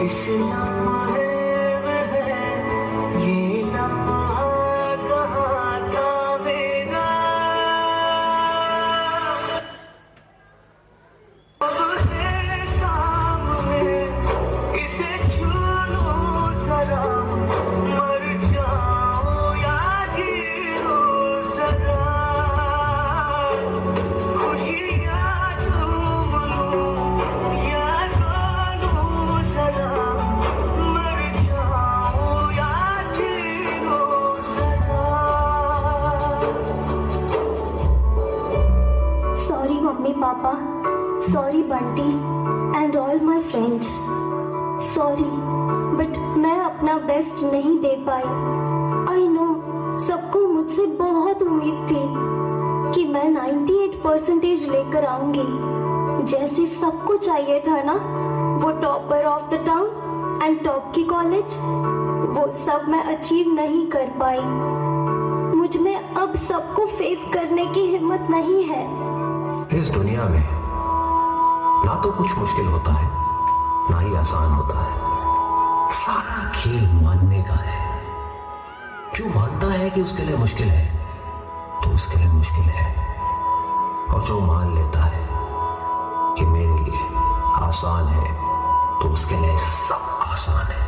इस लम्हे में है, ये लम्हा कहाँ था मेरा। अब है सामने, इसे छू लो जरा, मर जाओ या जी लो जरा। खुशियाँ झूम लो या रो लो जरा, मर जाओ या जी लो जरा। Sorry mummy papa, sorry Bunty and all my friends. Sorry but मैं अपना बेस्ट नहीं दे पाई। आई नो सबको मुझसे बहुत उम्मीद थी कि मैं 98% लेकर आऊंगी, जैसे सबको चाहिए था ना, वो topper of the town and top की कॉलेज। वो सब मैं अचीव नहीं कर पाई। मुझ में अब सबको फेस करने की हिम्मत नहीं है। इस दुनिया में ना तो कुछ मुश्किल होता है, ना ही आसान होता है। सारा खेल मानने का है। जो मानता है कि उसके लिए मुश्किल है, तो उसके लिए मुश्किल है। और जो मान लेता है कि मेरे लिए आसान है, तो उसके लिए सब आसान है।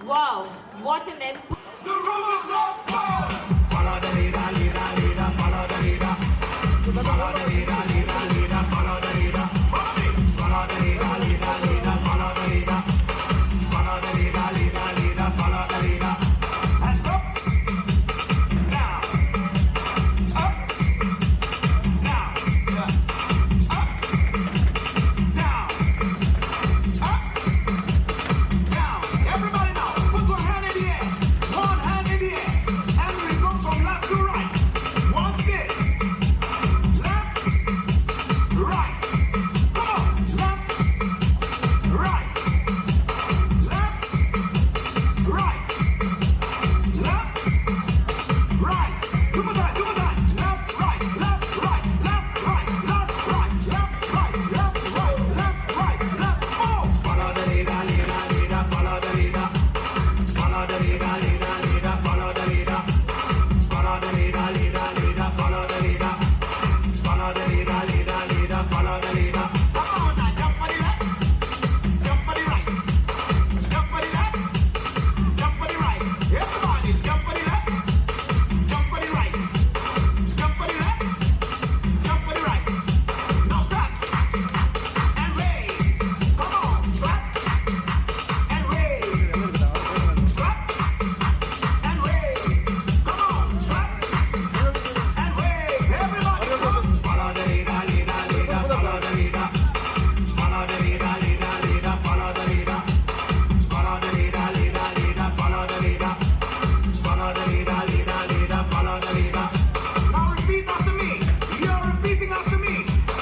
Wow, what an end. The rumors of God. Follow the leader, leader, leader, follow the leader. Follow the leader, leader, leader, follow the leader. Follow me. Follow the leader, leader, leader, follow the leader. Follow the leader, leader, leader, follow the leader. Hands up, down, up, down, up, down, up, down. Everybody now, put your hand in the air. One hand in the air, and we go from left to right. Watch this. Left, right. Come on, left, right. Left, right. Left, right. Two more time, two more time. Left, right, left, right, left, right, left, right, left, right, left, right, left, right, left. Oh! Follow the leader, leader, leader, follow the leader. Follow the leader, leader, leader, follow the leader. Follow the leader, leader, leader, follow the leader. Follow the leader, leader, leader, follow the leader. Come on now, jump for the left, jump for the right, jump for the left, jump for the right. Everybody, jump for the left, jump for the right, jump for the left, jump for the right. Now clap and wave. Come on, clap and wave. Clap and wave. Come on, clap and wave. Everybody, come. Follow the leader, leader, leader, follow the leader. Follow the leader, leader, leader, follow the leader. Follow the leader, leader, leader, follow the leader. Follow the leader, leader, leader, follow the leader. Now repeat after me. You're repeating after me.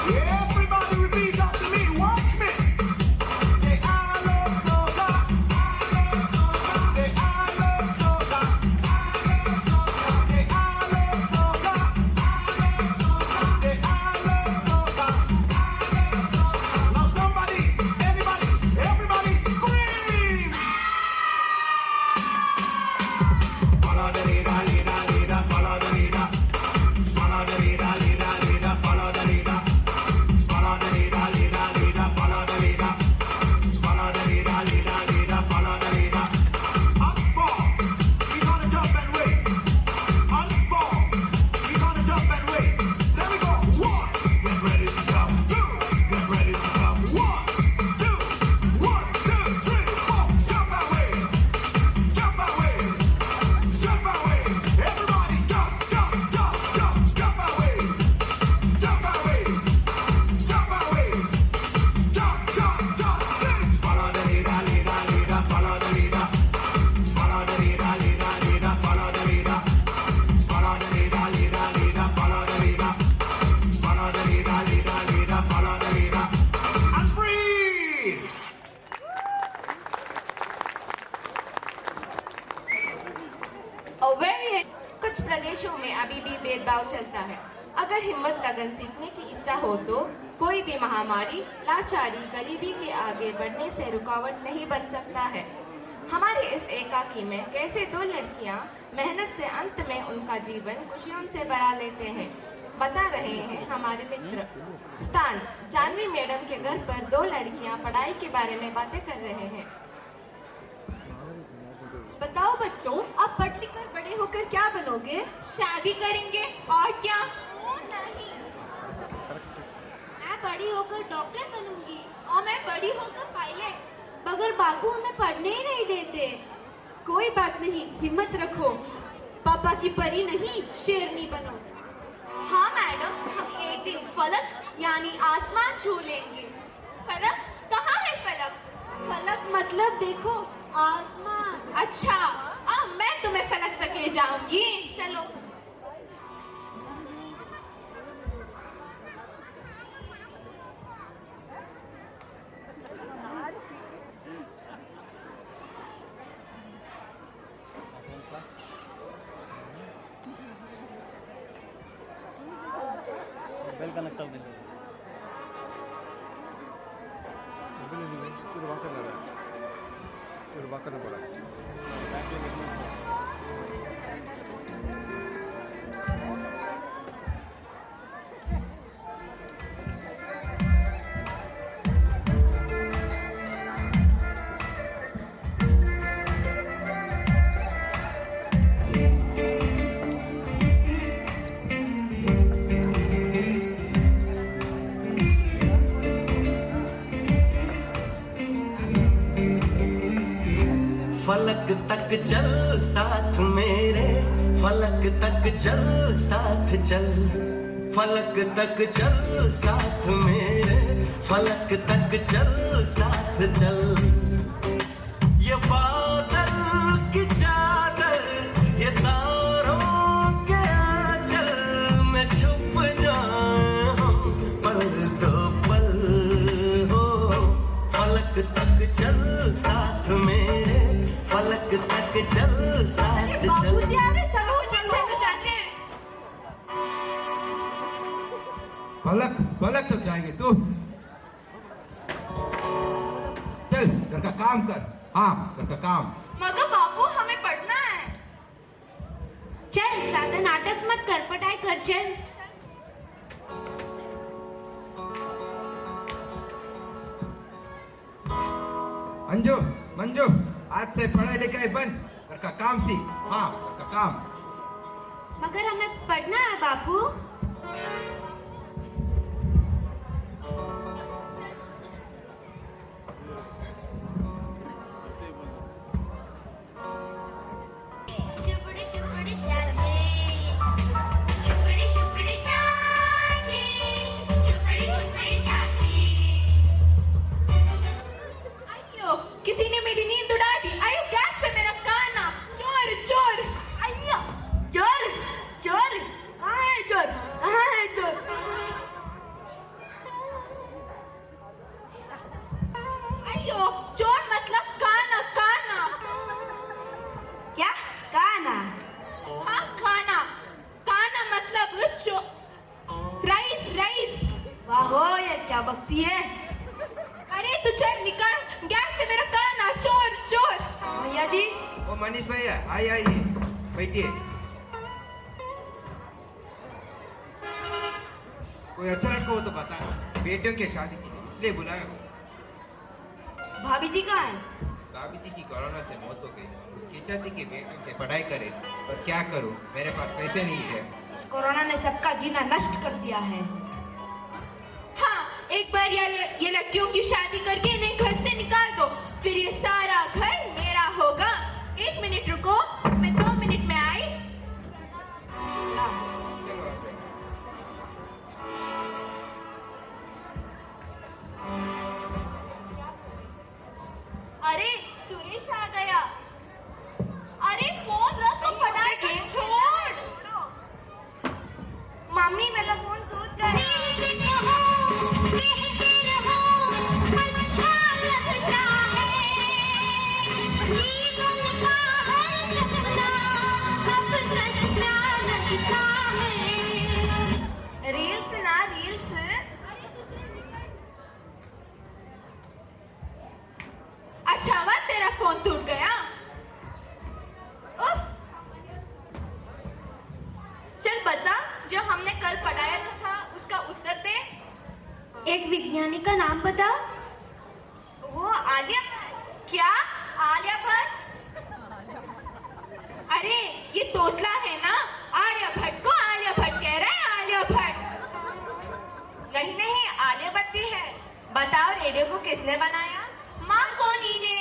Everybody repeat after me. Watch me. Say I love soda. I love soda. Say I love soda. I love soda. Say I love soda. I love soda. Say I love soda. I love soda. Now somebody, anybody, everybody scream. Follow the leader, leader, leader, follow the leader. Follow the leader, leader, leader, follow the leader. Follow the leader, leader, leader, follow the leader. Follow the leader, leader, leader, follow the leader. Up four, we gonna jump and wait. Up four, we gonna jump and wait. There we go. One, get ready to jump. Two, get ready to jump. One, two, 3, 4. Jump and wait. Jump and wait. Jump and wait. Everybody jump, jump, jump, jump, jump and wait. Jump and wait. Jump and wait. Jump, jump, jump. Sing. Follow the leader, leader, leader, follow the leader. Follow the leader, leader, leader, follow the leader. Follow the leader, leader, leader, follow the leader. Follow the leader, leader, leader, follow the leader. And freeze. कुछ प्रदेशों में अभी भी भेदभाव चलता है। अगर हिम्मत लगन सीखने की इच्छा हो तो कोई भी महामारी, लाचारी, गरीबी के आगे बढ़ने से रुकावट नहीं बन सकता है। हमारे इस एकाकी में कैसे दो लड़कियां मेहनत से अंत में उनका जीवन खुशियों से भरा लेते हैं, बता रहे हैं हमारे मित्र। स्थान जानवी मैडम के घर पर दो लड़कियां पढ़ाई के बारे में बातें कर रहे हैं। बताओ बच्चों, आप पढ़ लिख कर बड़े होकर क्या बनोगे? शादी करेंगे और क्या? नहीं, मैं बड़ी होकर डॉक्टर बनूंगी और मैं बड़ी होकर पायलट। मगर बाबू हमें पढ़ने ही नहीं देते। कोई बात नहीं, हिम्मत रखो। पापा की परी नहीं, शेरनी बनो। हाँ मैडम, हम एक दिन फलक यानी आसमान छू लेंगे। फलक? कहाँ है फलक? फलक मतलब देखो, आसमान। अच्छा, अब मैं तुम्हें फलक तक ले जाऊंगी। चलो। बेल कनेक्टर दे फलक तक चल साथ मेरे, फलक तक चल साथ चल, फलक तक चल साथ मेरे, फलक तक चल साथ चल। ये बादल की चादर, ये तारों के आंचल में छुप जाएं हम पल दो पल हो। फलक तक चल साथ मेरे, फलक तक चल साथ चल। फलक फलक तक जाएंगे तू। चल घर का काम कर। हाँ घर का काम। मगर बाबू हमें पढ़ना है। चल ज्यादा नाटक मत कर, पढ़ाई कर चल। अंजू मंजू आज से पढ़ाई लिखाई बंद, घर का काम सीख। हाँ घर का काम। मगर हमें पढ़ना है बाबू। किसी ने मेरी नींद उड़ा दी। आयो गैस पे मेरा काना। चोर चोर। आयो चोर चोर। कहाँ है चोर? कहाँ है चोर? आयो चोर मतलब काना काना। क्या काना? हाँ खाना। काना मतलब राइस राइस। वाहो ये क्या बकती है। अरे तू चल निकाल गैस पे मेरा काना। चोर चोर। भैया जी। ओ मनीष भैया आइए बैठिए। कोई अच्छा लड़का हो तो बता, बेटियों की शादी की इसलिए बुलाया हूँ। भाभी जी कहाँ है? भाभी जी की कोरोना से मौत हो गई। उसकी इच्छा थी कि बेटियों की पढ़ाई करे, पर क्या करूँ मेरे पास पैसे नहीं है। इस कोरोना ने सबका जीना नष्ट कर दिया है। हाँ एक बार ये लड़कियों की शादी करके इन्हें घर से निकाल दो, फिर ये सारा घर मेरा होगा। 1 मिनट रुको, मैं 2 मिनट में आई। अरे सुरेश आ गया। अरे फोन रख, तो पढ़ाई कर छोड़। मम्मी मेरा फोन टूट गया। रील्स ना रील्स। अच्छा हुआ तेरा फोन टूट गया। उफ। चल बता, जो हमने कल पढ़ाया था उसका उत्तर दे। एक विज्ञानी का नाम बता। वो आलिया। क्या? आलिया भट्ट? अरे ये तोतला है ना, आलिया भट्ट को आलिया भट्ट कह रहा है। आलिया भट्ट नहीं नहीं आलिया भट्ट ही है। बताओ रेडियो को किसने बनाया? मार्कोनी ने।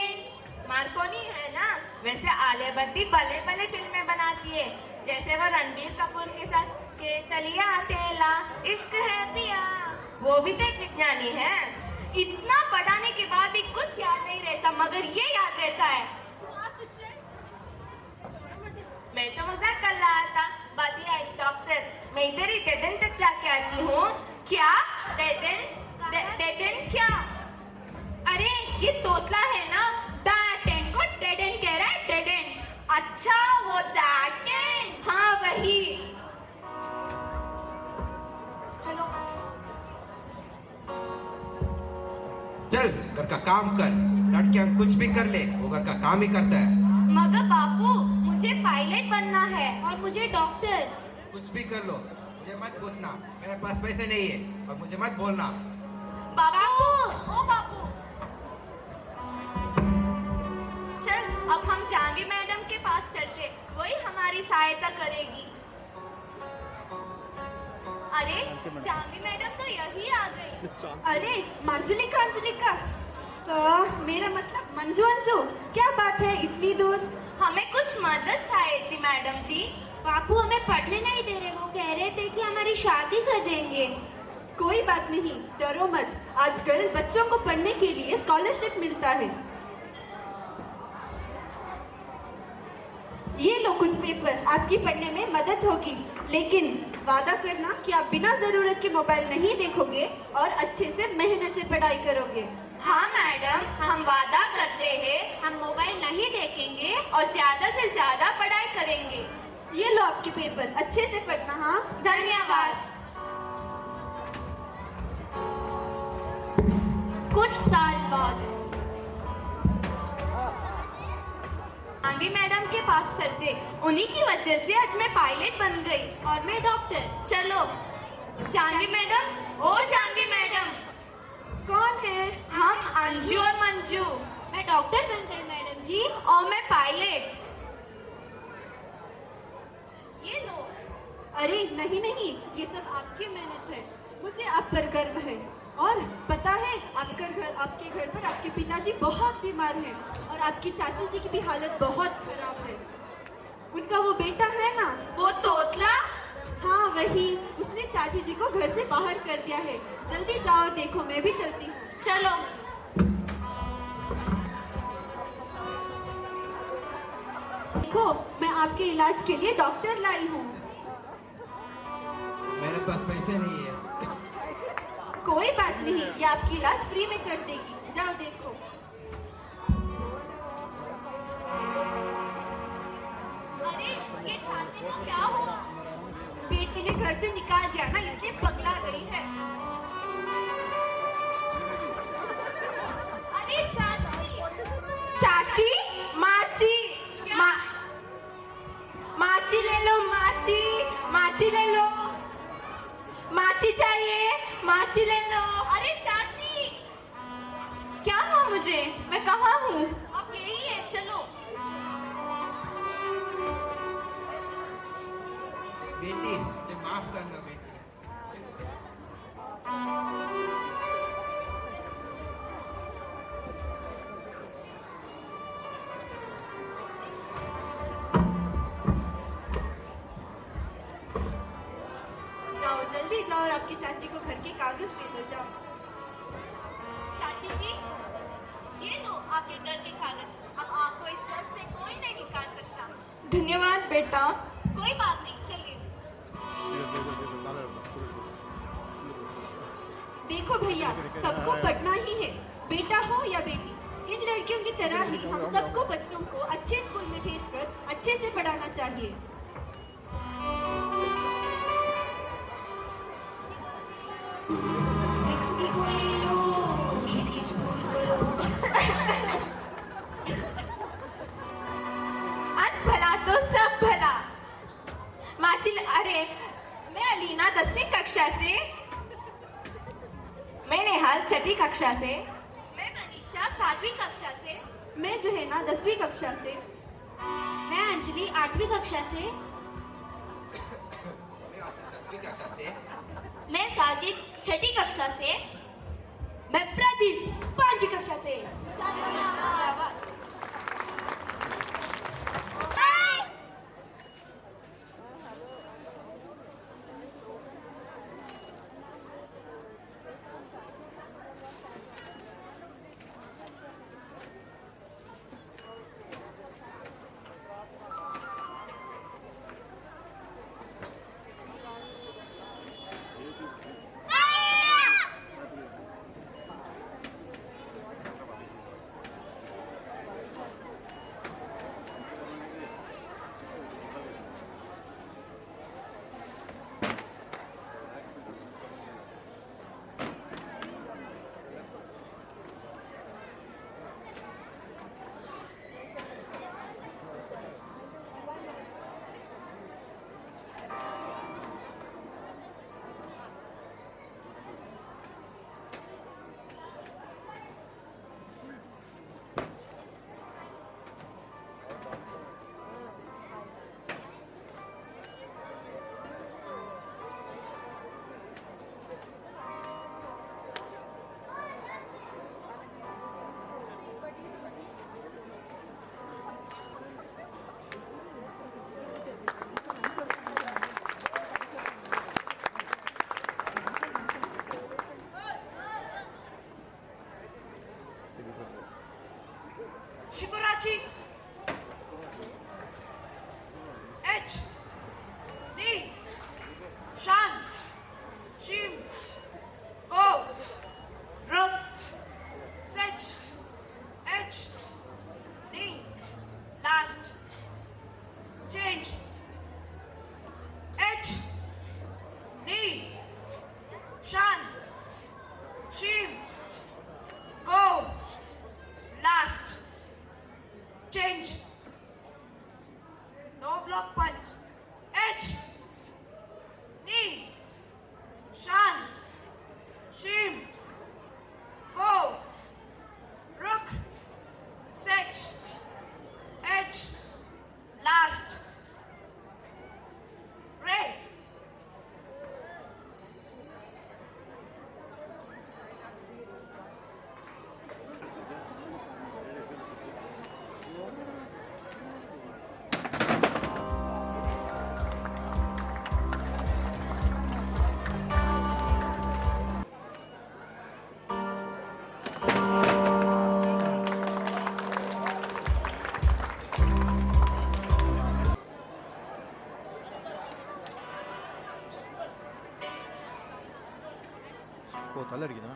मार्कोनी है ना, वैसे आलिया भट्ट भी भले भले फिल्में बनाती है, जैसे वो रणबीर कपूर के साथ के तलिया तेला इश्क है पिया। वो भी तो एक विज्ञानी है। इतना पढ़ाने के बाद भी कुछ याद नहीं रहता, मगर ये याद रहता है। मैं तो मजाक कर रहा था। बादी आई डॉक्टर, मैं इधर ही डेडन तक जाके आती हूँ। क्या? डेडन क्या? अरे ये तोतला है ना, डेडन को डेडन कह रहा है। डेडन। अच्छा वो डेडन। हाँ वही। चलो चल घर का काम कर। लड़कियां कुछ भी कर ले, वो घर का काम ही करता है। मगर बापू मुझे पायलट बनना है और मुझे डॉक्टर। कुछ भी कर लो, मुझे मत पूछना। मेरे पास पैसे नहीं है और मुझे मत बोलना। बापू ओ बापू। चल अब हम जानवी मैडम के पास चलते, वही हमारी सहायता करेगी। अरे जानवी मैडम तो यही आ गई। अरे मंजुलिका, अंजुलिका, मेरा मतलब मंजू अंजू, क्या बात है इतनी दूर? हमें कुछ मदद चाहिए थी मैडम जी। बापू हमें पढ़ने नहीं दे रहे, वो कह रहे थे कि हमारी शादी कर देंगे। कोई बात नहीं, डरो मत। आजकल बच्चों को पढ़ने के लिए स्कॉलरशिप मिलता है। ये लो कुछ पेपर्स, आपकी पढ़ने में मदद होगी। लेकिन वादा करना कि आप बिना जरूरत के मोबाइल नहीं देखोगे और अच्छे से मेहनत से पढ़ाई करोगे। हाँ मैडम, हम वादा करते हैं हम मोबाइल नहीं देखेंगे और ज्यादा से ज्यादा पढ़ाई करेंगे। ये लो आपके पेपर्स, अच्छे से पढ़ना। हाँ, धन्यवाद। कुछ साल बाद आंगी मैडम के पास चलते, उन्हीं की वजह से आज मैं पायलट बन गई और मैं डॉक्टर। चलो चांदी मैडम, ओ चांदी मैडम। कौन है? हम अंजू और मंजू। मैं डॉक्टर बन गई मैडम जी और मैं पायलट। ये लो। अरे नहीं नहीं, ये सब आपकी मेहनत है। मुझे आप पर गर्व है। और पता है, आपके घर पर आपके पिताजी बहुत बीमार हैं और आपकी चाची जी की भी हालत बहुत खराब है। उनका वो बेटा है ना, वो तोतला। हाँ वही, उसने चाची जी को घर से बाहर कर दिया है। जल्दी जाओ और देखो, मैं भी चलती हूँ। चलो। देखो, मैं आपके इलाज के लिए डॉक्टर लाई हूँ। मेरे पास पैसे नहीं है। कोई बात नहीं, ये आपकी इलाज फ्री में कर देगी। जाओ देखो। अरे ये चाची को क्या हुआ? बेटे ने घर से निकाल दिया ना, इसलिए पगला गई है। अरे चाची, चाची, माची, माची ले लो, माची, माची ले लो, माची चाहिए, माची ले लो। अरे चाची, क्या हुआ मुझे? मैं कहाँ हूँ? अब यही है, चलो। बेटी, मुझे माफ करना बेटी। जाओ जल्दी जाओ और आपकी चाची को घर के कागज दे दो। जाओ। चाची जी, ये लो आपके घर के कागज। अब आपको इस घर से कोई नहीं निकाल सकता। धन्यवाद बेटा। कोई बात नहीं, चलिए। देखो भैया, सबको पढ़ना ही है, बेटा हो या बेटी। इन लड़कियों की तरह ही हम सबको बच्चों को अच्छे स्कूल में भेजकर अच्छे से पढ़ाना चाहिए। अंत भला तो सब भला। माचिल, अरे मैं अलीना 10वीं कक्षा से। मैं नेहाल 6ठी कक्षा से। मैं मनीषा 7वीं कक्षा से। मैं जो है ना 10वीं कक्षा से। मैं अंजलि 8वीं कक्षा से। मैं साजिद 6ठी कक्षा से। मैं प्रदीप 5वीं कक्षा से। Shikurachi. H. D. Shan. Shim. Go. Ruk. Sech. H. D. Last. Change. H. D. Shan. Shim. Go. Last. Change. No block punch. H. Knee. Shan. Shim. Go. Rook. Sech. H. Last. Ray. Oh തലടിക്കുന്ന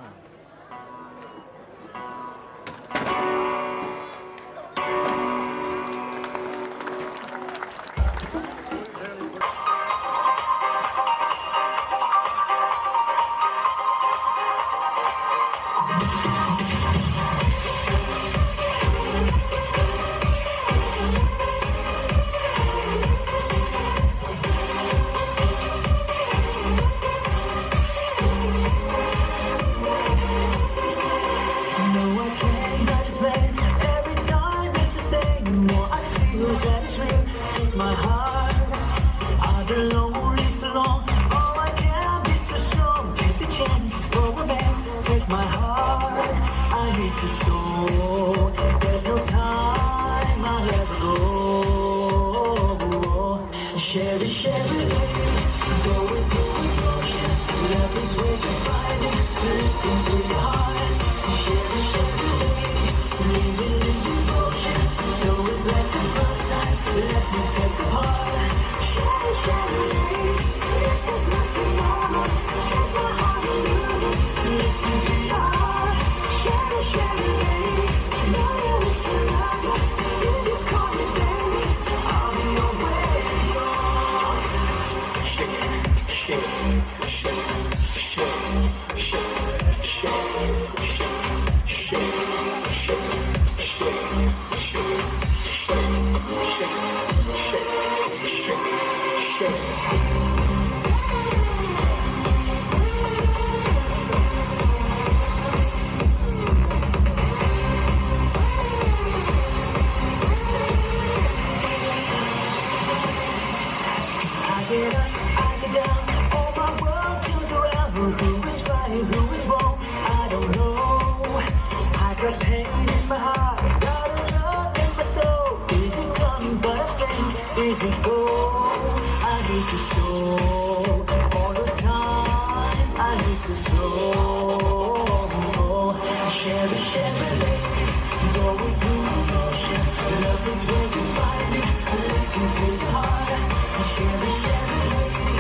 my heart. I've been lonely for long. Oh, I can't be so strong. Take the chance for romance. Take my heart. I need to show. There's no time I'll ever go. Share it, lady. Going through emotion. Love is where you find it. Listen to your heart. Share it, lady. Living in devotion. So it's like the first time. Let me take the heart. Share it, lady. There's nothing more. Take my heart and lose it. Listen to your heart. Share it, lady. Know there is another. If you call me baby, I'll be your way. I get up, I get down, all my world turns around. Who is right, who is wrong, I don't know. I got pain in my heart, got a love in my soul. Is it coming, but I think, is it go? I need to show, all the times I need to slow. Share it, lady, going through emotion. Love is where you find it, listen to your heart. Share it, lady,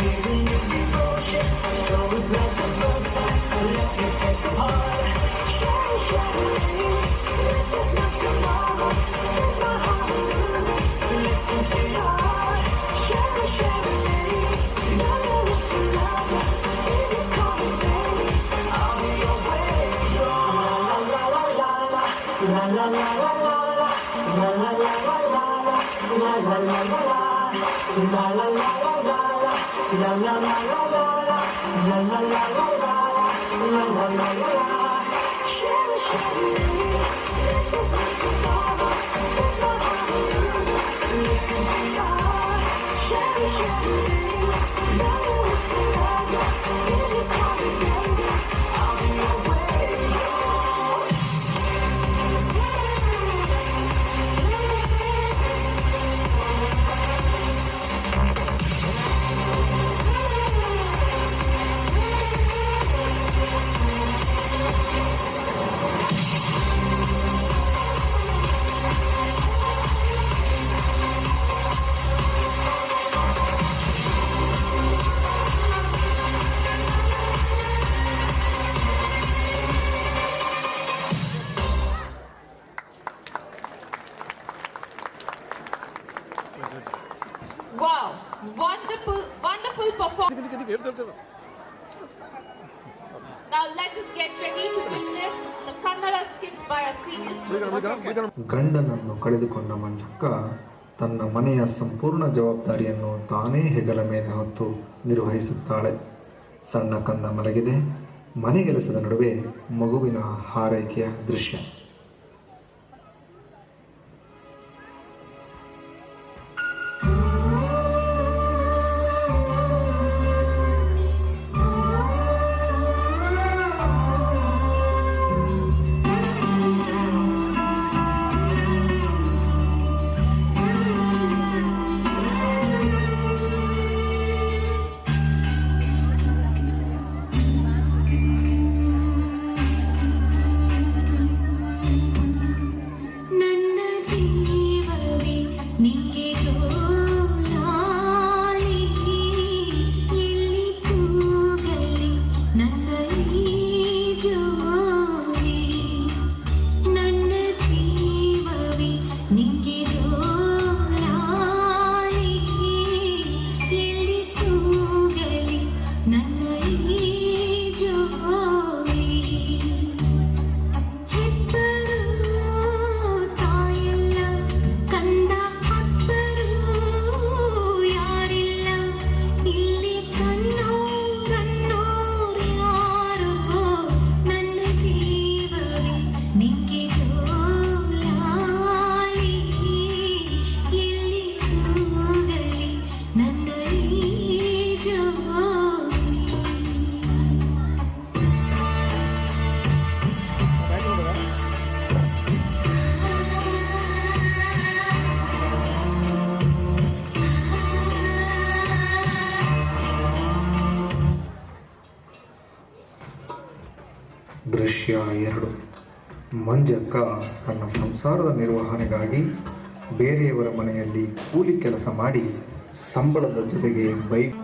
living in devotion. So it's like the first time, let me take the heart. Share it, lady, there's no tomorrow. Take my heart and lose it, listen to your heart. Share it, lady, know there is another. If you call me baby, I'll be your way. La la la la la la, la la la la la, la la la la la la, la la la la la. La la la la la la, la la la la la, la la la la la, la la la la. Share it, there's nothing more. Take my heart and lose it. Listen to your heart. Share it, know there is another. If you call me baby, I'll be your way. Now let us get ready to witness the Kannada skit by a senior student. ಗಂಡನನ್ನು ಕಳೆದುಕೊಂಡ ಮಂಜಕ್ಕ ತನ್ನ ಮನೆಯ ಸಂಪೂರ್ಣ ಜವಾಬ್ದಾರಿಯನ್ನು ತಾನೇ ಹೆಗಲ ಮೇಲೆ ಹೊತ್ತು ನಿರ್ವಹಿಸುತ್ತಾಳೆ. ಸಣ್ಣ ಕಂದ ಮಲಗಿದೆ. ಮನೆಗೆಲಸದ ನಡುವೆ ಮಗುವಿನ ಹಾರೈಕೆಯ ದೃಶ್ಯ. ದೃಶ್ಯ 2. ಮಂಜಕ್ಕ ತನ್ನ ಸಂಸಾರದ ನಿರ್ವಹಣೆಗಾಗಿ ಬೇರೆಯವರ ಮನೆಯಲ್ಲಿ ಕೂಲಿ ಕೆಲಸ ಮಾಡಿ ಸಂಬಳದ ಜೊತೆಗೆ ಬೈಕ್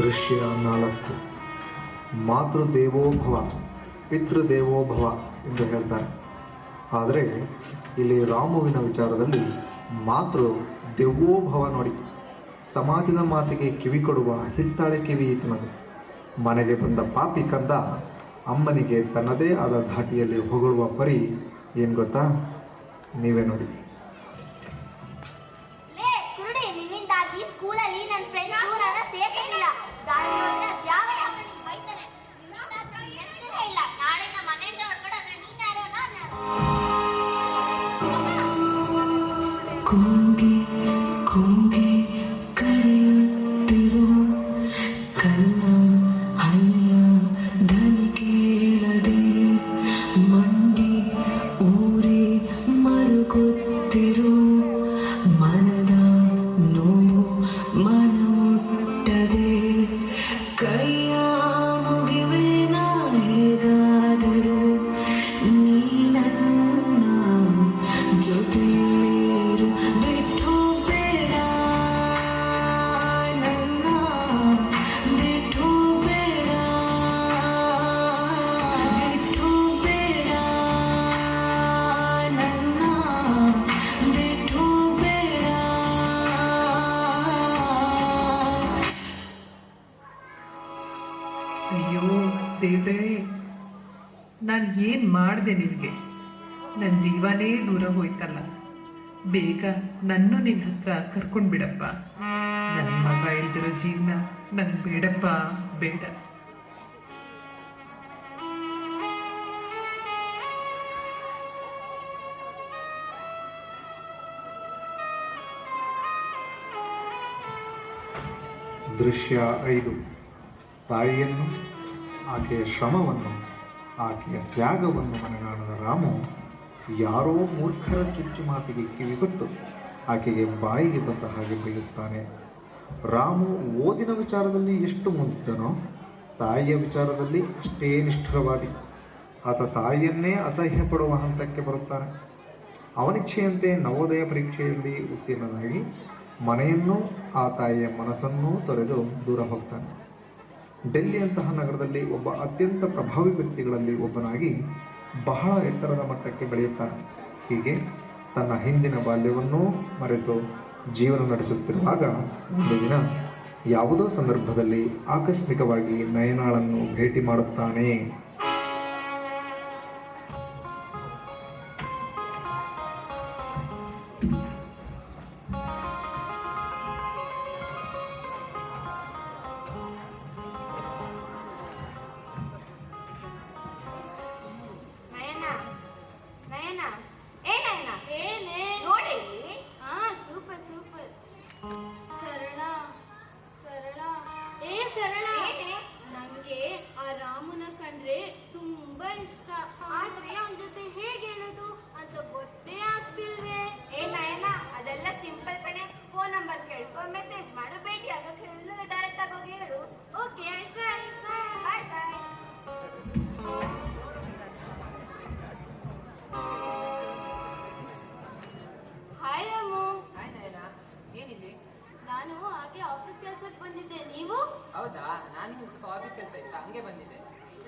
ದೃಶ್ಯ 4. ಮಾತೃದೇವೋಭವ ಪಿತೃದೇವೋಭವ ಎಂದು ಹೇಳ್ತಾರೆ. ಆದರೆ ಇಲ್ಲಿ ರಾಮುವಿನ ವಿಚಾರದಲ್ಲಿ ಮಾತೃ ದೆವ್ವೋಭವ ನೋಡಿ. ಸಮಾಜದ ಮಾತಿಗೆ ಕಿವಿ ಕೊಡುವ ಹಿತ್ತಾಳೆ ಕಿವಿ ಈತನದು. ಮನೆಗೆ ಬಂದ ಪಾಪಿ ಕಂದ ಅಮ್ಮನಿಗೆ ತನ್ನದೇ ಆದ ಧಾಟಿಯಲ್ಲಿ ಹೊಗಳುವ ಪರಿ ಏನು ಗೊತ್ತಾ? ನೀವೇ ನೋಡಿ. ಲೇ ಕುರುಡಿ, ನಿನ್ನಿಂದಾಗಿ ಸ್ಕೂಲಲ್ಲಿ ನನ್ನ ಫ್ರೆಂಡ್ ನನ್ನ ಸೇರ್ಕೊಂಡಿಲ್ಲ. ದಾರಿ ಹೋದ್ರೆ ಯಾವ ಯಾವನಿಗೆ ಬೈತಾನೆ. ನಿನ್ನಿಂದಾಗಿ ಎಂತನೇ ಇಲ್ಲ. ನಾಳೆಯಿಂದ ಮನೆಯಿಂದ ಹೊರಗಡೆ ಆದ್ರೆ ನೀನ್ ಯಾರೋ ನಾನು ಕೂಗಿ ಕೂಗಿ ಕರೆಯುತ್ತಿರು ಕಣ್ಣ ಹೈಯ ಧ್ವನಿ ಕೇಳದೆ ಮಂಡಿ ಊರಿ ಮರುಗುತ್ತಿರು ಮನದ ನೋವು ಮನ ಮುಟ್ಟದೆ ಕೈಯ ಮುಗಿವೆ ನಾ ಹೇಗಾದರೂ ನೀ ನನ್ನ ಜೊತೆರು ಬಿಟ್ಟು ಬೇಡ ನನ್ನ ಬಿಟ್ಟು ಬೇಡ ಬಿಟ್ಟು ಬೇಡ ನನ್ನ ಬಿಟ್ಟು ಬೇಡ. ಅಯ್ಯೋ ದೇವ್ರೇ, ನಾನು ಏನು ಮಾಡಿದೆ ನಿನಗೆ? ನನ್ನ ಜೀವನೇ ದೂರ ಹೋಯ್ತಲ್ಲ. ಬೇಗ ನನ್ನ ನಿನ್ನ ಹತ್ರ ಕರ್ಕೊಂಡು ಬಿಡಪ್ಪ. ನನ್ನ ಮಗ ಇಲ್ದಿರೋ ಜೀವನ ನಂಗೆ ಬೇಡಪ್ಪ, ಬೇಡ. ದೃಶ್ಯ 5. ತಾಯಿಯನ್ನು, ಆಕೆಯ ಶ್ರಮವನ್ನು, ಆಕೆಯ ತ್ಯಾಗವನ್ನು ಮನಗಾಣದ ರಾಮು ಯಾರೋ ಮೂರ್ಖರ ಚುಚ್ಚು ಮಾತಿಗೆ ಕಿವಿಗೊಟ್ಟು ಆಕೆಗೆ ಬಾಯಿಗೆ ಬಂದ ಹಾಗೆ ಬೈಯುತ್ತಾನೆ. ರಾಮು ಓದಿನ ವಿಚಾರದಲ್ಲಿ ಎಷ್ಟು ಮುಂದಿದ್ದನೋ ತಾಯಿಯ ವಿಚಾರದಲ್ಲಿ ಅಷ್ಟೇ ನಿಷ್ಠುರವಾದಿ. ಆತ ತಾಯಿಯನ್ನೇ ಅಸಹ್ಯ ಪಡುವ ಹಂತಕ್ಕೆ ಬರುತ್ತಾನೆ. ಅವನಿಚ್ಛೆಯಂತೆ ನವೋದಯ ಪರೀಕ್ಷೆಯಲ್ಲಿ ಉತ್ತೀರ್ಣನಾಗಿ ಮನೆಯನ್ನು ಆ ತಾಯಿಯ ಮನಸ್ಸನ್ನೂ ತೊರೆದು ದೂರ ಹೋಗ್ತಾನೆ. ಡೆಲ್ಲಿಯಂತಹ ನಗರದಲ್ಲಿ ಒಬ್ಬ ಅತ್ಯಂತ ಪ್ರಭಾವಿ ವ್ಯಕ್ತಿಗಳಲ್ಲಿ ಒಬ್ಬನಾಗಿ ಬಹಳ ಎತ್ತರದ ಮಟ್ಟಕ್ಕೆ ಬೆಳೆಯುತ್ತಾನೆ. ಹೀಗೆ ತನ್ನ ಹಿಂದಿನ ಬಾಲ್ಯವನ್ನೂ ಮರೆತು ಜೀವನ ನಡೆಸುತ್ತಿರುವಾಗ ಒಂದು ದಿನ ಯಾವುದೋ ಸಂದರ್ಭದಲ್ಲಿ ಆಕಸ್ಮಿಕವಾಗಿ ನಯನಾಳನ್ನು ಭೇಟಿ ಮಾಡುತ್ತಾನೆ. ಹೌದಾ, ನಾನು ಸ್ವಲ್ಪ ಆಫೀಸ್ ಕೆಲಸ ಇತ್ತು, ಹಂಗೆ ಬಂದಿದ್ದೆ.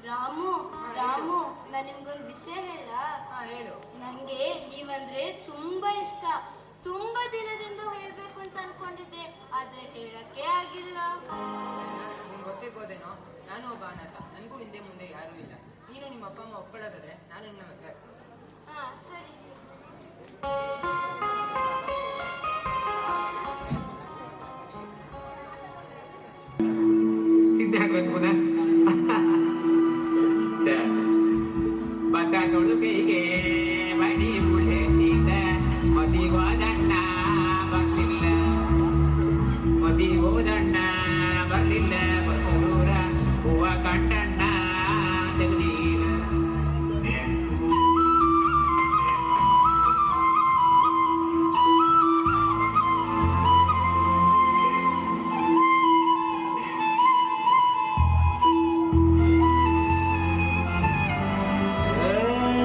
ರಾಮು, ರಾಮು, ನಾನು ನಿಮ್ಗೊಂದು ವಿಷಯ ಹೇಳ. ಹೇಳು. ನಂಗೆ ನೀವಂದ್ರೆ ತುಂಬಾ ಇಷ್ಟ. ತುಂಬಾ ದಿನದಿಂದ ಹೇಳ್ಬೇಕು ಅಂತ ಅನ್ಕೊಂಡಿದ್ದೆ, ಆದ್ರೆ ಹೇಳಕ್ಕೆ ಆಗಿಲ್ಲ. ನಿಮ್ಗೆ ಗೊತ್ತಿರ್ಬೋದೇನೋ, ನಾನು ಒಬ್ಬ ಅನಾಥ. ನನಗೂ ಹಿಂದೆ ಮುಂದೆ ಯಾರೂ ಇಲ್ಲ. ನೀನು ನಿಮ್ಮ ಅಪ್ಪ ಅಮ್ಮ ಒಪ್ಕೊಳ್ಳೋದಾದ್ರೆ ನಾನು ನಿನ್ನ ಮದುವೆ ಆಗ್ತೀನಿ. ಹಾ ಸರಿ. ಬತ್ತ ತೊಳುಕೈಗೆ ಬಡಿ ಬುಲೆಟಿದ ಮದಿಗೋದಣ್ಣ ಬರ್ಲಿಲ್ಲ, ಮದಿಗೋದಣ್ಣ ಬರ್ಲಿಲ್ಲ, ಬಸರೂರ ಹೂವ ಕಂಡಣ್ಣ ತೆಗ್ದೀರ.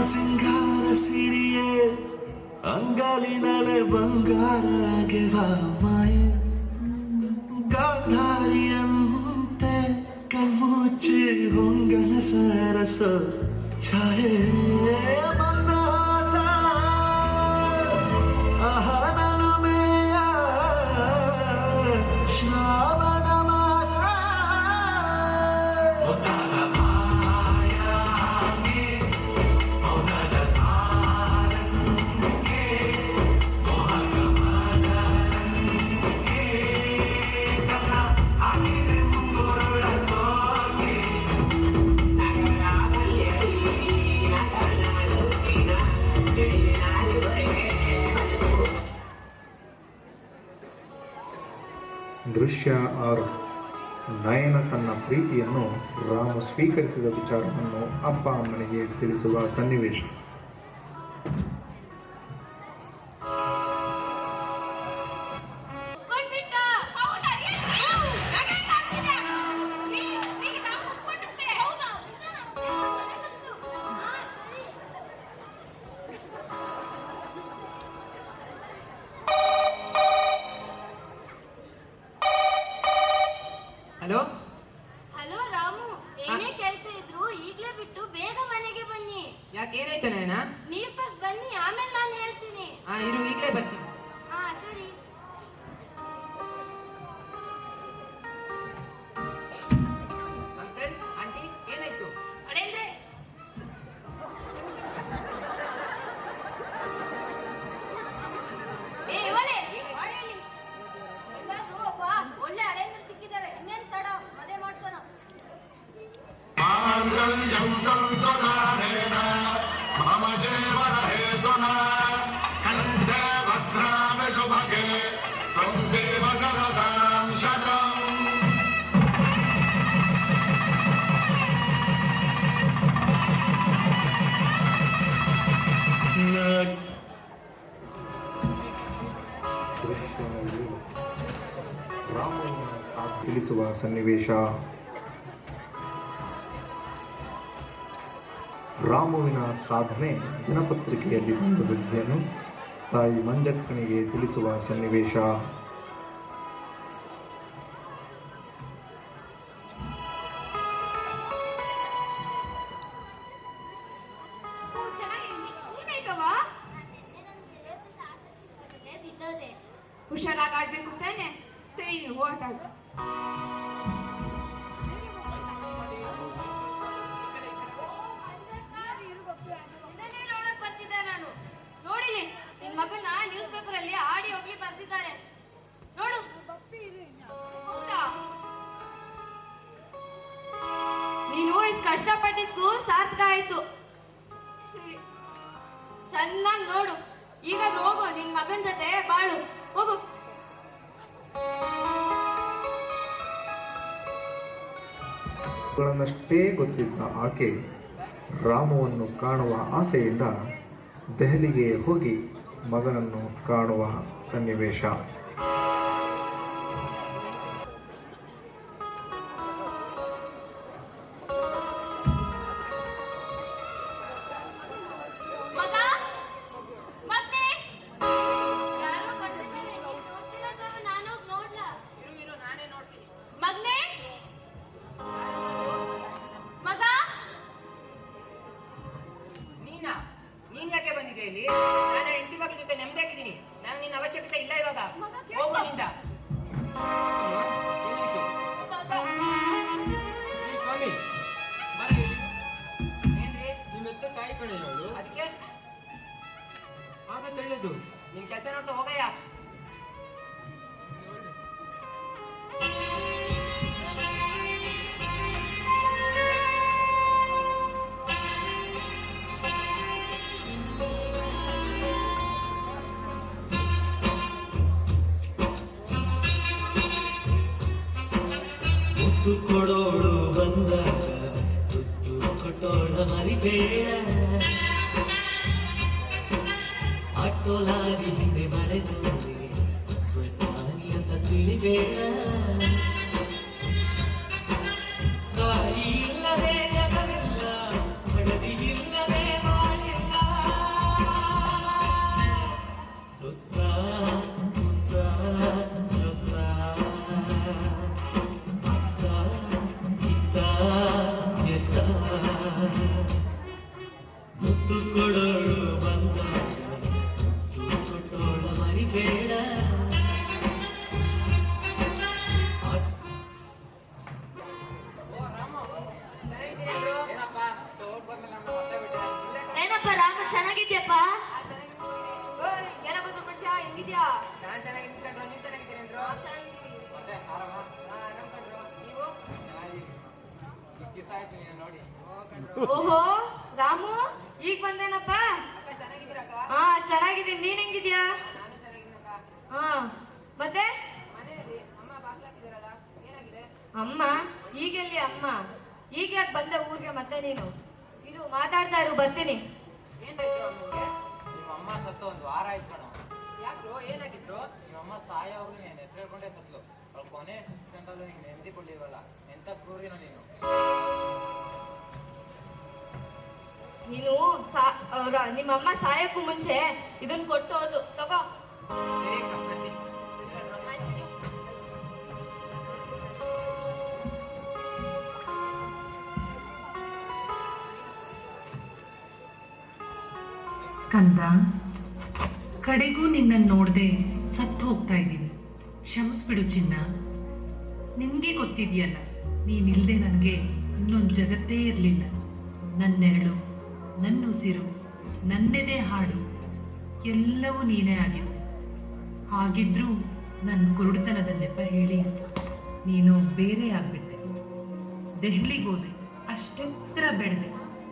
ಸಿಂಗಾರ ಸಿರಿಯೇ ಅಂಗಾಲಿನಲೆ ಬಂಗಾರಗೆವ ಮಾಯೆ, ಗಾಂಧಾರಿಯಂತೆ ಕಣ್ಮುಚ್ಚಿ ಹೊಂಗನ ಸರಸ ಛಾಯೆ, ಮಂದಾಸ ಅಹನಲುಮೆಯ ಶ್ರಾವಣ ಮಾಸ. ದೃಶ್ಯ 6. ನಯನ ತನ್ನ ಪ್ರೀತಿಯನ್ನು ರಾಮು ಸ್ವೀಕರಿಸಿದ ವಿಚಾರವನ್ನು ಅಪ್ಪ ಅಮ್ಮನಿಗೆ ತಿಳಿಸುವ ಸನ್ನಿವೇಶ. ಹಲೋ ಹಲೋ ರಾಮು, ಏನೇ ಕೆಲಸ ಇದ್ರು ಈಗ್ಲೇ ಬಿಟ್ಟು ಬೇಗ ಮನೆಗೆ ಬನ್ನಿ. ಯಾಕೆ ಏನಾಯ್ತು ನಯನ? ನೀವ್ ಫಸ್ಟ್ ಬನ್ನಿ, ಆಮೇಲೆ ನಾನು ಹೇಳ್ತೀನಿ. ಇರು ಈಗಲೇ ಬರ್ತೀನಿ. ಹಾ ಸರಿ. ಅಂಕಲ್ ಆಂಟಿ ಏನಾಯ್ತು? ಅಡೇಂದ್ರೆ ಒಳ್ಳೆ ಅರೇಂಜರ್ ಸಿಕ್ಕಿದ್ದಾರೆ, ಇನ್ನೇನ್ ತಡ, ಮದುವೆ ಮಾಡ್ಸೋಣ. ಮಾಂಗಲ್ಯಂ ತಂತು ನಾನೇನ ಮಮ ಜೀವನ ಹೇತುನಾ ಕಂಠೆ ಭದ್ರಾಮಿ ಶುಭಗೆ ತ್ವಂ ಜೀವ ಶರದಾಂ ಶತಂ. ರಾಮನ ಸಾಥ್ ತಿಳಿಸುವ ಸನ್ನಿವೇಶ. ರಾಮುವಿನ ಸಾಧನೆ ದಿನಪತ್ರಿಕೆಯಲ್ಲಿ ಬಂದ ಸುದ್ದಿಯನ್ನು ತಾಯಿ ಮಂಜಕ್ಕನಿಗೆ ತಿಳಿಸುವ ಸನ್ನಿವೇಶ. ಹುಷಾರಾಗಿ ಆಡ್ಬೇಕು ತಾನೆ? ಸರಿ, ನೀವು ಆಟ ಆಡು. ನಾನು ನೋಡಿದೆ ನಿನ್ ಮಗನ ನ್ಯೂಸ್ ಪೇಪರ್ ಅಲ್ಲಿ ಆಡಿ ಹೋಗ್ಲಿ ಬರ್ತಿದ್ದಾರೆ ನೋಡು. ಹೌದಾ? ನೀನು ಇಷ್ಟು ಕಷ್ಟಪಟ್ಟಿದ್ದು ಸಾರ್ಥಕ ಆಯ್ತು. ಚೆನ್ನಾಗಿ ನೋಡು. ಈಗ ಹೋಗು, ನಿನ್ ಮಗನ ಜೊತೆ ಬಾಳು, ಹೋಗು. ಗಳನ್ನಷ್ಟೇ ಗೊತ್ತಿದ್ದ ಆಕೆ ರಾಮುವನ್ನು ಕಾಣುವ ಆಸೆಯಿಂದ ದೆಹಲಿಗೆ ಹೋಗಿ ಮಗನನ್ನು ಕಾಣುವ ಸನ್ನಿವೇಶ. ನೀನ್ ಯಾಕೆ ಬಂದಿದೆ ಇಲ್ಲಿ? ನಾನು ಹೆಂಡತಿ ಮಕ್ಕಳ ಜೊತೆ ನೆಮ್ಮದಿಯಾಗಿದ್ದೀನಿ. ನಾನು ನಿನ್ನ ಅವಶ್ಯಕತೆ ಇಲ್ಲ ಇವಾಗ. ಹೋಗು ನಿಂದ. ಸ್ವಾಮಿ ಏನ್ರಿ ನಿಮ್ಮೆತ್ತ ತಾಯಿ ಕಡೆ ನೋಡು. ಅದಕ್ಕೆ ಆಗ ತಿಳಿದು ನಿನ್ ಕೆಲಸ ನೋಡ್ತಾ ಹೋಗಯ್ಯ. ತುತ್ತು ಕೊಡೋಳು ಬಂದಾಗ ತುತ್ತು ಕೊಟ್ಟೋಳ ಮರಿಬೇಡ. ಆಟೋಲಾರಿ ಹಿಂದೆ ಮರೆತೋದೆ ತಾನಿ ಅಂತ ತಿಳಿಬೇಡ. ತಾಯಿ ಇಲ್ಲದೆ ಜಗವಿಲ್ಲ, ಮಡದಿ ಇಲ್ಲದೆ ಮಾಡಿಲ್ಲ. ತುತ್ತ ತುತ್ತ ತುತ್ತ ಮುತ್ತು ಕೊಡೋಳು ಬಂದಾಗ ಮುತ್ತು ಕೊಟ್ಟೋಳ ಮರಿಬೇಡ. ಏನಪ್ಪ ರಾಮ, ಚೆನ್ನಾಗಿದ್ಯಪ್ಪ? ಏನಪ್ಪ ಮನುಷ್ಯ, ಹೆಂಗಿದ್ಯಾ? ನಾನ್ ಚೆನ್ನಾಗಿದ್ದೀನಿ ಕಣ್ರು. ನೀವ್ ಚೆನ್ನಾಗಿದ್ದೀರೇನ್ರು? ಮತ್ತೆ ಆರಾಮ? ಆರಾಮ್ ಕಣ್ರು. ನೀವು? ಇಷ್ಟು ದಿವಸ ಆಯ್ತು ನೀನು ನೋಡಿ. ಓಹೋ ರಾಮು, ಈಗ ಬಂದೇನಪ್ಪ? ಹಾ ಚೆನ್ನಾಗಿದ್ದೀನಿ. ನೀನ್ ಹೆಂಗಿದ್ಯಾ? ಹಾ ಮತ್ತೆ ಮನೆಯಲ್ಲಿ ಅಮ್ಮ ಬಾಗ್ಲ ಅಮ್ಮ ಈಗೆಲ್ಲಿ ಅಮ್ಮ? ಈಗ ಯಾಕೆ ಬಂದ ಊರಿಗೆ ಮತ್ತೆ ನೀನು? ಇದು ಮಾತಾಡ್ತಾ ಇರು, ಬರ್ತೀನಿ. ಏನಾಯ್ತು ನಿಮ್ಗೆ? ನಿಮ್ಮ ಅಮ್ಮ ಸತ್ತು ಒಂದು ವಾರ ಆಯ್ತು ಕಣೋ. ಯಾಕ್ರೋ ಏನಾಗಿದ್ರು? ನಿಮ್ಮ ಅಮ್ಮ ಸಾಯೋವಾಗ್ಲೂ ನೀನು ಹೆಸರು ಹೇಳ್ಕೊಂಡೇ ಸತ್ಲು. ಅವಳು ಕೊನೆ ಸತ್ತಂತಲ್ಲೂ ನೀನು ನೆಮ್ಮದಿ ಕೊಡ್ಲಿಲ್ವಲ್ಲ, ಎಂತ ಕ್ರೂರಿನ ನೀನು. ನೀನು ನಿಮ್ಮಮ್ಮ ಸಾಯಕ್ಕೂ ಮುಂಚೆ ಇದನ್ನ ಕೊಟ್ಟು ಹೋದು ತಗೋ. ಸರಿ ಅಕ್ಕ, ಬರ್ತೀನಿ. ಕಂದ, ಕಡೆಗೂ ನಿನ್ನನ್ನು ನೋಡದೆ ಸತ್ತು ಹೋಗ್ತಾ ಇದ್ದೀನಿ. ಕ್ಷಮಿಸ್ಬಿಡು ಚಿನ್ನ. ನಿನಗೆ ಗೊತ್ತಿದೆಯಲ್ಲ, ನೀನಿಲ್ಲದೆ ನನಗೆ ಇನ್ನೊಂದು ಜಗತ್ತೇ ಇರಲಿಲ್ಲ. ನನ್ನೆರಳು, ನನ್ನ ಉಸಿರು, ನನ್ನೆದೆ ಹಾಡು ಎಲ್ಲವೂ ನೀನೇ ಆಗಿತ್ತು. ಹಾಗಿದ್ರೂ ನನ್ನ ಕುರುಡುತನದ ನೆಪ ಹೇಳಿ ನೀನು ಬೇರೆ ಆಗ್ಬಿಟ್ಟೆ. ದೆಹಲಿಗೋದೆ, ಅಷ್ಟೆತ್ತರ ಬೆಳೆದೆ,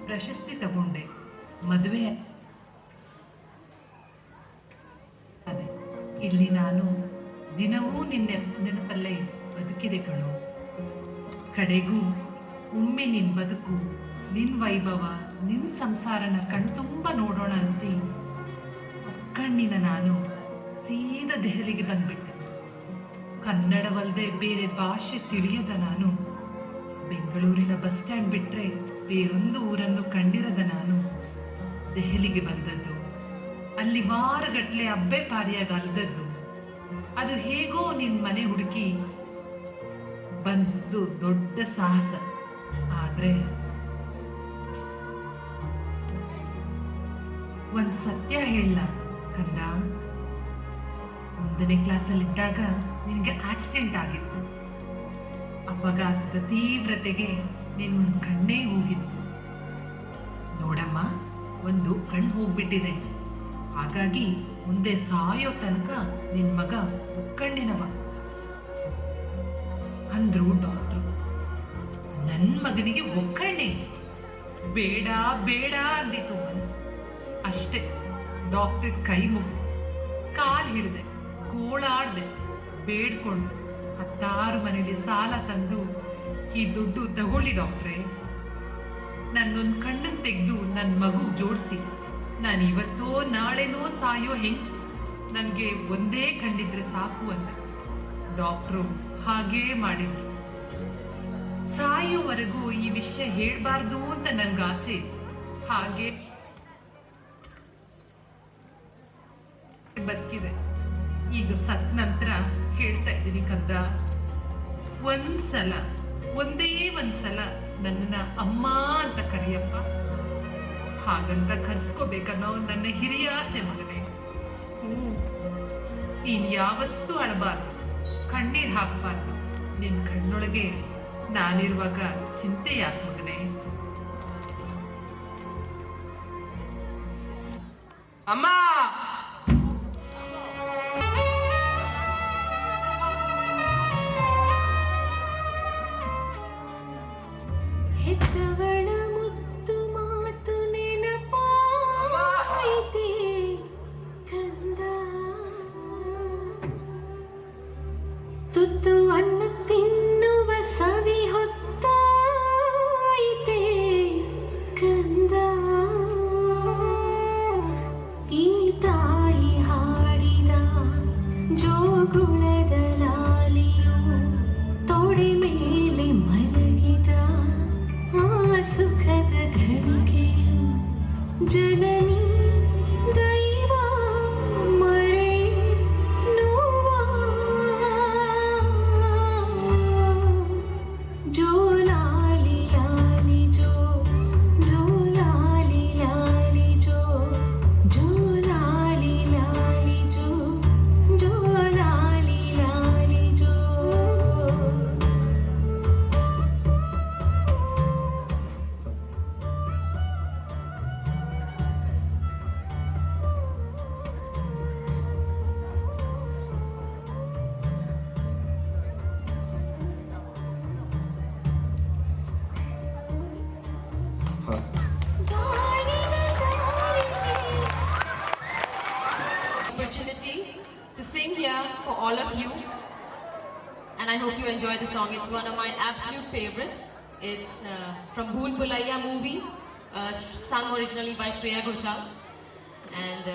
ಪ್ರಶಸ್ತಿ ತಗೊಂಡೆ, ಮದುವೆ. ಅದೇ ಇಲ್ಲಿ ನಾನು ದಿನವೂ ನಿನ್ನ ನೆನಪಲ್ಲೇ ಬದುಕಿದೆ ಕಣೋ. ಕಡೆಗೂ ಒಮ್ಮೆ ನಿನ್ನ ಬದುಕು, ನಿನ್ನ ವೈಭವ, ನಿನ್ನ ಸಂಸಾರನ ಕಣ್ತುಂಬ ನೋಡೋಣ ಅನಿಸಿ ಕಣ್ಣಿನ ನಾನು ಸೀದಾ ದೆಹಲಿಗೆ ಬಂದ್ಬಿಟ್ಟೆ. ಕನ್ನಡವಲ್ಲದೆ ಬೇರೆ ಭಾಷೆ ತಿಳಿಯದ ನಾನು ಬೆಂಗಳೂರಿನ ಬಸ್ ಸ್ಟ್ಯಾಂಡ್ ಬಿಟ್ಟರೆ ಬೇರೊಂದು ಊರನ್ನು ಕಂಡಿರದ ನಾನು ದೆಹಲಿಗೆ ಬಂದದ್ದು. ಅಲ್ಲಿ ವಾರಗಟ್ಟಲೆ ಅಬ್ಬೆ ಪಾರಿಯಾಗಿ ಅಲ್ದದ್ದು. ಅದು ಹೇಗೋ ನಿನ್ನ ಮನೆ ಹುಡುಕಿ ಬಂದು ದೊಡ್ಡ ಸಾಹಸ. ಆದ್ರೆ ಒಂದ್ ಸತ್ಯ ಹೇಳ ಕಂದ, 1ನೇ ಕ್ಲಾಸಲ್ಲಿದ್ದಾಗ ನಿನಗೆ ಆಕ್ಸಿಡೆಂಟ್ ಆಗಿತ್ತು. ಅಪಘಾತದ ತೀವ್ರತೆಗೆ ನಿನ್ನ ಕಣ್ಣೇ ಹೋಗಿತ್ತು. ನೋಡಮ್ಮ, ಒಂದು ಕಣ್ಣು ಹೋಗ್ಬಿಟ್ಟಿದೆ. ಹಾಗಾಗಿ ಮುಂದೆ ಸಾಯೋ ತನಕ ನಿನ್ ಮಗ ಕಣ್ಣಿನವ ಅಂದ್ರು ಡಾಕ್ಟ್ರು. ನನ್ನ ಮಗನಿಗೆ ಒಕ್ಕಣ್ಣೆ ಬೇಡ ಬೇಡ ಅಂದಿತ್ತು ಮನಸ್ಸು. ಅಷ್ಟೇ, ಡಾಕ್ಟರ್ ಕೈ ಮುಗ್ದು ಕಾಲು ಹಿಡಿದೆ, ಗೋಳಾಡ್ದೆ, ಬೇಡ್ಕೊಂಡು 10 ಮನೇಲಿ ಸಾಲ ತಂದು ಈ ದುಡ್ಡು ತಗೊಳ್ಳಿ ಡಾಕ್ಟ್ರೇ, ನನ್ನೊಂದು ಕಣ್ಣನ್ನು ತೆಗೆದು ನನ್ನ ಮಗು ಜೋಡಿಸಿ, ನಾನು ಇವತ್ತೋ ನಾಳೆನೋ ಸಾಯೋ ಹೆಂಗ್ಸು, ನನಗೆ ಒಂದೇ ಕಣ್ಣಿದ್ರೆ ಸಾಕು ಅಂತ ಡಾಕ್ಟ್ರು ಹಾಗೇ ಮಾಡಿದ್ರು. ಸಾಯೋವರೆಗೂ ಈ ವಿಷಯ ಹೇಳ್ಬಾರ್ದು ಅಂತ ನನ್ಗಾಸೆ. ಹಾಗೆ ಬದುಕಿದೆ. ಈಗ ಸತ್ ನಂತರ ಹೇಳ್ತಾ ಇದ್ದೀನಿ ಕಂದ, ಒಂದೇ ಒಂದ್ಸಲ ನನ್ನನ್ನ ಅಮ್ಮ ಅಂತ ಕರಿಯಪ್ಪ. ಹಾಗಂತ ಕರ್ಸ್ಕೋಬೇಕನ್ನೋ ನನ್ನ ಹಿರಿಯ ಆಸೆ ಮಗನೇ. ನೀನ್ ಯಾವತ್ತೂ ಅಳಬಾರ್ದು, ಕಣ್ಣೀರ್ ಹಾಕ್ಬಾರ್ದು. ನಿನ್ ಕಣ್ಣೊಳಗೆ ನಾನಿರುವಾಗ ಚಿಂತೆ ಯಾಕೆ ಮಗನೇ? ಅಮ್ಮ, ಹೆತ್ತವಳ ಮುತ್ತು ಮಾತು ನೆನಪಾಯಿತೆ ಕಂದ, ತುತ್ತು ಅನ್ನ ತಿನ್ನುವ ಸವಿ ಹೊತ್ತಾಯಿತೆ ಕಂದ. ಈ ತಾಯಿ ಹಾಡಿದ ಜೋಗುಳದ ಲಾಲಿಯು ತೊಡೆ ಮೇಲೆ ಮಲಗಿದ ಆ ಸುಖದ ಘಳಿಗೆಯು ಜನನಿ ದೈವ ಮಳೆ ನೋವ ಜೋ ಲಾಲಿ ಲಾಲಿ ಜೋ, ಜೋ ಲಾಲಿ ಲಾಲಿ ಜೋ, ಜೋ ಲಾಲಿ ಲಾಲಿ ಜೋ, ಜೋ ಲಾಲಿ ಲಾಲಿ ಜೋ. Opportunity to sing here for all of you, and I hope you enjoy the song. It's one of my absolute favorites. It's from Bhool Bhulaiya movie, sung originally by Shreya Ghoshal, and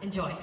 enjoy.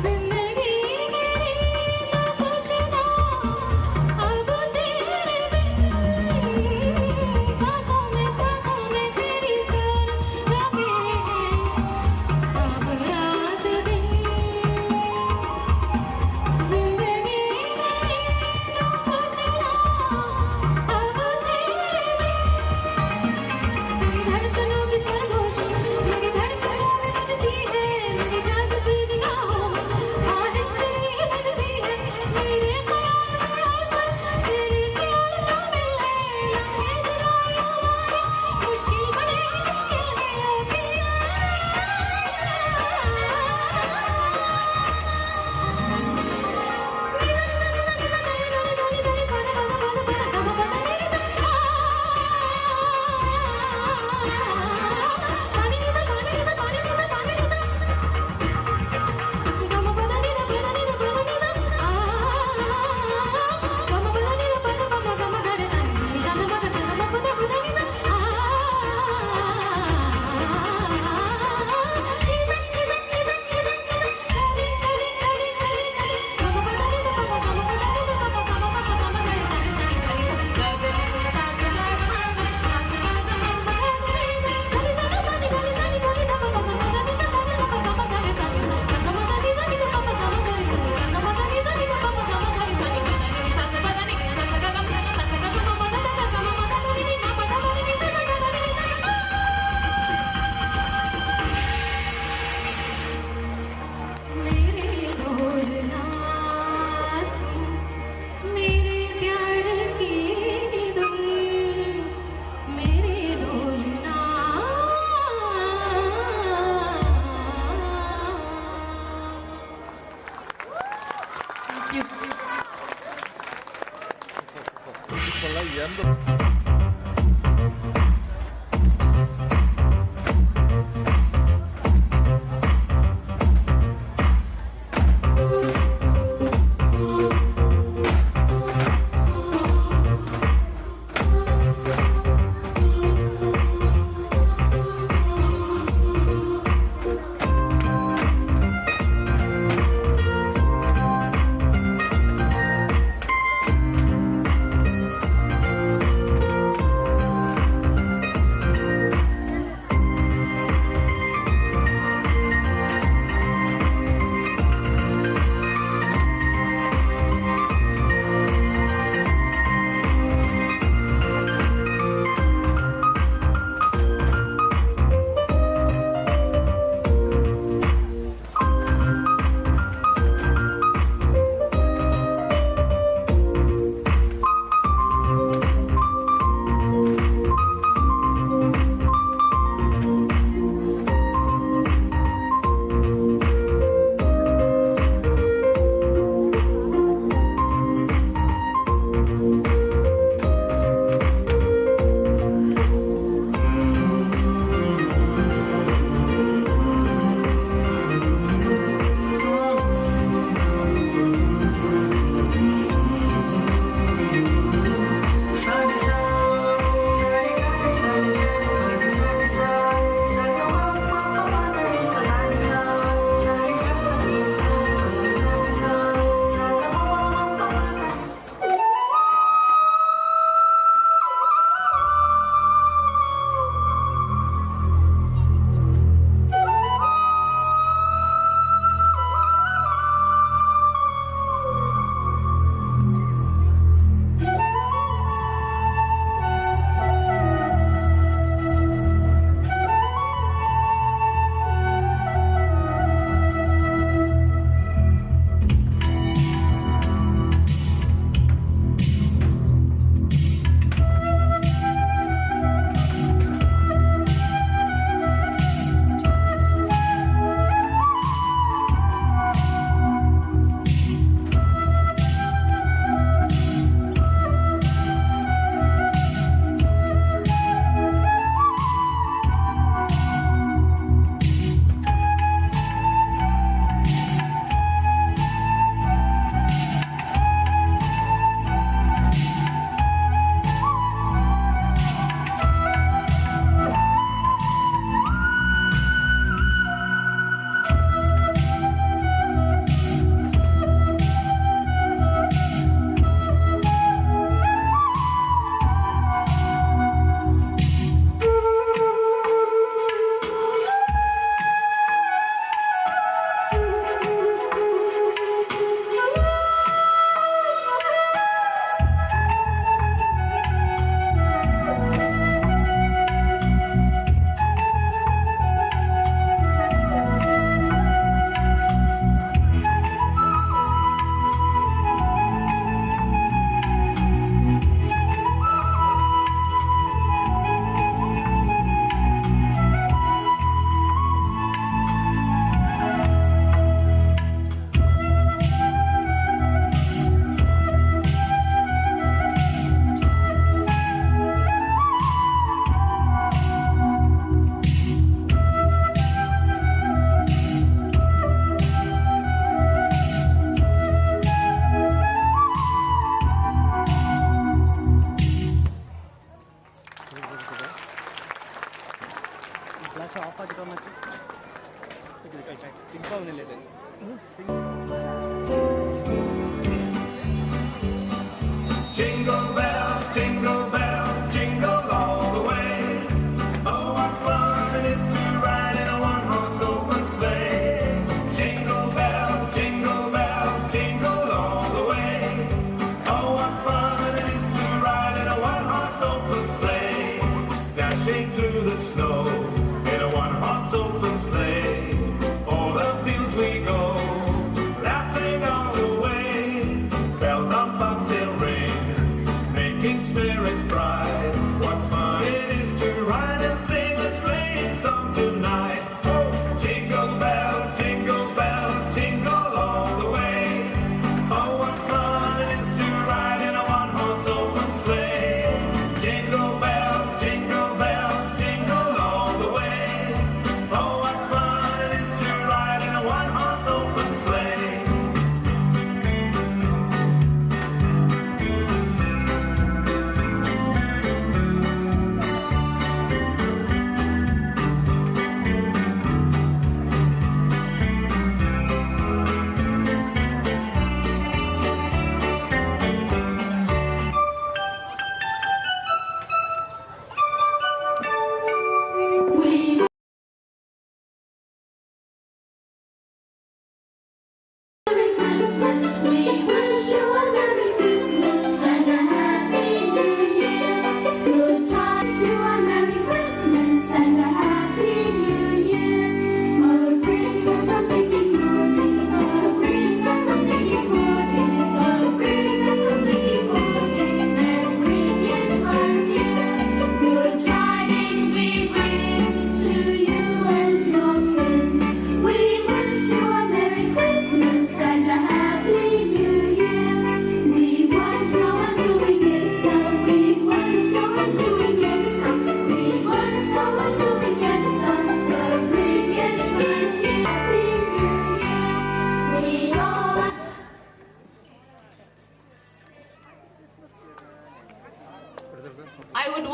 जिंदगी मेरी ना कुछ ना you.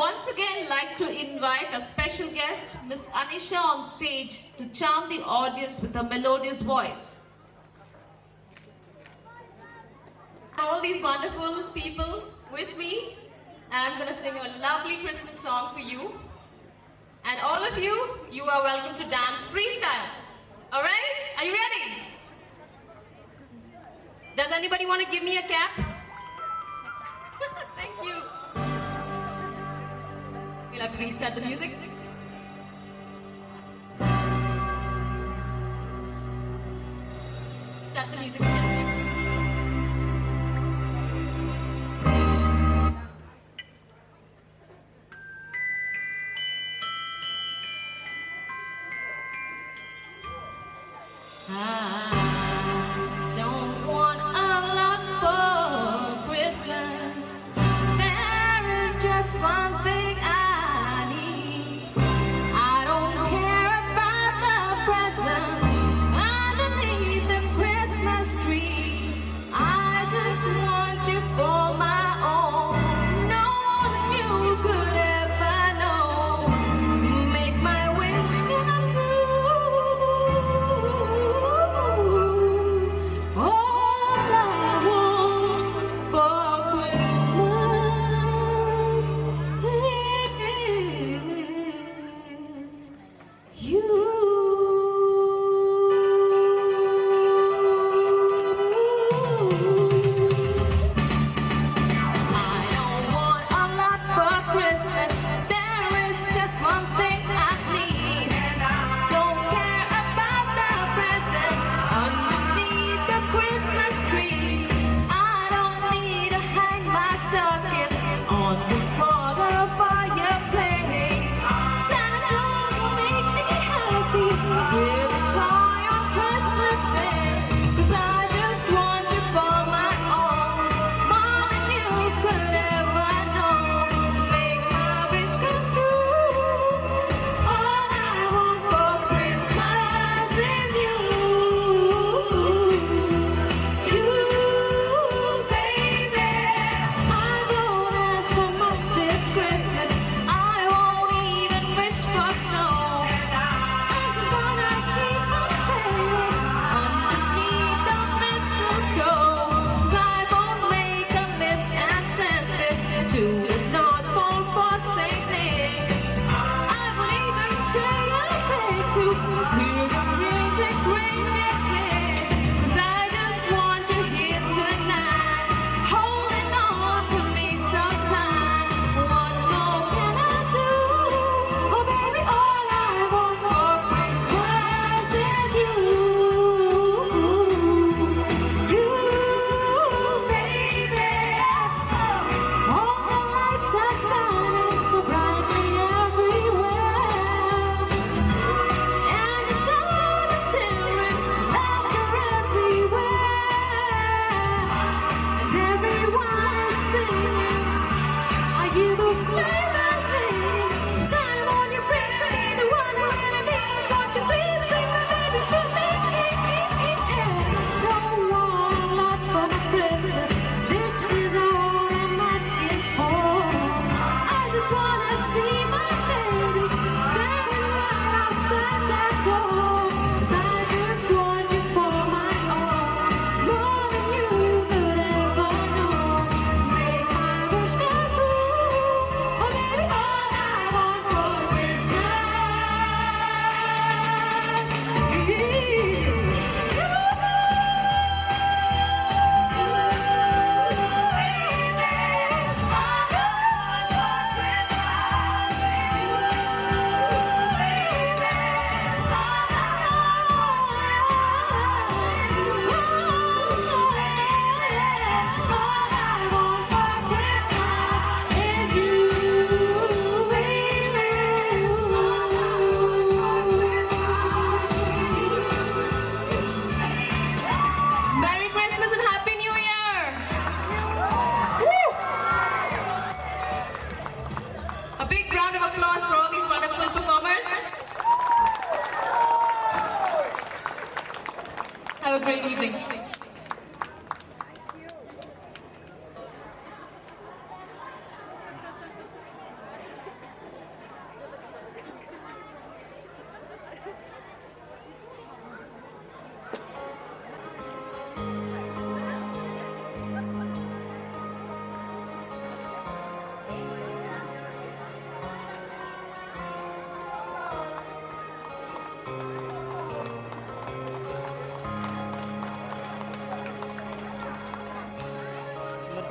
once again like to invite a special guest, Miss Anisha, on stage to charm the audience with her melodious voice. All these wonderful people with me, and I'm going to sing a lovely Christmas song for you. And all of you, you are welcome to dance freestyle. All right? Are you ready? Does anybody want to give me a cap? Thank you. We'll have to restart the music. Start the music again, please. I don't want a lot for Christmas. There is just one thing I need. I don't care about the presents underneath the Christmas tree.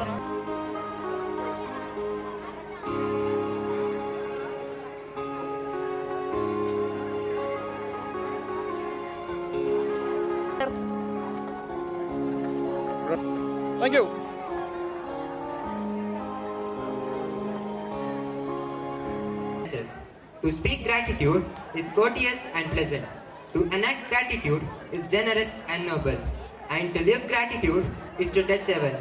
Thank you. To speak gratitude is courteous and pleasant. To enact gratitude is generous and noble. And to live gratitude is to touch heaven.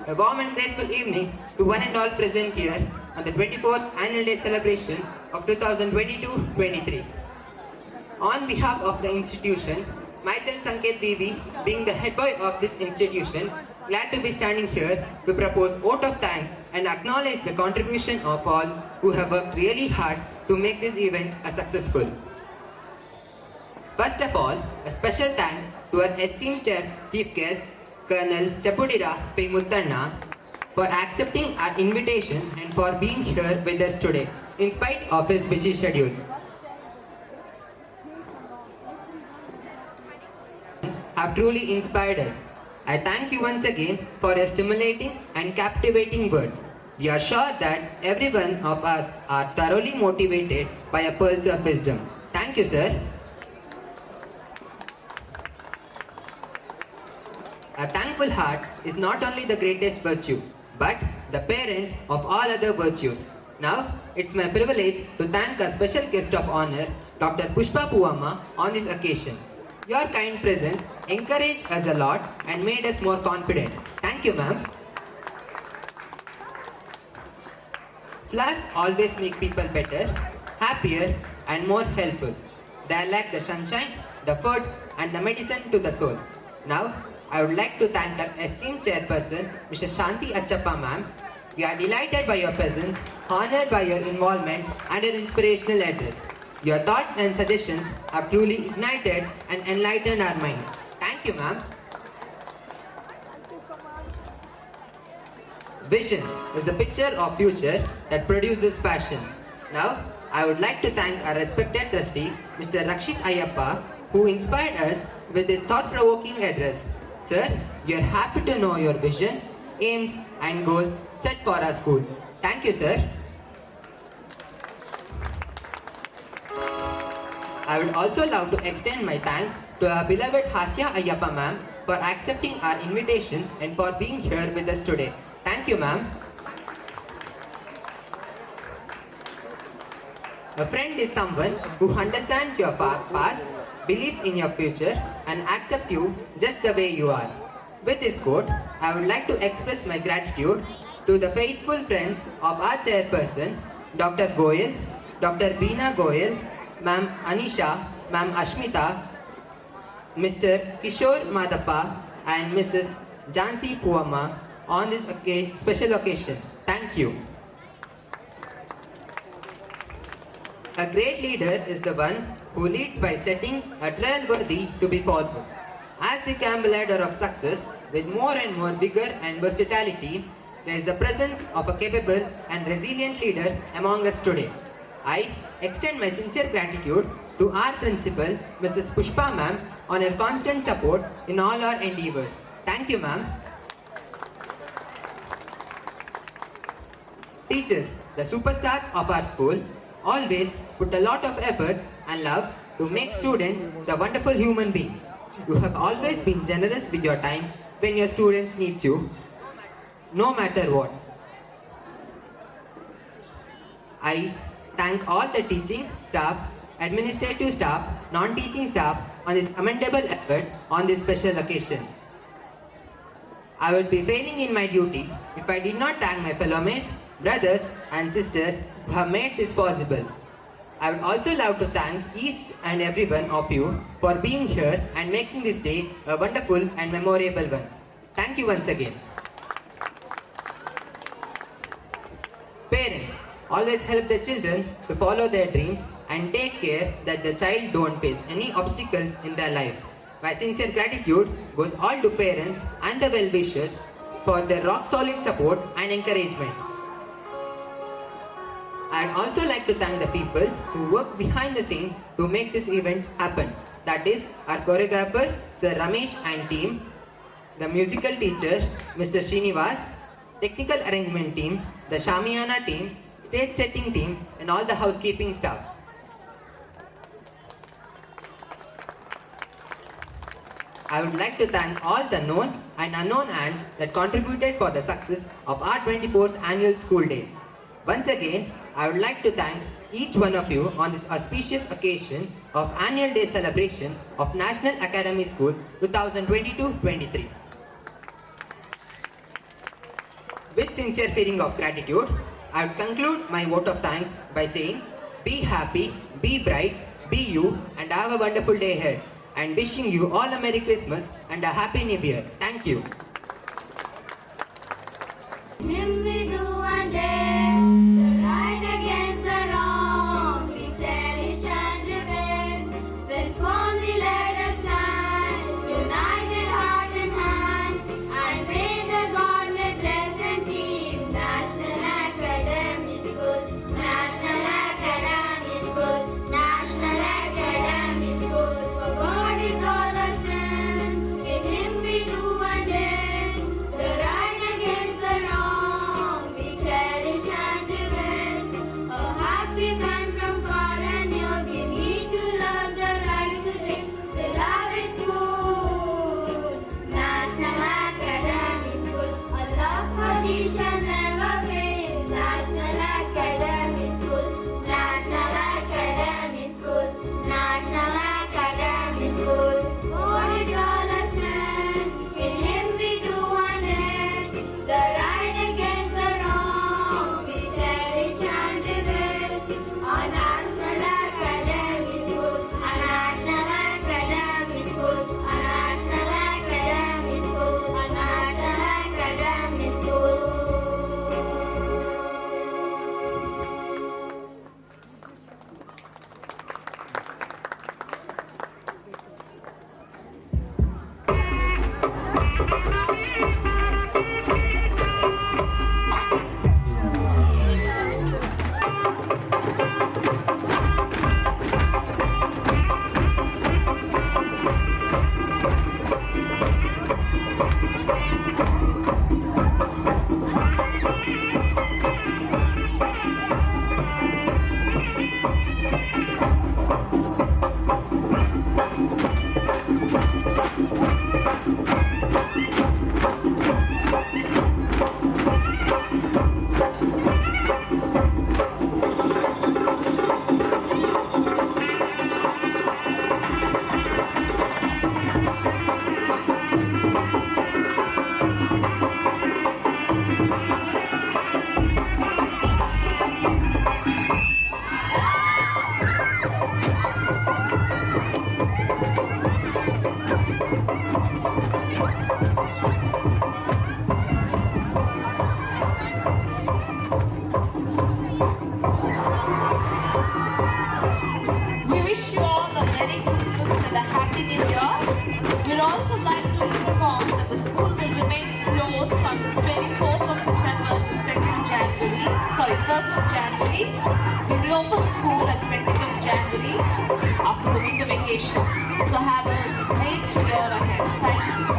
A warm and graceful evening to one and all present here on the 24th Annual Day celebration of 2022-23. On behalf of the institution, myself Sanket Devi, being the head boy of this institution, glad to be standing here to propose vote of thanks and acknowledge the contribution of all who have worked really hard to make this event a successful. First of all, a special thanks to our esteemed chair, chief guest, Colonel Chapudira P. Muttanna, for accepting our invitation and for being here with us today, in spite of his busy schedule. Have truly inspired us. I thank you once again for your stimulating and captivating words. We are sure that every one of us are thoroughly motivated by a pulse of wisdom. Thank you, sir. A thankful heart is not only the greatest virtue, but the parent of all other virtues. Now, it's my privilege to thank a special guest of honor, Dr. Pushpa Puwamma, on this occasion. Your kind presence encouraged us a lot and made us more confident. Thank you, ma'am. Flowers always make people better, happier, and more helpful. They are like the sunshine, the food, and the medicine to the soul. Now, I would like to thank our esteemed chairperson, Mr. Shanti Achappa, ma'am. We are delighted by your presence, honored by your involvement, and your inspirational address. Your thoughts and suggestions have truly ignited and enlightened our minds. Thank you, ma'am. Vision is the picture of future that produces passion. Now, I would like to thank our respected trustee, Mr. Rakshit Ayyappa, who inspired us with his thought-provoking address. Sir, we are happy to know your vision, aims, and goals set for our school. Thank you, sir. I would also love to extend my thanks to our beloved Hasya Ayyappa ma'am for accepting our invitation and for being here with us today. Thank you, ma'am. A friend is someone who understands your past, believes in your future, and accepts you just the way you are. With this quote, I would like to express my gratitude to the faithful friends of our chairperson, Dr. Goyal, Dr. Beena Goyal, Ma'am Anisha, Ma'am Ashmita, Mr. Kishore Madappa, and Mrs. Jansi Puwamma on this special occasion. Thank you. A great leader is the one who leads by setting a trail worthy to be followed. As we climb the ladder of success with more and more vigor and versatility, there is the presence of a capable and resilient leader among us today. I extend my sincere gratitude to our principal, Mrs. Pushpa ma'am, on her constant support in all our endeavors. Thank you, ma'am. Teachers, the superstars of our school, always put a lot of efforts and love to make students the wonderful human being. You have always been generous with your time when your students need you, no matter what. I thank all the teaching staff, administrative staff, non-teaching staff on this commendable effort on this special occasion. I would be failing in my duty if I did not thank my fellow mates, brothers and sisters who have made this possible. I would also love to thank each and every one of you for being here and making this day a wonderful and memorable one. Thank you once again. Parents, always help their children to follow their dreams and take care that the child don't face any obstacles in their life. My sincere gratitude goes all to parents and the well-wishers for their rock-solid support and encouragement. I'd also like to thank the people who work behind the scenes to make this event happen. That is our choreographer, Sir Ramesh and team, the musical teacher, Mr. Srinivas, technical arrangement team, the Shamiana team, stage setting team, and all the housekeeping staffs. I would like to thank all the known and unknown hands that contributed for the success of our 24th annual school day. Once again, I would like to thank each one of you on this auspicious occasion of annual day celebration of National Academy School 2022-23. With sincere feeling of gratitude, I would conclude my vote of thanks by saying, be happy, be bright, be you, and have a wonderful day ahead. And wishing you all a Merry Christmas and a Happy New Year. Thank you. Him we do one day, the right against the wrong, we cherish and revere. Then firmly let us stand, united heart and hand, and pray the God may bless and keep National Academy School, National Academy School, National Academy School. For God is all our strength, in Him we do one day, the right against the wrong, we cherish and revere. A happy band from far and near, we need to love the right to live. We love its school, National Academy School. A love for thee shall never fade. National Academy School, National Academy School, National Academy School. God is all our strength, in Him we do one day. The right against the wrong, we cherish and revere. A National Academy School, a National Academy School, a National Academy School, a National Academy School. We wish you all a Merry Christmas and a Happy New Year. We'd also like to inform that the school will remain closed from 24th of December to 1st of January. We reopen school at 2nd of January after the winter vacations. So have a great year ahead. Thank you.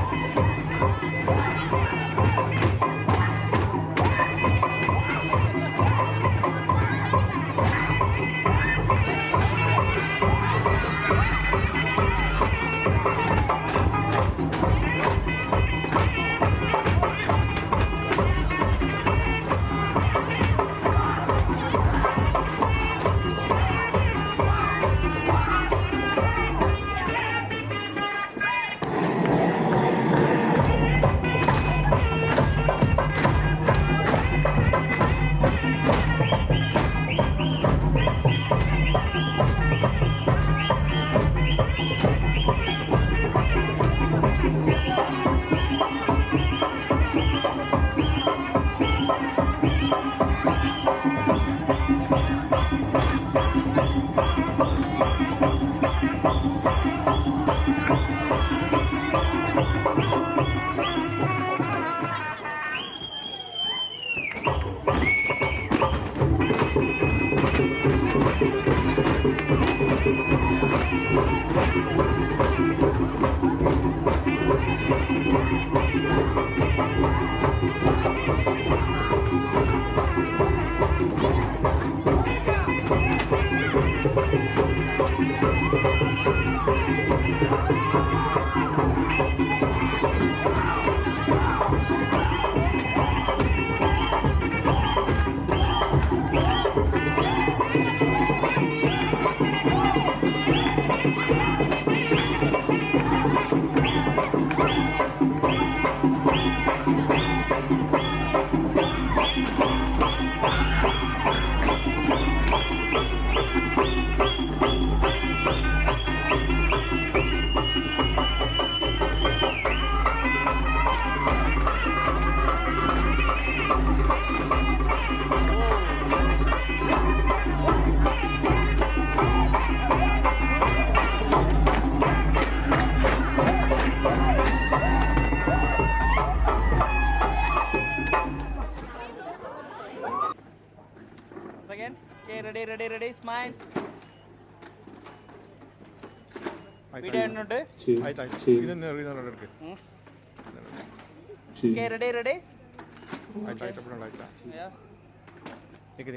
Again. Okay, ready, smile. Video ഉണ്ട്. ആയിട്ട് ഇതിന്ന് എടുക്ക്. Okay, ready. ആയിട്ട് എപ്പോഴും ഉണ്ടായിട്ടില്ല. Yeah. നിക്ക്